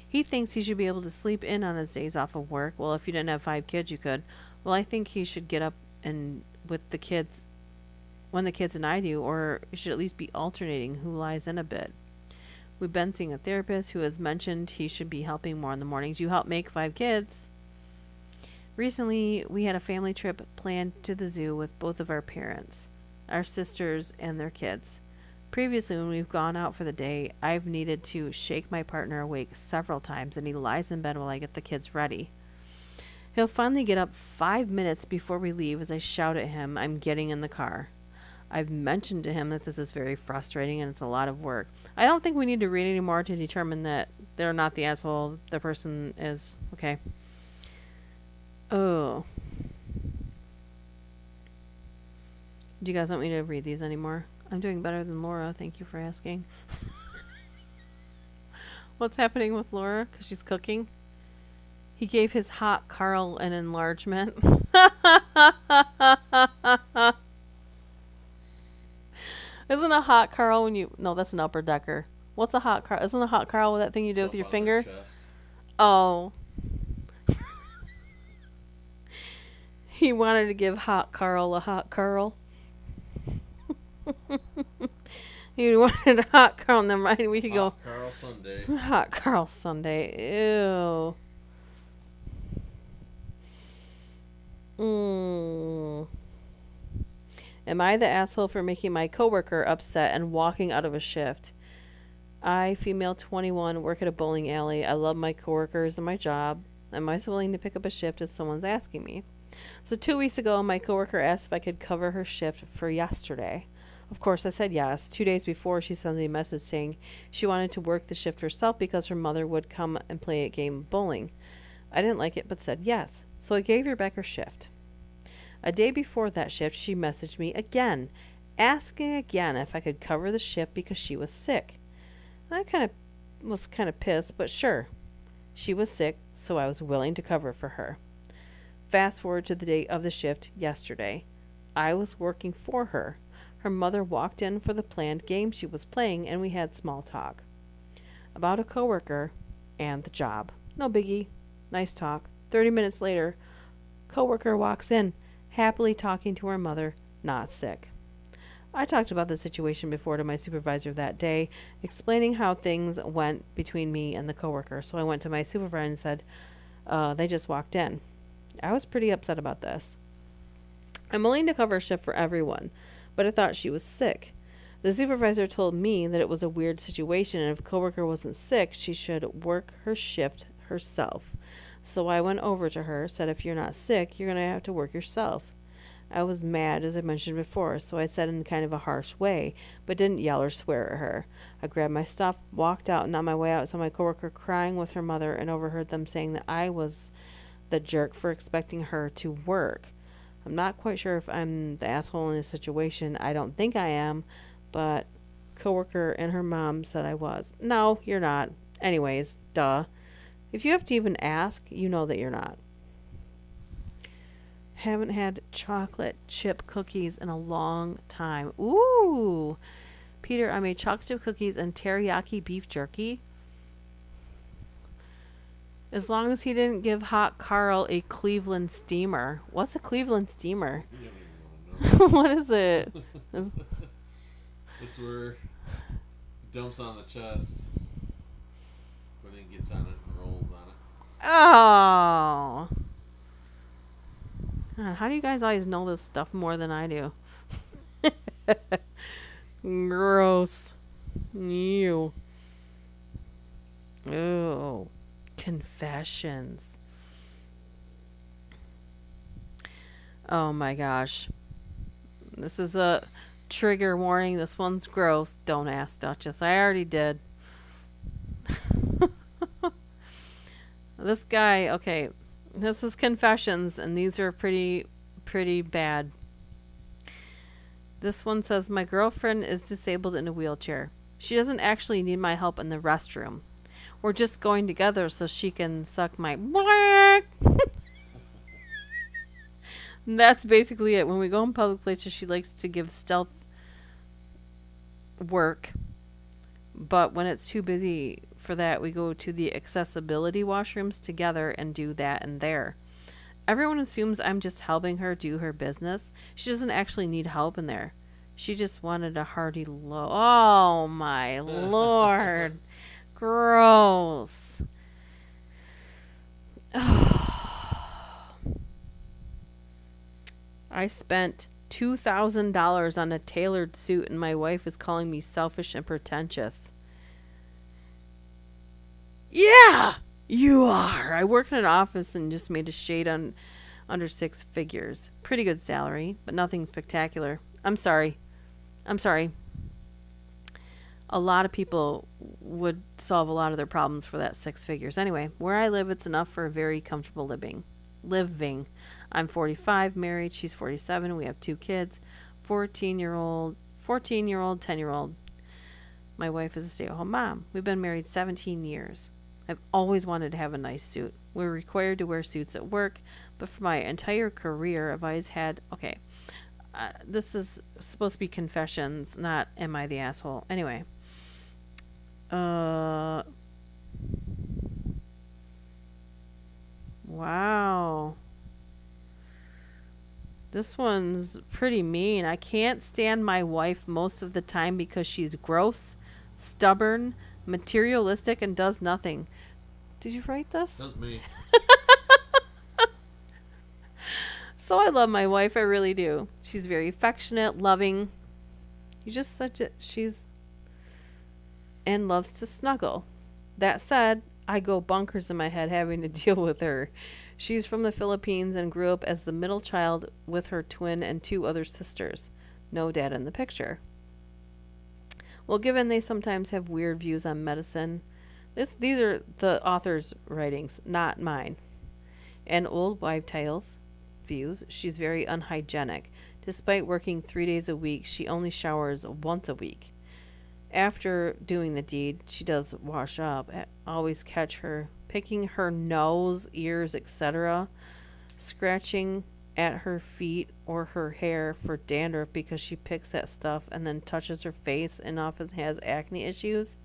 he thinks he should be able to sleep in on his days off of work. Well, if you didn't have 5 kids, you could. Well, I think he should get up and with the kids when the kids and I do, or it should at least be alternating who lies in a bit. We've been seeing a therapist who has mentioned he should be helping more in the mornings. You help make 5 kids. Recently, we had a family trip planned to the zoo with both of our parents, our sisters, and their kids. Previously, when we've gone out for the day, I've needed to shake my partner awake several times, and he lies in bed while I get the kids ready. He'll finally get up 5 minutes before we leave as I shout at him, I'm getting in the car. I've mentioned to him that this is very frustrating and it's a lot of work. I don't think we need to read any more to determine that they're not the asshole. The person is. Okay. Oh. Do you guys want me to read these anymore? I'm doing better than Laura. Thank you for asking. What's happening with Laura? Because she's cooking. He gave his hot Carl an enlargement. Isn't a hot Carl when you... No, that's an upper decker. What's a hot Carl? Isn't a hot Carl that thing you do with Up your on finger? their chest. Oh. He wanted to give hot Carl a hot Carl. He wanted a hot Carl. Never mind. We could Hot Carl Sunday. go hot Carl Sunday. Ew. Am I the asshole for making my coworker upset and walking out of a shift? I, female 21, work at a bowling alley. I love my coworkers and my job. I'm always willing to pick up a shift if someone's asking me. So 2 weeks ago, my coworker asked if I could cover her shift for yesterday. Of course, I said yes. 2 days before, she sent me a message saying she wanted to work the shift herself because her mother would come and play a game of bowling. I didn't like it, but said yes. So I gave her back her shift. A day before that shift, she messaged me again, asking again if I could cover the shift because she was sick. I was kind of pissed, but sure. She was sick, so I was willing to cover for her. Fast forward to the day of the shift yesterday. I was working for her. Her mother walked in for the planned game she was playing, and we had small talk about a coworker and the job. No biggie. Nice talk. 30 minutes later, coworker walks in, happily talking to her mother, not sick. I talked about the situation before to my supervisor that day, explaining how things went between me and the coworker. So I went to my supervisor and said, they just walked in. I was pretty upset about this. I'm willing to cover a shift for everyone, but I thought she was sick. The supervisor told me that it was a weird situation, and if a coworker wasn't sick, she should work her shift herself. So I went over to her, said, if you're not sick, you're going to have to work yourself. I was mad, as I mentioned before, so I said in kind of a harsh way, but didn't yell or swear at her. I grabbed my stuff, walked out, and on my way out saw my coworker crying with her mother and overheard them saying that I was the jerk for expecting her to work. I'm not quite sure if I'm the asshole in this situation. I don't think I am, but coworker and her mom said I was. No, you're not. Anyways, duh. If you have to even ask, you know that you're not. Haven't had chocolate chip cookies in a long time. Ooh. Peter, I made chocolate chip cookies and teriyaki beef jerky. As long as he didn't give Hot Carl a Cleveland steamer. What's a Cleveland steamer? You don't even want to What is it? know. It's where he dumps on the chest, but then gets on it and rolls on it. Oh. God, how do you guys always know this stuff more than I do? Gross. Ew. Oh. Confessions. Oh my gosh. This is a trigger warning. This one's gross. Don't ask Duchess. I already did. This guy, okay. This is confessions, and these are pretty bad. This one says, my girlfriend is disabled in a wheelchair. She doesn't actually need my help in the restroom. We're just going together so she can suck my That's basically it. When we go in public places, she likes to give stealth work. But when it's too busy for that, we go to the accessibility washrooms together and do that in there. Everyone assumes I'm just helping her do her business. She doesn't actually need help in there. She just wanted a hearty low. Oh my lord. Gross. I spent $2,000 on a tailored suit, and my wife is calling me selfish and pretentious. Yeah, you are. I work in an office and just made a shade on under six figures. Pretty good salary, but nothing spectacular. I'm sorry. A lot of people would solve a lot of their problems for that six figures. Anyway, where I live, it's enough for a very comfortable living. I'm 45, married. She's 47. We have two kids, 14-year-old, 10-year-old. My wife is a stay-at-home mom. We've been married 17 years. I've always wanted to have a nice suit. We're required to wear suits at work, but for my entire career, I've always had... Okay, this is supposed to be confessions, not am I the asshole. Anyway. Wow. This one's pretty mean. I can't stand my wife most of the time because she's gross, stubborn, materialistic, and does nothing. Did you write this? That's me. So I love my wife. I really do. She's very affectionate, loving. You just such a... She's... And loves to snuggle. That said, I go bonkers in my head having to deal with her. She's from the Philippines and grew up as the middle child with her twin and two other sisters. No dad in the picture. Well, given they sometimes have weird views on medicine, these are the author's writings, not mine. And old wives' tales views, she's very unhygienic. Despite working 3 days a week, she only showers once a week. After doing the deed, she does wash up. I always catch her picking her nose, ears, etc., scratching at her feet or her hair for dandruff because she picks at stuff and then touches her face and often has acne issues.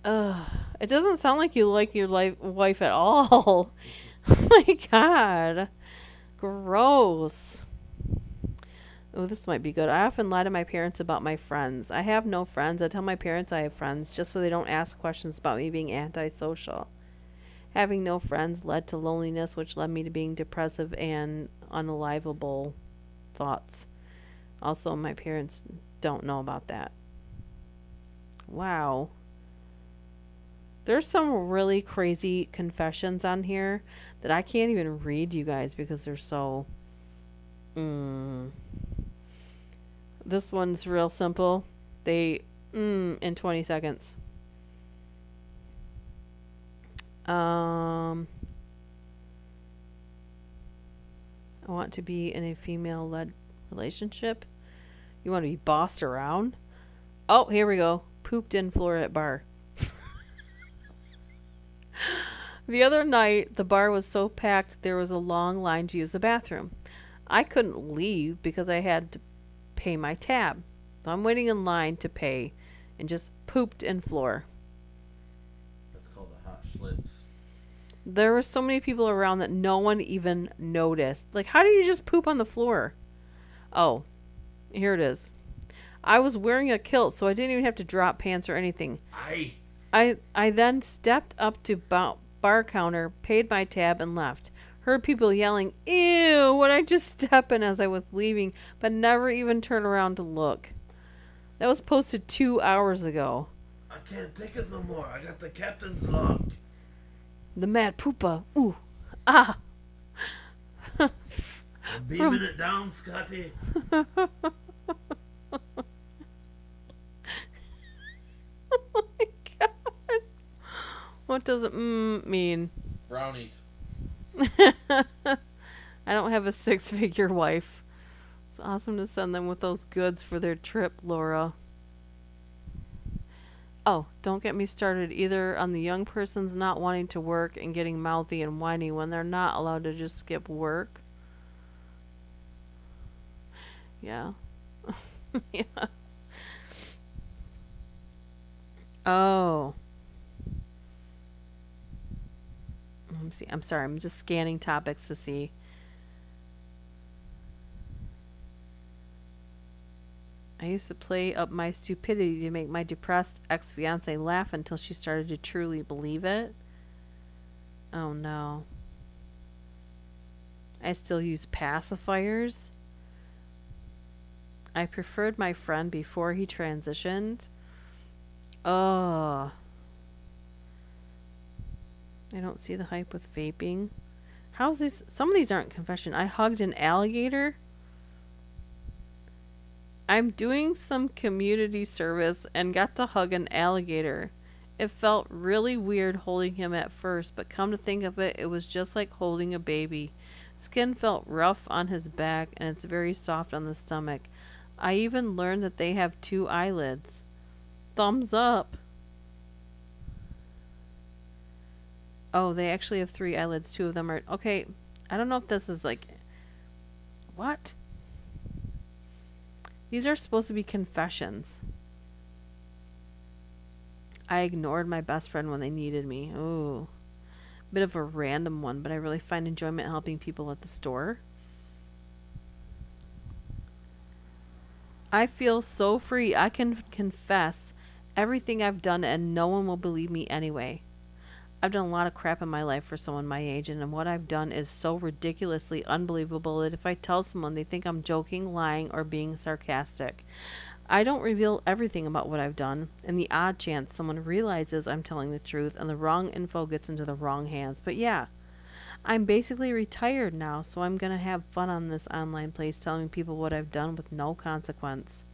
It doesn't sound like you like your wife at all. Oh my god. Gross. Oh, this might be good. I often lie to my parents about my friends. I have no friends. I tell my parents I have friends just so they don't ask questions about me being antisocial. Having no friends led to loneliness, which led me to being depressive and unalivable thoughts. Also, my parents don't know about that. Wow. There's some really crazy confessions on here that I can't even read, you guys, because they're so... This one's real simple. They... in 20 seconds. I want to be in a female-led relationship. You want to be bossed around? Oh, here we go. Pooped in floor at bar. The other night, the bar was so packed there was a long line to use the bathroom. I couldn't leave because I had to pay my tab. So I'm waiting in line to pay and just pooped in floor. That's called a hot schlitz. There were so many people around that no one even noticed. Like, how do you just poop on the floor? Oh, here it is. I was wearing a kilt, so I didn't even have to drop pants or anything. Aye. I then stepped up to bar counter, paid my tab, and left. Heard people yelling, "Ew!" when I just step in as I was leaving, but never even turned around to look. That was posted 2 hours ago. I can't take it no more. I got the captain's log. The mad poopa. Ooh. Ah. I'm beaming it down, Scotty. Oh my god. What does it mean? Brownies. I don't have a 6-figure wife. It's awesome to send them with those goods for their trip, Laura. Oh, don't get me started either on the young persons not wanting to work and getting mouthy and whiny when they're not allowed to just skip work. Yeah. Yeah. Oh. Let me see. I'm sorry. I'm just scanning topics to see. I used to play up my stupidity to make my depressed ex-fiance laugh until she started to truly believe it. Oh no. I still use pacifiers. I preferred my friend before he transitioned. Oh. I don't see the hype with vaping. How's this? Some of these aren't confession. I hugged an alligator. I'm doing some community service and got to hug an alligator. It felt really weird holding him at first, but come to think of it, it was just like holding a baby. Skin felt rough on his back and it's very soft on the stomach. I even learned that they have 2 eyelids. Thumbs up. Oh, they actually have 3 eyelids. 2 of them are... Okay, I don't know if this is like... What? These are supposed to be confessions. I ignored my best friend when they needed me. Ooh. Bit of a random one, but I really find enjoyment helping people at the store. I feel so free. I can confess everything I've done and no one will believe me anyway. I've done a lot of crap in my life for someone my age, and what I've done is so ridiculously unbelievable that if I tell someone, they think I'm joking, lying, or being sarcastic. I don't reveal everything about what I've done, in the odd chance someone realizes I'm telling the truth and the wrong info gets into the wrong hands. But yeah, I'm basically retired now, so I'm going to have fun on this online place telling people what I've done with no consequence.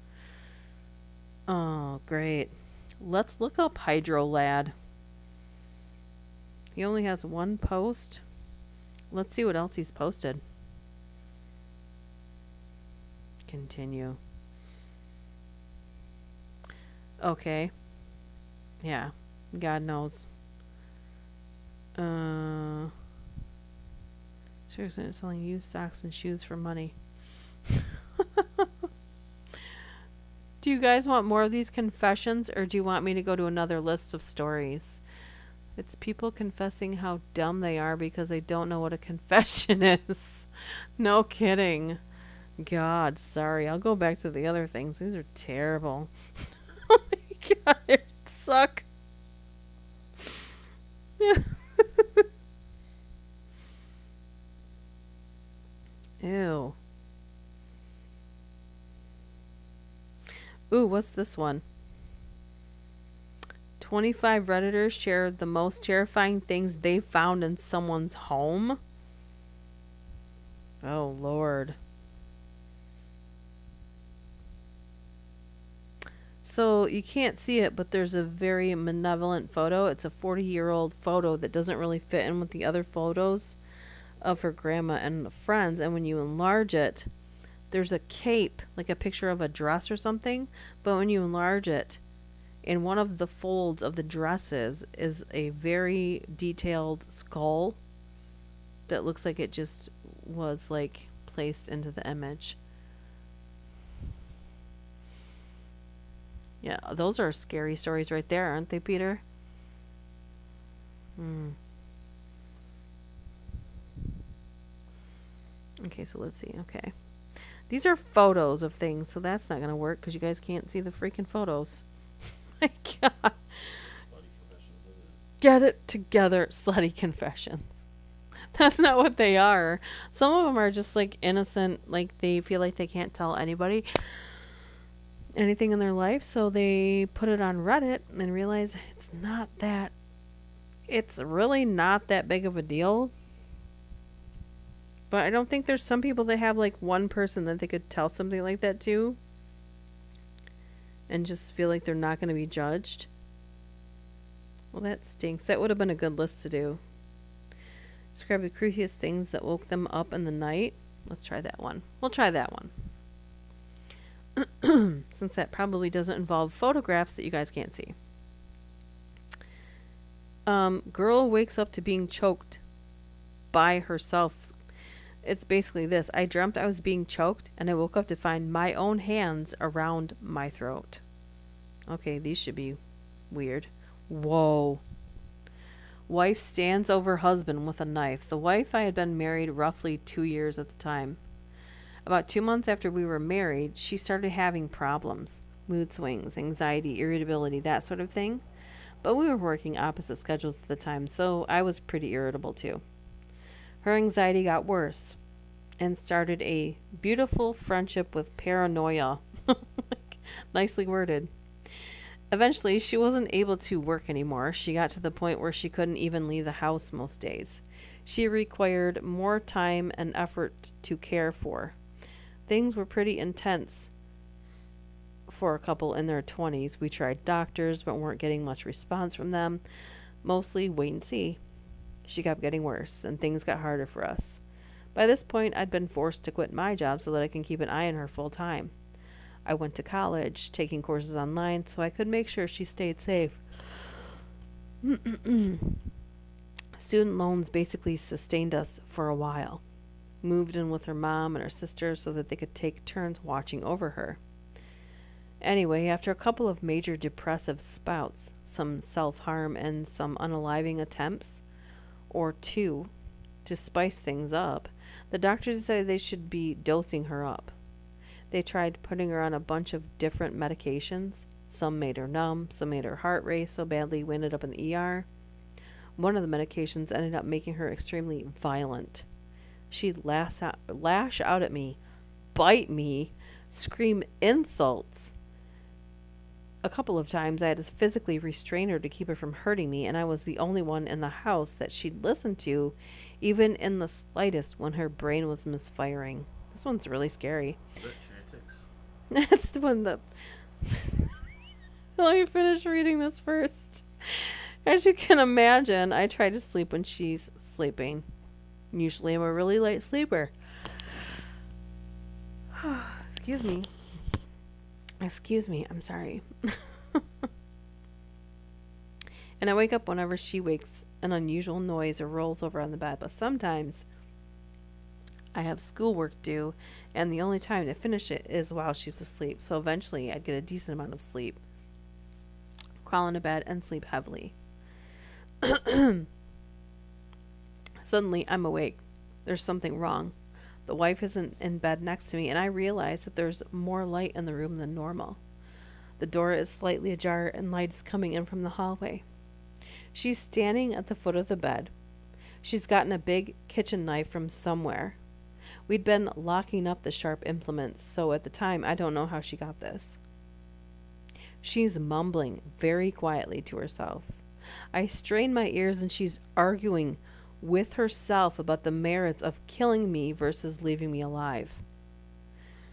Oh, great. Let's look up Hydro Lad. He only has 1 post. Let's see what else he's posted. Continue. Okay. Yeah. God knows. Seriously, it's selling used socks and shoes for money. Do you guys want more of these confessions, or do you want me to go to another list of stories? It's people confessing how dumb they are because they don't know what a confession is. No kidding. God, sorry. I'll go back to the other things. These are terrible. Oh my god, they suck. Ew. Ooh, what's this one? 25 Redditors shared the most terrifying things they found in someone's home. Oh, Lord. So you can't see it, but there's a very malevolent photo. It's a 40-year-old photo that doesn't really fit in with the other photos of her grandma and friends. And when you enlarge it, there's a cape, like a picture of a dress or something. But when you enlarge it, In one of the folds of the dresses is a very detailed skull that looks like it just was like placed into the image. Yeah, those are scary stories right there, aren't they, Peter? Hmm. Okay, so let's see. Okay. These are photos of things, so that's not going to work because you guys can't see the freaking photos. My God. Get it together, slutty confessions. That's not what they are. Some of them are just like innocent, like they feel like they can't tell anybody anything in their life, so they put it on Reddit and realize it's really not that big of a deal. But I don't think there's some people that have like one person that they could tell something like that to and just feel like they're not going to be judged. Well, that stinks. That would have been a good list to do. Describe the creepiest things that woke them up in the night. Let's try that one. We'll try that one. Since that probably doesn't involve photographs that you guys can't see. Girl wakes up to being choked by herself. It's basically this. I dreamt I was being choked and I woke up to find my own hands around my throat. Okay, these should be weird. Whoa. Wife stands over husband with a knife. The wife I had been married roughly 2 years at the time. About 2 months after we were married, she started having problems. Mood swings, anxiety, irritability, that sort of thing. But we were working opposite schedules at the time, so I was pretty irritable too. Her anxiety got worse and started a beautiful friendship with paranoia. Nicely worded. Eventually, she wasn't able to work anymore. She got to the point where she couldn't even leave the house most days. She required more time and effort to care for. Things were pretty intense for a couple in their 20s. We tried doctors, but weren't getting much response from them. Mostly wait and see. She kept getting worse, and things got harder for us. By this point, I'd been forced to quit my job so that I can keep an eye on her full time. I went to college, taking courses online, so I could make sure she stayed safe. Student loans basically sustained us for a while. Moved in with her mom and her sister so that they could take turns watching over her. Anyway, after a couple of major depressive spouts, some self-harm and some unaliving attempts, or two, to spice things up, the doctors decided they should be dosing her up. They tried putting her on a bunch of different medications. Some made her numb, some made her heart race so badly we ended up in the ER. One of the medications ended up making her extremely violent. She'd lash out at me, bite me, scream insults. A couple of times I had to physically restrain her to keep her from hurting me, and I was the only one in the house that she'd listen to, even in the slightest when her brain was misfiring. This one's really scary. That's the one that... Let me finish reading this first. As you can imagine, I try to sleep when she's sleeping. Usually I'm a really light sleeper. Excuse me. I'm sorry. And I wake up whenever she wakes an unusual noise or rolls over on the bed. But sometimes I have schoolwork due, and the only time to finish it is while she's asleep. So eventually I'd get a decent amount of sleep. Crawl into bed and sleep heavily. Suddenly I'm awake. There's something wrong. The wife isn't in bed next to me, and I realize that there's more light in the room than normal. The door is slightly ajar, and light is coming in from the hallway. She's standing at the foot of the bed. She's gotten a big kitchen knife from somewhere. We'd been locking up the sharp implements, so at the time, I don't know how she got this. She's mumbling very quietly to herself. I strain my ears, and she's arguing with herself about the merits of killing me versus leaving me alive.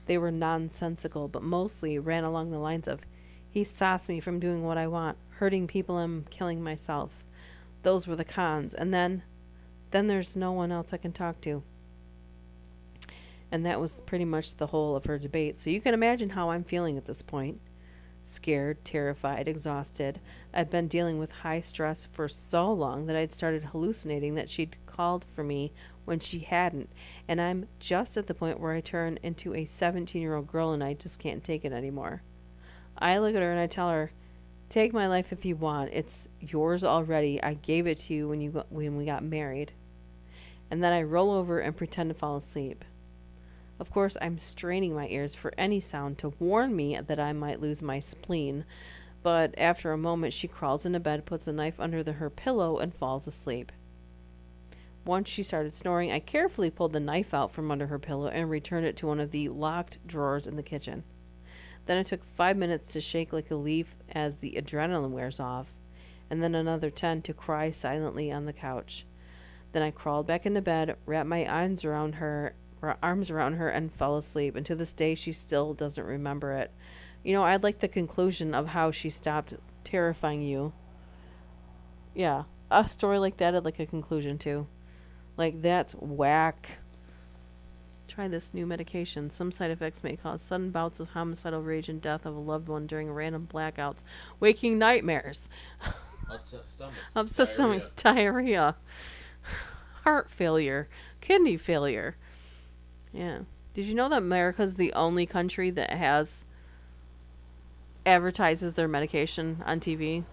They were nonsensical, but mostly ran along the lines of, he stops me from doing what I want, hurting people and killing myself. Those were the cons. And then there's no one else I can talk to. And that was pretty much the whole of her debate. So you can imagine how I'm feeling at this point. Scared, terrified, exhausted. I'd been dealing with high stress for so long that I'd started hallucinating that she'd called for me when she hadn't, and I'm just at the point where I turn into a 17-year-old girl and I just can't take it anymore. I look at her and I tell her, "Take my life if you want. It's yours already. I gave it to you when we got married." And then I roll over and pretend to fall asleep. Of course, I'm straining my ears for any sound to warn me that I might lose my spleen, but after a moment she crawls into bed, puts a knife under her pillow, and falls asleep. Once she started snoring, I carefully pulled the knife out from under her pillow and returned it to one of the locked drawers in the kitchen. Then I took 5 minutes to shake like a leaf as the adrenaline wears off, and then another 10 to cry silently on the couch. Then I crawled back into bed, wrapped my arms around her, and fell asleep. And to this day, she still doesn't remember it. I'd like the conclusion of how she stopped terrifying you. Yeah, a story like that, I'd like a conclusion to. Like, that's whack. Try this new medication. Some side effects may cause sudden bouts of homicidal rage and death of a loved one during random blackouts, waking nightmares, Upset stomachs. upset stomach, diarrhea, heart failure, kidney failure. Yeah. Did you know that America's the only country that advertises their medication on TV?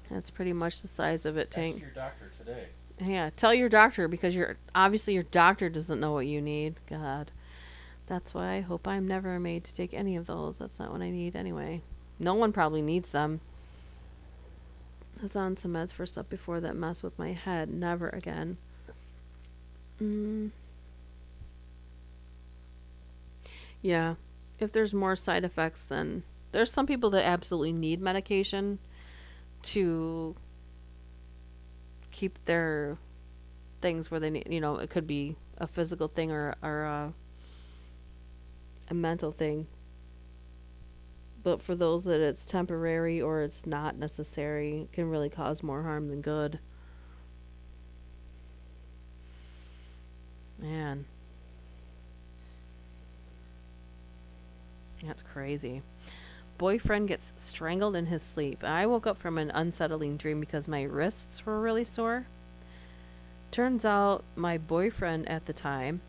That's pretty much the size of it, Tank. Ask your doctor today. Yeah, tell your doctor, because obviously your doctor doesn't know what you need. God. That's why I hope I'm never made to take any of those. That's not what I need anyway. No one probably needs them. I was on some meds for stuff before that mess with my head. Never again. Yeah. If there's more side effects, then there's some people that absolutely need medication to keep their things where they need, it could be a physical thing or a mental thing. But for those that it's temporary or it's not necessary, it can really cause more harm than good. Man. That's crazy. Boyfriend gets strangled in his sleep. I woke up from an unsettling dream because my wrists were really sore. Turns out my boyfriend at the time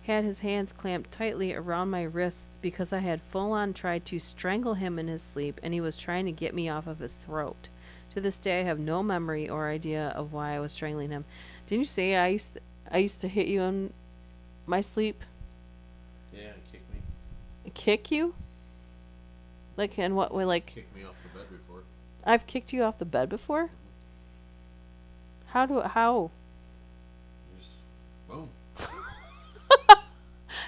had his hands clamped tightly around my wrists because I had full on tried to strangle him in his sleep, and he was trying to get me off of his throat. To this day, I have no memory or idea of why I was strangling him. Didn't you say I used to hit you in my sleep? Yeah, kick me. Kick you? Like, in what way? Like, Kick me off the bed before. I've kicked you off the bed before? How? Just boom.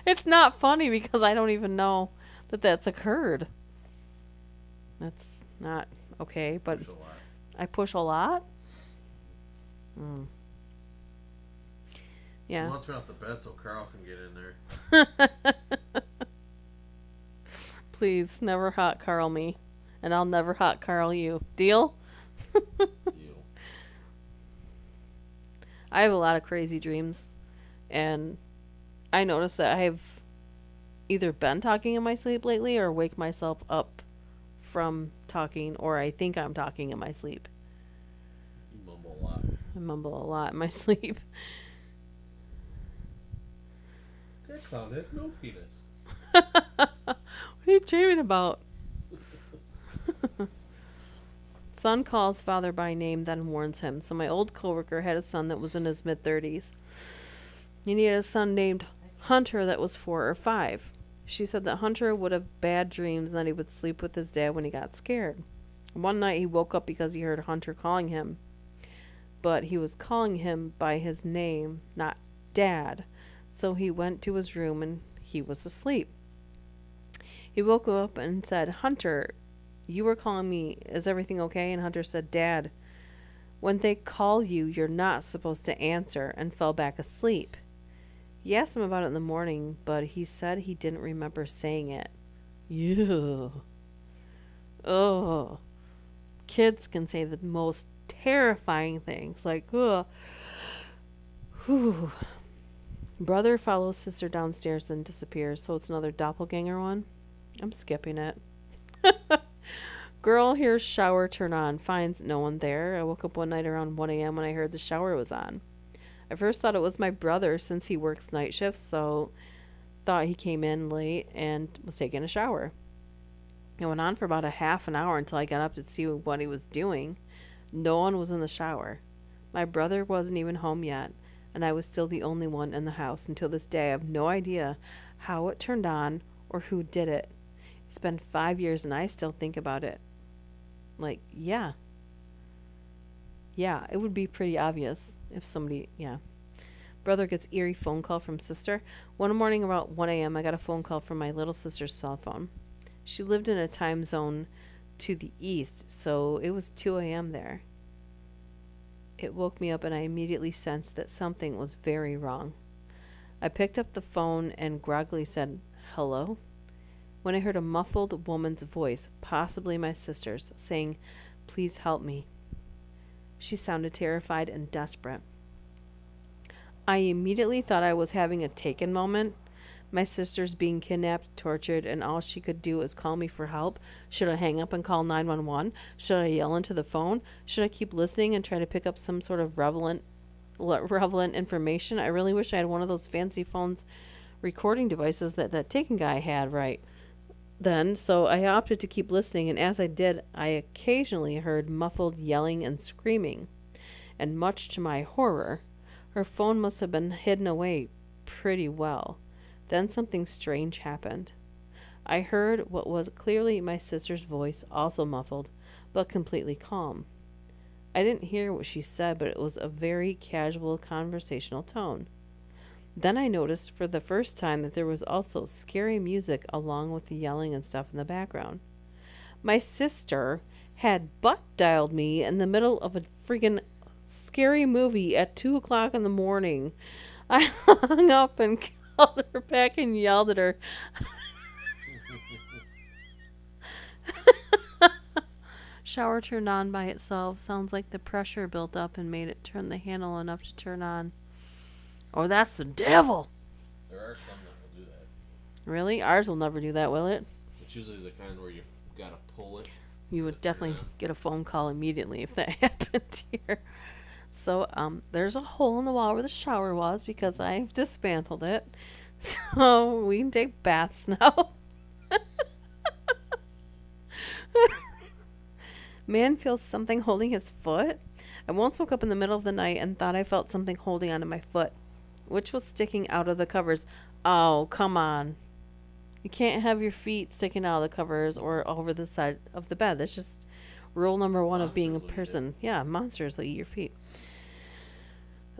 It's not funny because I don't even know that that's occurred. That's not okay, but Push a lot. I push a lot? He Yeah. wants me off the bed so Carl can get in there. Please, never hot Carl me. And I'll never hot Carl you. Deal? Deal. I have a lot of crazy dreams. And I notice that I've either been talking in my sleep lately or wake myself up from talking, or I think I'm talking in my sleep. You mumble a lot. I mumble a lot in my sleep. That clown has no penis. What are you dreaming about? Son calls father by name, then warns him. So my old coworker had a son that was in his mid-30s. And he had a son named Hunter that was 4 or 5. She said that Hunter would have bad dreams and that he would sleep with his dad when he got scared. One night he woke up because he heard Hunter calling him. But he was calling him by his name, not Dad. So he went to his room and he was asleep. He woke up and said, "Hunter, you were calling me. Is everything okay?" And Hunter said, "Dad, when they call you, you're not supposed to answer," and fell back asleep. He asked him about it in the morning, but he said he didn't remember saying it. Ew. Oh. Kids can say the most terrifying things, like, ugh. Whew. Brother follows sister downstairs and disappears, so it's another doppelganger one. I'm skipping it. Girl hears shower turn on, finds no one there. I woke up one night around 1 a.m. when I heard the shower was on. I first thought it was my brother since he works night shifts, so thought he came in late and was taking a shower. It went on for about a half an hour until I got up to see what he was doing. No one was in the shower. My brother wasn't even home yet, and I was still the only one in the house. Until this day, I have no idea how it turned on or who did it. It's been 5 years and I still think about it. Like, yeah. Yeah, it would be pretty obvious if somebody, yeah. Brother gets eerie phone call from sister. One morning about 1 a.m., I got a phone call from my little sister's cell phone. She lived in a time zone to the east, so it was 2 a.m. there. It woke me up and I immediately sensed that something was very wrong. I picked up the phone and groggily said, "Hello?" When I heard a muffled woman's voice, possibly my sister's, saying, "Please help me." She sounded terrified and desperate. I immediately thought I was having a taken moment. My sister's being kidnapped, tortured, and all she could do is call me for help. Should I hang up and call 911? Should I yell into the phone? Should I keep listening and try to pick up some sort of relevant information? I really wish I had one of those fancy phones recording devices that taken guy had right then, so I opted to keep listening, and as I did, I occasionally heard muffled yelling and screaming. And much to my horror, her phone must have been hidden away pretty well. Then something strange happened. I heard what was clearly my sister's voice, also muffled, but completely calm. I didn't hear what she said, but it was a very casual conversational tone. Then I noticed for the first time that there was also scary music along with the yelling and stuff in the background. My sister had butt dialed me in the middle of a freaking scary movie at 2 o'clock in the morning. I hung up and called her back and yelled at her. Shower turned on by itself. Sounds like the pressure built up and made it turn the handle enough to turn on. Oh, that's the devil. There are some that will do that. Really? Ours will never do that, will it? It's usually the kind where you gotta pull it. You would definitely get a phone call immediately if that happened here. So, there's a hole in the wall where the shower was because I've dismantled it. So, we can take baths now. Man feels something holding his foot. I once woke up in the middle of the night and thought I felt something holding onto my foot, which was sticking out of the covers. Oh, come on. You can't have your feet sticking out of the covers or over the side of the bed. That's just rule number one of being a person. Yeah, monsters will eat your feet.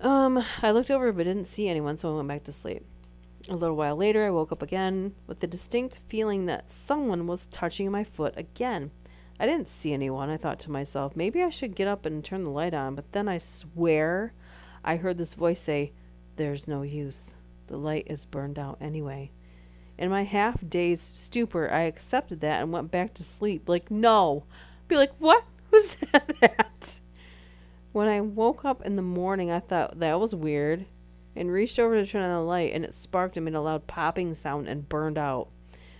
I looked over but didn't see anyone, so I went back to sleep. A little while later, I woke up again with the distinct feeling that someone was touching my foot again. I didn't see anyone. I thought to myself, maybe I should get up and turn the light on, but then I swear I heard this voice say, "There's no use. The light is burned out anyway." In my half-dazed stupor, I accepted that and went back to sleep. Like, no. Be like, what? Who said that? When I woke up in the morning, I thought that was weird and reached over to turn on the light, and it sparked and made a loud popping sound and burned out.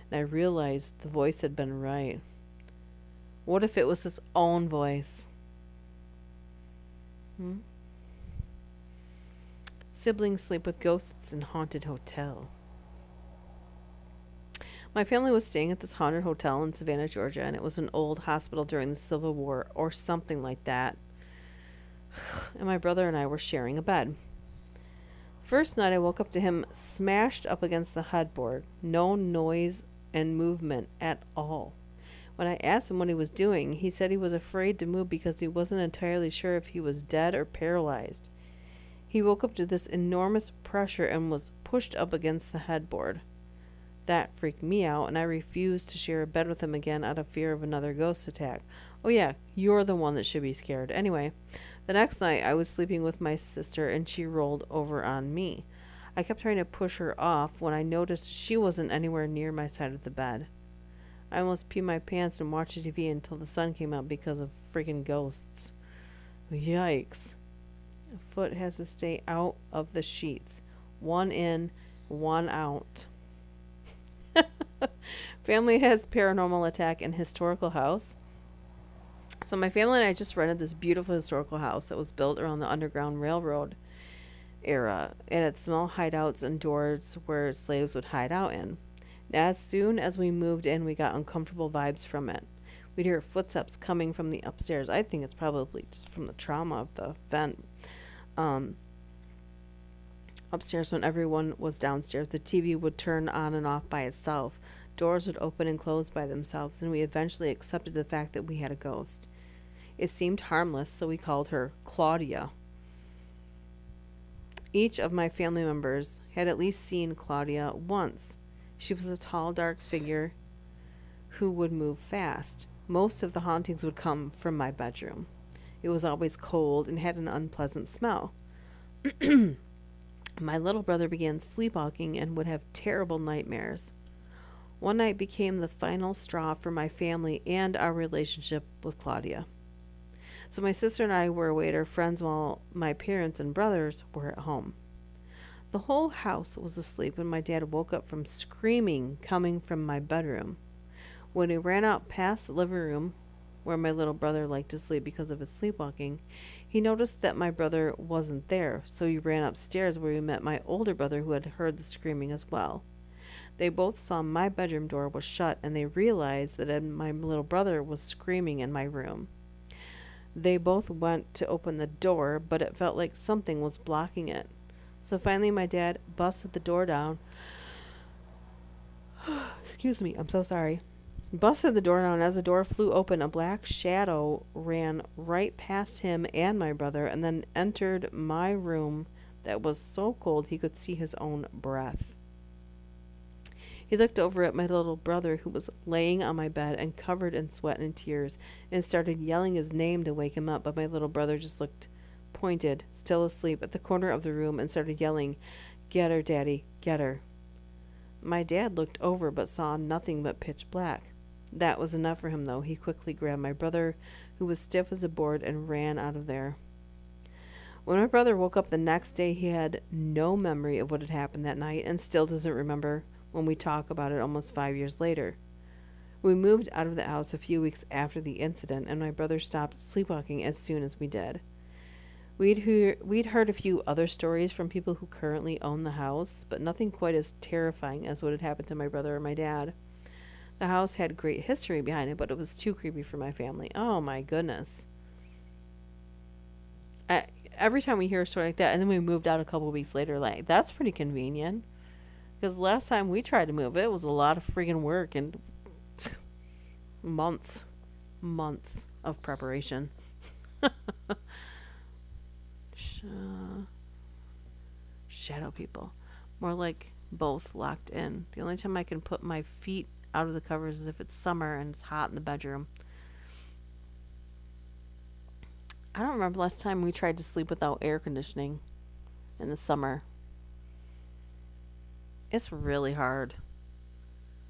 And I realized the voice had been right. What if it was his own voice? Siblings sleep with ghosts in haunted hotel. My family was staying at this haunted hotel in Savannah, Georgia, and it was an old hospital during the Civil War or something like that. And my brother and I were sharing a bed. First night I woke up to him smashed up against the headboard. No noise and movement at all. When I asked him what he was doing, he said he was afraid to move because he wasn't entirely sure if he was dead or paralyzed. He woke up to this enormous pressure and was pushed up against the headboard. That freaked me out, and I refused to share a bed with him again out of fear of another ghost attack. Oh yeah, you're the one that should be scared. Anyway, the next night I was sleeping with my sister, and she rolled over on me. I kept trying to push her off when I noticed she wasn't anywhere near my side of the bed. I almost peed my pants and watched TV until the sun came out because of freaking ghosts. Yikes. A foot has to stay out of the sheets. One in, one out. Family has paranormal attack in historical house. So my family and I just rented this beautiful historical house that was built around the Underground Railroad era, and had small hideouts and doors where slaves would hide out in. As soon as we moved in, we got uncomfortable vibes from it. We'd hear footsteps coming from the upstairs. I think it's probably just from the trauma of the vent. Um, Upstairs, when everyone was downstairs, the TV would turn on and off by itself. Doors would open and close by themselves, and we eventually accepted the fact that we had a ghost. It seemed harmless, so we called her Claudia. Each of my family members had at least seen Claudia once. She was a tall, dark figure who would move fast. Most of the hauntings would come from my bedroom. It was always cold and had an unpleasant smell. My little brother began sleepwalking and would have terrible nightmares. One night became the final straw for my family and our relationship with Claudia. So my sister and I were away at our friends while my parents and brothers were at home. The whole house was asleep when my dad woke up from screaming coming from my bedroom. When he ran out past the living room, where my little brother liked to sleep because of his sleepwalking, he noticed that my brother wasn't there, so he ran upstairs where he met my older brother who had heard the screaming as well. They both saw my bedroom door was shut and they realized that my little brother was screaming in my room. They both went to open the door, but it felt like something was blocking it. So finally, my dad busted the door down. Excuse me, I'm so sorry. Busted the door down. As the door flew open, a black shadow ran right past him and my brother and then entered my room that was so cold he could see his own breath. He looked over at my little brother, who was laying on my bed and covered in sweat and tears, and started yelling his name to wake him up, but my little brother just looked pointed, still asleep, at the corner of the room and started yelling, "Get her, Daddy, get her." My dad looked over but saw nothing but pitch black. That was enough for him, though. He quickly grabbed my brother, who was stiff as a board, and ran out of there. When my brother woke up the next day, he had no memory of what had happened that night and still doesn't remember when we talk about it almost 5 years later. We moved out of the house a few weeks after the incident, and my brother stopped sleepwalking as soon as we did. We'd heard a few other stories from people who currently own the house, but nothing quite as terrifying as what had happened to my brother or my dad. The house had great history behind it, but it was too creepy for my family. Oh my goodness. Every time we hear a story like that, and then we moved out a couple weeks later, like, that's pretty convenient. Because last time we tried to move, it was a lot of friggin' work and months of preparation. Shadow people. More like both locked in. The only time I can put my feet out of the covers is if it's summer and it's hot in the bedroom. I don't remember last time we tried to sleep without air conditioning in the summer. It's really hard.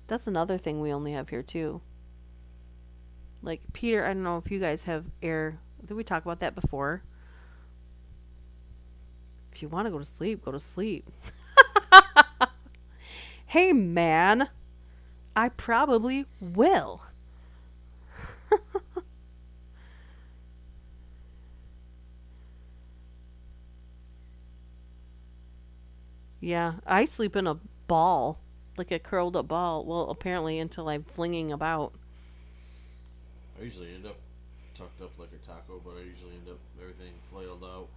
That's another thing we only have here too. Like, Peter, I don't know if you guys have air. Did we talk about that before? If you want to go to sleep, go to sleep. Hey, man. I probably will. Yeah, I sleep in a ball, like a curled up ball. Well, apparently until I'm flinging about. I usually end up tucked up like a taco, but I usually end up everything flailed out.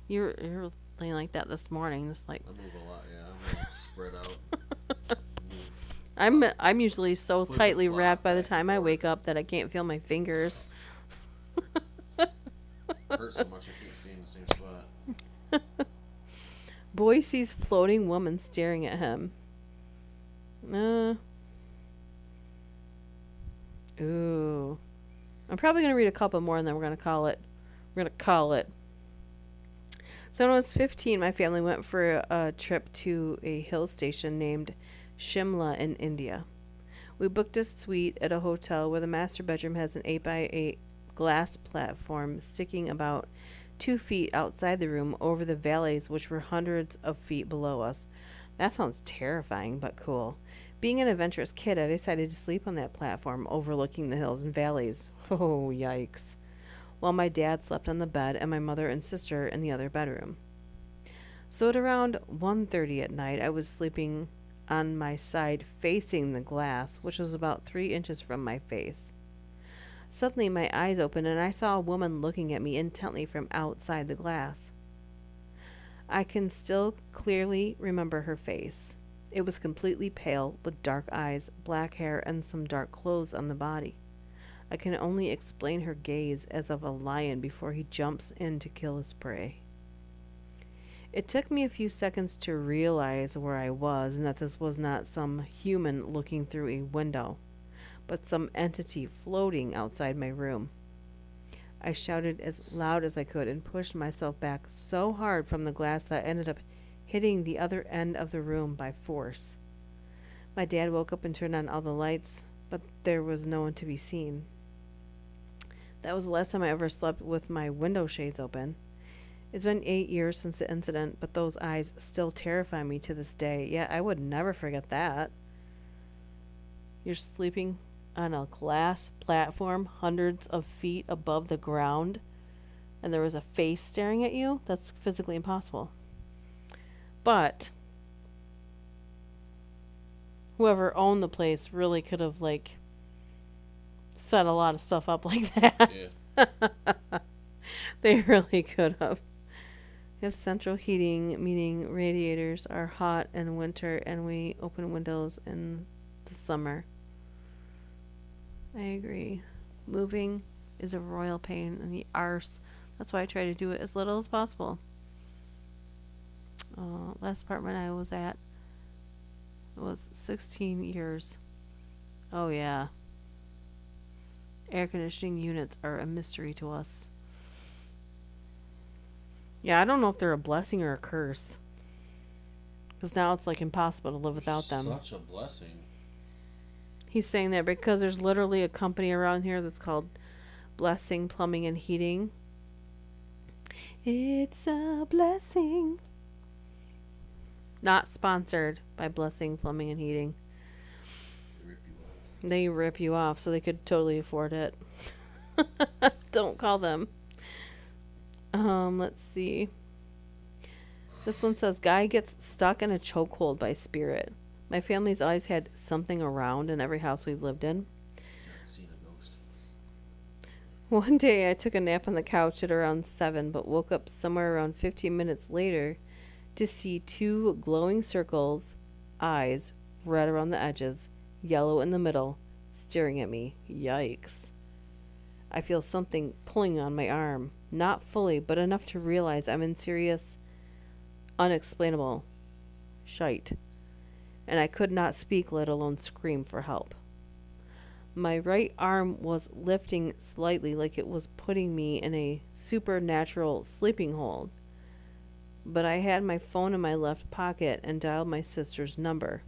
You're laying like that this morning, just like I move a lot, yeah. I'm like spread out. I'm usually so Flip and tightly flop wrapped by the back and time I forth. wake up that I can't feel my fingers. Hurt so much I can't stay in the same spot. Boy sees floating woman staring at him. Ooh. I'm probably going to read a couple more and then we're going to call it. We're going to call it. So when I was 15, my family went for a trip to a hill station named Shimla in India. We booked a suite at a hotel where the master bedroom has an 8x8 glass platform sticking about 2 feet outside the room over the valleys, which were hundreds of feet below us. That sounds terrifying, but cool. Being an adventurous kid, I decided to sleep on that platform overlooking the hills and valleys. Oh, yikes. While my dad slept on the bed and my mother and sister in the other bedroom. So at around 1:30 at night, I was sleeping on my side facing the glass, which was about 3 inches from my face. Suddenly, my eyes opened and I saw a woman looking at me intently from outside the glass. I can still clearly remember her face. It was completely pale, with dark eyes, black hair, and some dark clothes on the body. I can only explain her gaze as of a lion before he jumps in to kill his prey. It took me a few seconds to realize where I was and that this was not some human looking through a window, but some entity floating outside my room. I shouted as loud as I could and pushed myself back so hard from the glass that I ended up hitting the other end of the room by force. My dad woke up and turned on all the lights, but there was no one to be seen. That was the last time I ever slept with my window shades open. It's been 8 years since the incident, but those eyes still terrify me to this day. Yeah, I would never forget that. You're sleeping on a glass platform hundreds of feet above the ground, and there was a face staring at you? That's physically impossible. But whoever owned the place really could have, like, set a lot of stuff up like that. Yeah. They really could have. We have central heating, meaning radiators are hot in winter, and we open windows in the summer. I agree. Moving is a royal pain in the arse. That's why I try to do it as little as possible. Last apartment I was at was 16 years. Oh, yeah. Air conditioning units are a mystery to us. Yeah, I don't know if they're a blessing or a curse. Because now it's like impossible to live without them. Such a blessing. He's saying that because there's literally a company around here that's called Blessing Plumbing and Heating. It's a blessing. Not sponsored by Blessing Plumbing and Heating. They rip you off so they could totally afford it. Don't call them. Let's see. This one says, guy gets stuck in a chokehold by spirit. My family's always had something around in every house we've lived in. Seen a ghost. One day I took a nap on the couch at around 7, but woke up somewhere around 15 minutes later to see two glowing circles, eyes, red around the edges, yellow in the middle, staring at me. Yikes. I feel something pulling on my arm. Not fully, but enough to realize I'm in serious, unexplainable shite. And I could not speak, let alone scream for help. My right arm was lifting slightly like it was putting me in a supernatural sleeping hold. But I had my phone in my left pocket and dialed my sister's number.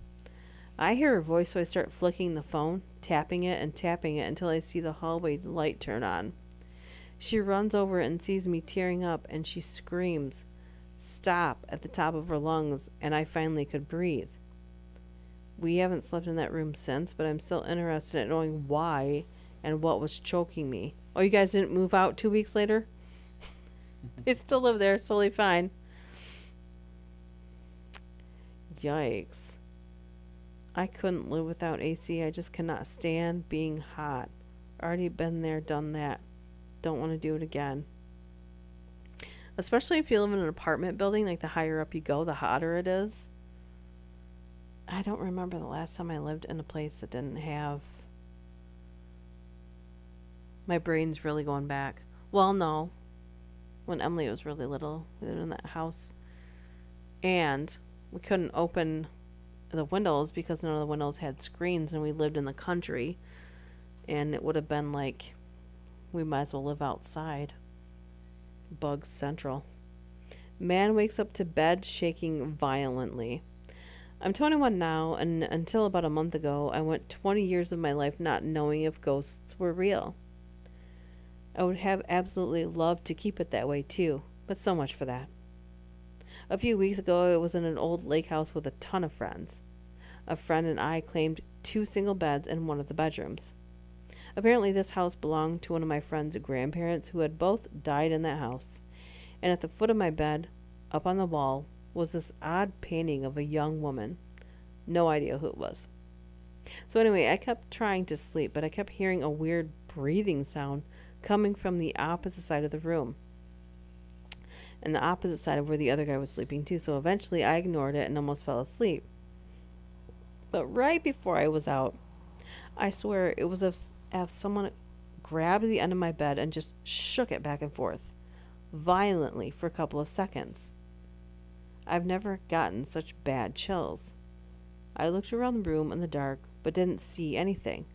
I hear her voice, so I start flicking the phone, tapping it until I see the hallway light turn on. She runs over and sees me tearing up, and she screams, "Stop," at the top of her lungs, and I finally could breathe. We haven't slept in that room since, but I'm still interested in knowing why and what was choking me. Oh, you guys didn't move out 2 weeks later? They still live there. It's totally fine. Yikes. I couldn't live without AC. I just cannot stand being hot. Already been there, done that. Don't want to do it again. Especially if you live in an apartment building, like the higher up you go, the hotter it is. I don't remember the last time I lived in a place that didn't have... My brain's really going back. Well, no. When Emily was really little, we lived in that house. And we couldn't open the windows because none of the windows had screens, and we lived in the country. And it would have been like, we might as well live outside. Bug central. Man wakes up to bed shaking violently. I'm 21 now, and until about a month ago, I went 20 years of my life not knowing if ghosts were real. I would have absolutely loved to keep it that way too, but so much for that. A few weeks ago, I was in an old lake house with a ton of friends. A friend and I claimed 2 single beds in one of the bedrooms. Apparently, this house belonged to one of my friend's grandparents who had both died in that house. And at the foot of my bed, up on the wall, was this odd painting of a young woman. No idea who it was. So, anyway, I kept trying to sleep, but I kept hearing a weird breathing sound coming from the opposite side of the room and the opposite side of where the other guy was sleeping, too. So, eventually, I ignored it and almost fell asleep. But right before I was out, I swear it was as if someone grabbed the end of my bed and just shook it back and forth violently for a couple of seconds. I've never gotten such bad chills. I looked around the room in the dark, but didn't see anything.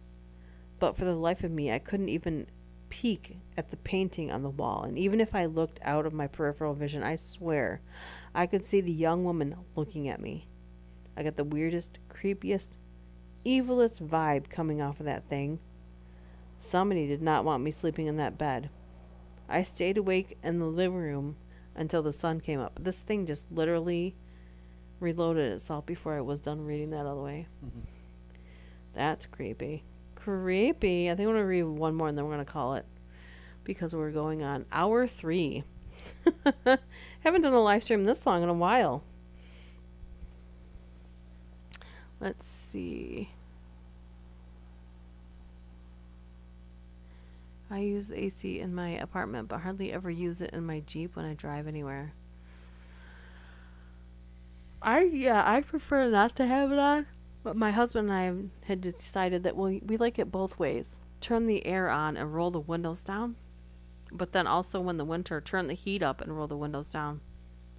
But for the life of me, I couldn't even peek at the painting on the wall. And even if I looked out of my peripheral vision, I swear I could see the young woman looking at me. I got the weirdest, creepiest, evilest vibe coming off of that thing. Somebody did not want me sleeping in that bed. I stayed awake in the living room until the sun came up. This thing just literally reloaded itself before I was done reading that all the way. That's creepy. Creepy. I think I'm going to read one more and then we're going to call it because we're going on hour 3. Haven't done a live stream this long in a while. Let's see. I use the AC in my apartment, but hardly ever use it in my Jeep when I drive anywhere. I prefer not to have it on. But my husband and I had decided that we like it both ways. Turn the air on and roll the windows down. But then also when the winter, turn the heat up and roll the windows down.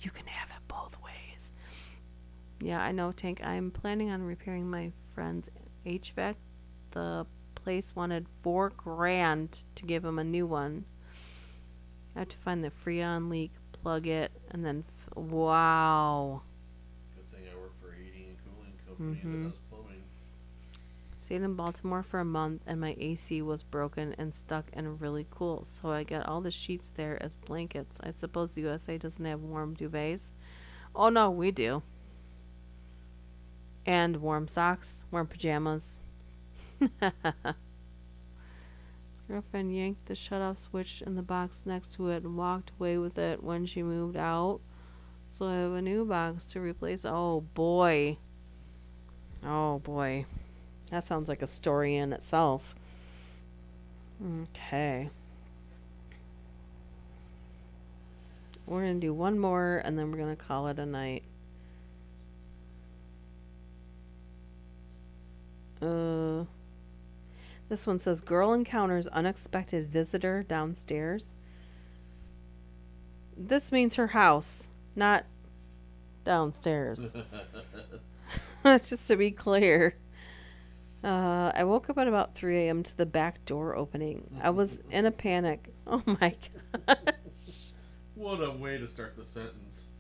You can have it both ways. Yeah, I know, Tank. I'm planning on repairing my friend's HVAC. The place wanted $4,000 to give him a new one. I have to find the Freon leak, plug it, and then wow. Good thing I work for a heating and cooling company that does plumbing. Stayed in Baltimore for a month, and my AC was broken and stuck and really cool. So I got all the sheets there as blankets. I suppose the USA doesn't have warm duvets. Oh no, we do. And warm socks, warm pajamas. Girlfriend yanked the shut-off switch in the box next to it and walked away with it when she moved out. So I have a new box to replace. Oh boy. Oh boy. That sounds like a story in itself. Okay. We're going to do one more and then we're going to call it a night. This one says, girl encounters unexpected visitor downstairs. This means her house, not downstairs. That's just to be clear. I woke up at about 3 a.m. to the back door opening. I was in a panic. Oh my gosh. What a way to start the sentence.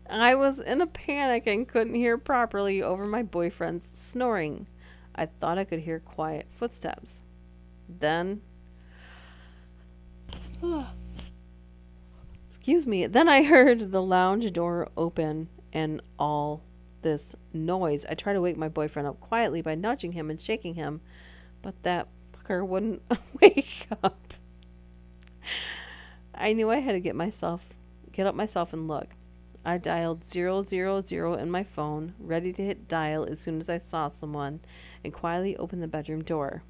I was in a panic and couldn't hear properly over my boyfriend's snoring. I thought I could hear quiet footsteps. Then, excuse me, then I heard the lounge door open and all this noise. I tried to wake my boyfriend up quietly by nudging him and shaking him, but that fucker wouldn't wake up. I knew I had to get up myself and look. I dialed 000 in my phone, ready to hit dial as soon as I saw someone, and quietly opened the bedroom door.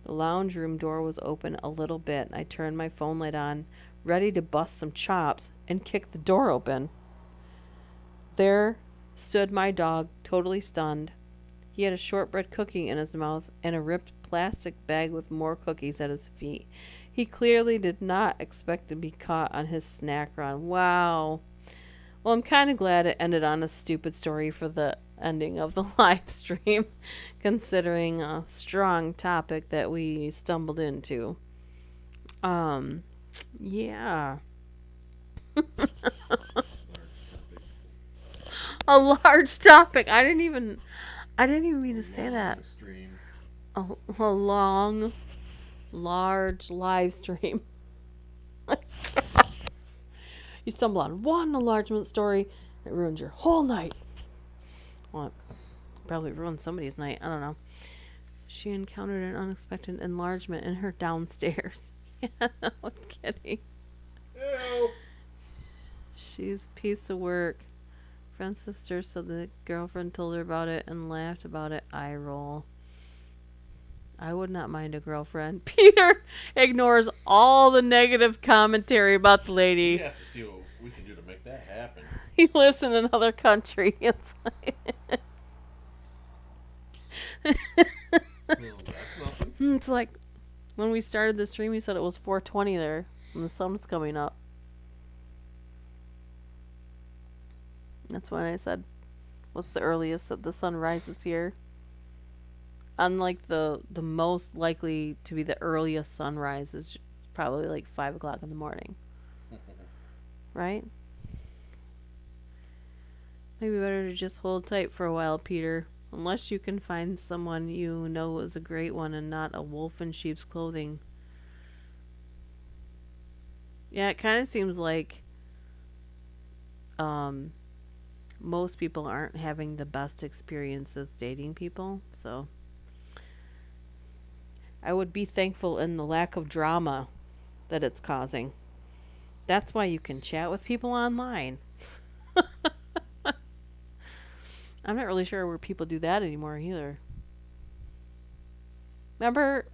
The lounge room door was open a little bit. I turned my phone light on, ready to bust some chops, and kick the door open. There stood my dog, totally stunned. He had a shortbread cookie in his mouth and a ripped plastic bag with more cookies at his feet. He clearly did not expect to be caught on his snack run. Wow. Well, I'm kind of glad it ended on a stupid story for the ending of the live stream, considering a strong topic that we stumbled into. Yeah. A large topic. I didn't even mean to say that. A long, large live stream. You stumble on one enlargement story, it ruins your whole night. Well, it probably ruined somebody's night. I don't know. She encountered an unexpected enlargement in her downstairs. Yeah, no, I'm kidding. Ew. She's a piece of work. Friend's sister said the girlfriend told her about it and laughed about it. Eye roll. I would not mind a girlfriend. Peter ignores all the negative commentary about the We lady. have to see what we can do to make that happen. He lives in another country. It's like, Well, that's nothing. it's like when we started the stream, he said it was 4:20 there, and the sun was coming up. That's when I said, "What's the earliest that the sun rises here?" Unlike the most likely to be the earliest sunrise is probably like 5 o'clock in the morning, right? Maybe better to just hold tight for a while, Peter. Unless you can find someone you know is a great one and not a wolf in sheep's clothing. Yeah, it kind of seems like most people aren't having the best experiences dating people, so I would be thankful in the lack of drama that it's causing. That's why you can chat with people online. I'm not really sure where people do that anymore either. Remember,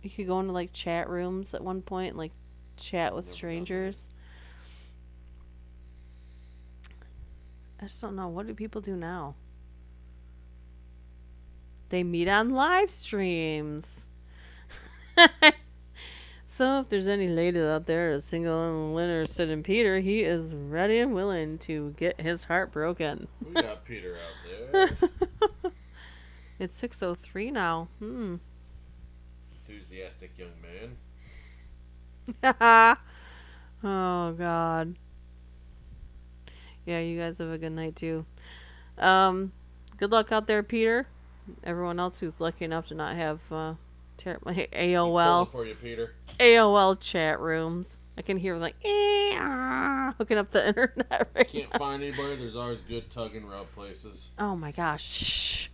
you could go into like chat rooms at one point and like chat with Never done that. strangers. I just don't know. What do people do now? They meet on live streams. So if there's any ladies out there, a single and interested in Peter, he is ready and willing to get his heart broken. We got Peter out there. It's 6:03 now. Enthusiastic young man. Oh God. Yeah, you guys have a good night too. Good luck out there, Peter. Everyone else who's lucky enough to not have AOL For you, Peter. AOL chat rooms. I can hear like hooking up the internet right Can't now. find anybody. There's always good tug and rub places. Oh my gosh. Shh.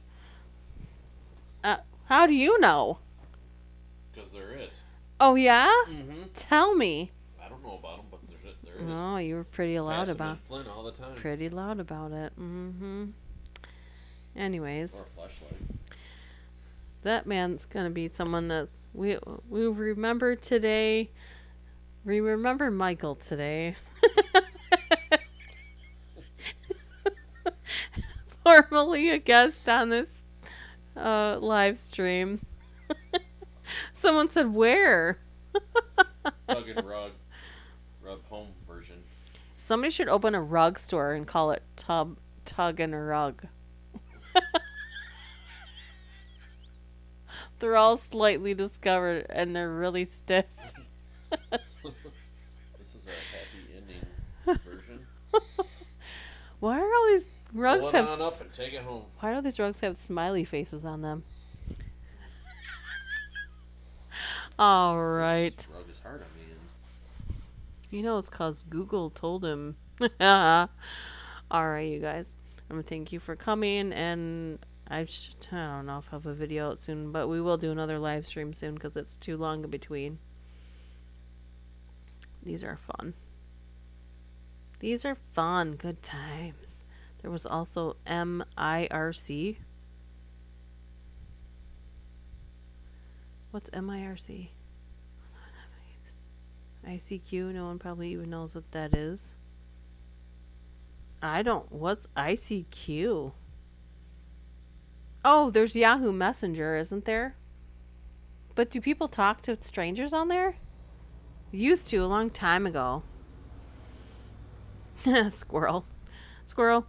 How do you know? Because there is. Oh yeah? Mm-hmm. Tell me. I don't know about them, but there is. Oh, you were pretty loud Pass 'em about in Flint all the time. pretty loud about it. Anyways, Or a flashlight. that man's gonna be someone that we remember today. We remember Michael today. Formerly a guest on this live stream. Someone said where? Tug and rug. Rub home version. Somebody should open a rug store and call it Tug and a Rug. They're all slightly discovered and they're really stiff. This is a happy ending version. Why are all these rugs Pull it have on up and take it home. Why do these rugs have smiley faces on them? All right. This rug is hard on the end. You know it's cause Google told him. All right, you guys. I'm gonna thank you for coming, and I don't know if I'll have a video out soon, but we will do another live stream soon because it's too long in between. These are fun. These are fun. Good times. There was also MIRC. What's MIRC? ICQ. No one probably even knows what that is. I don't. What's ICQ? Oh, there's Yahoo Messenger, isn't there? But do people talk to strangers on there? Used to a long time ago. Squirrel. Squirrel.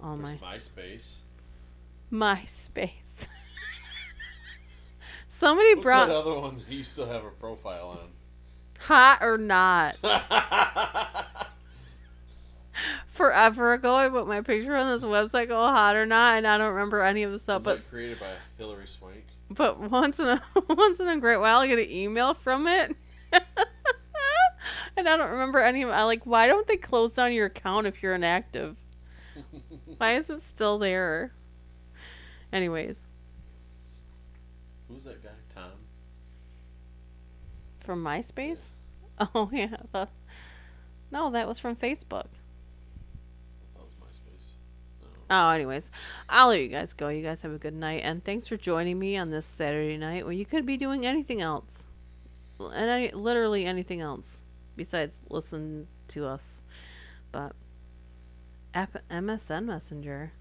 Oh my. There's MySpace. MySpace. Somebody What's brought that other one that you still have a profile on? Hot or Not. Forever ago, I put my picture on this website called Hot or Not, and I don't remember any of the stuff. Was that created by Hillary Swank? But once in a great while, I get an email from it, And I don't remember any of. I like. Why don't they close down your account if you're inactive? Why is it still there? Anyways, Who's that guy? Tom? from MySpace. Oh yeah. No, that was from Facebook. I thought it was MySpace. No. Oh, anyways, I'll let you guys go. You guys have a good night, and thanks for joining me on this Saturday night when you could be doing anything else, and literally anything else besides listen to us. But MSN Messenger.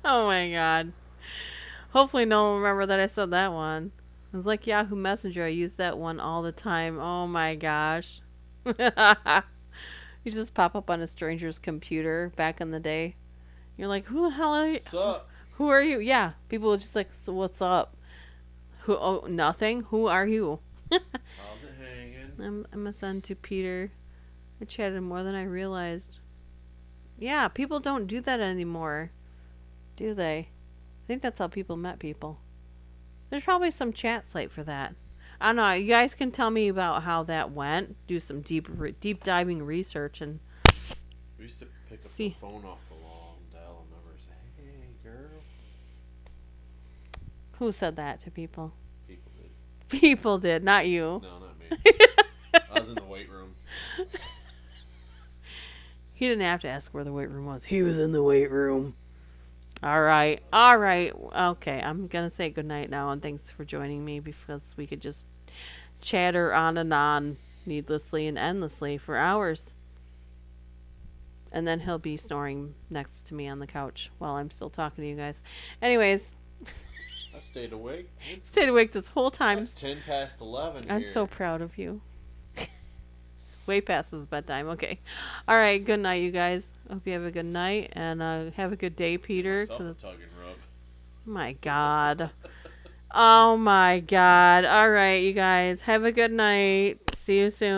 Oh my god. Hopefully no one will remember that I said that one. It was like Yahoo Messenger. I use that one all the time. Oh my gosh. You just pop up on a stranger's computer back in the day. You're like, who the hell are you? What's up? Who are you? Yeah. People were just like, so what's up? Who? Oh, nothing. Who are you? How's it hanging? I'm a son to Peter. I chatted more than I realized. Yeah, people don't do that anymore, do they? I think that's how people met people. There's probably some chat site for that. I don't know. You guys can tell me about how that went. Do some deep diving research and We used to pick up See. the phone off the wall and dial a number and say, "Hey, girl." who said that to people. People did. People did, not you. No, not me. I was in the weight room. He didn't have to ask where the weight room was. He was in the weight room. All right. All right. Okay. I'm going to say goodnight now, and thanks for joining me because we could just chatter on and on needlessly and endlessly for hours. And then he'll be snoring next to me on the couch while I'm still talking to you guys. Anyways, I've stayed awake. stayed awake this whole time. It's 10 past 11 I'm here. so proud of you. It's way past his bedtime. Okay. All right. Good night, you guys. Hope you have a good night and have a good day, Peter. Myself 'cause a it's- tug and rub. my God. Oh my God. All right, you guys. Have a good night. See you soon.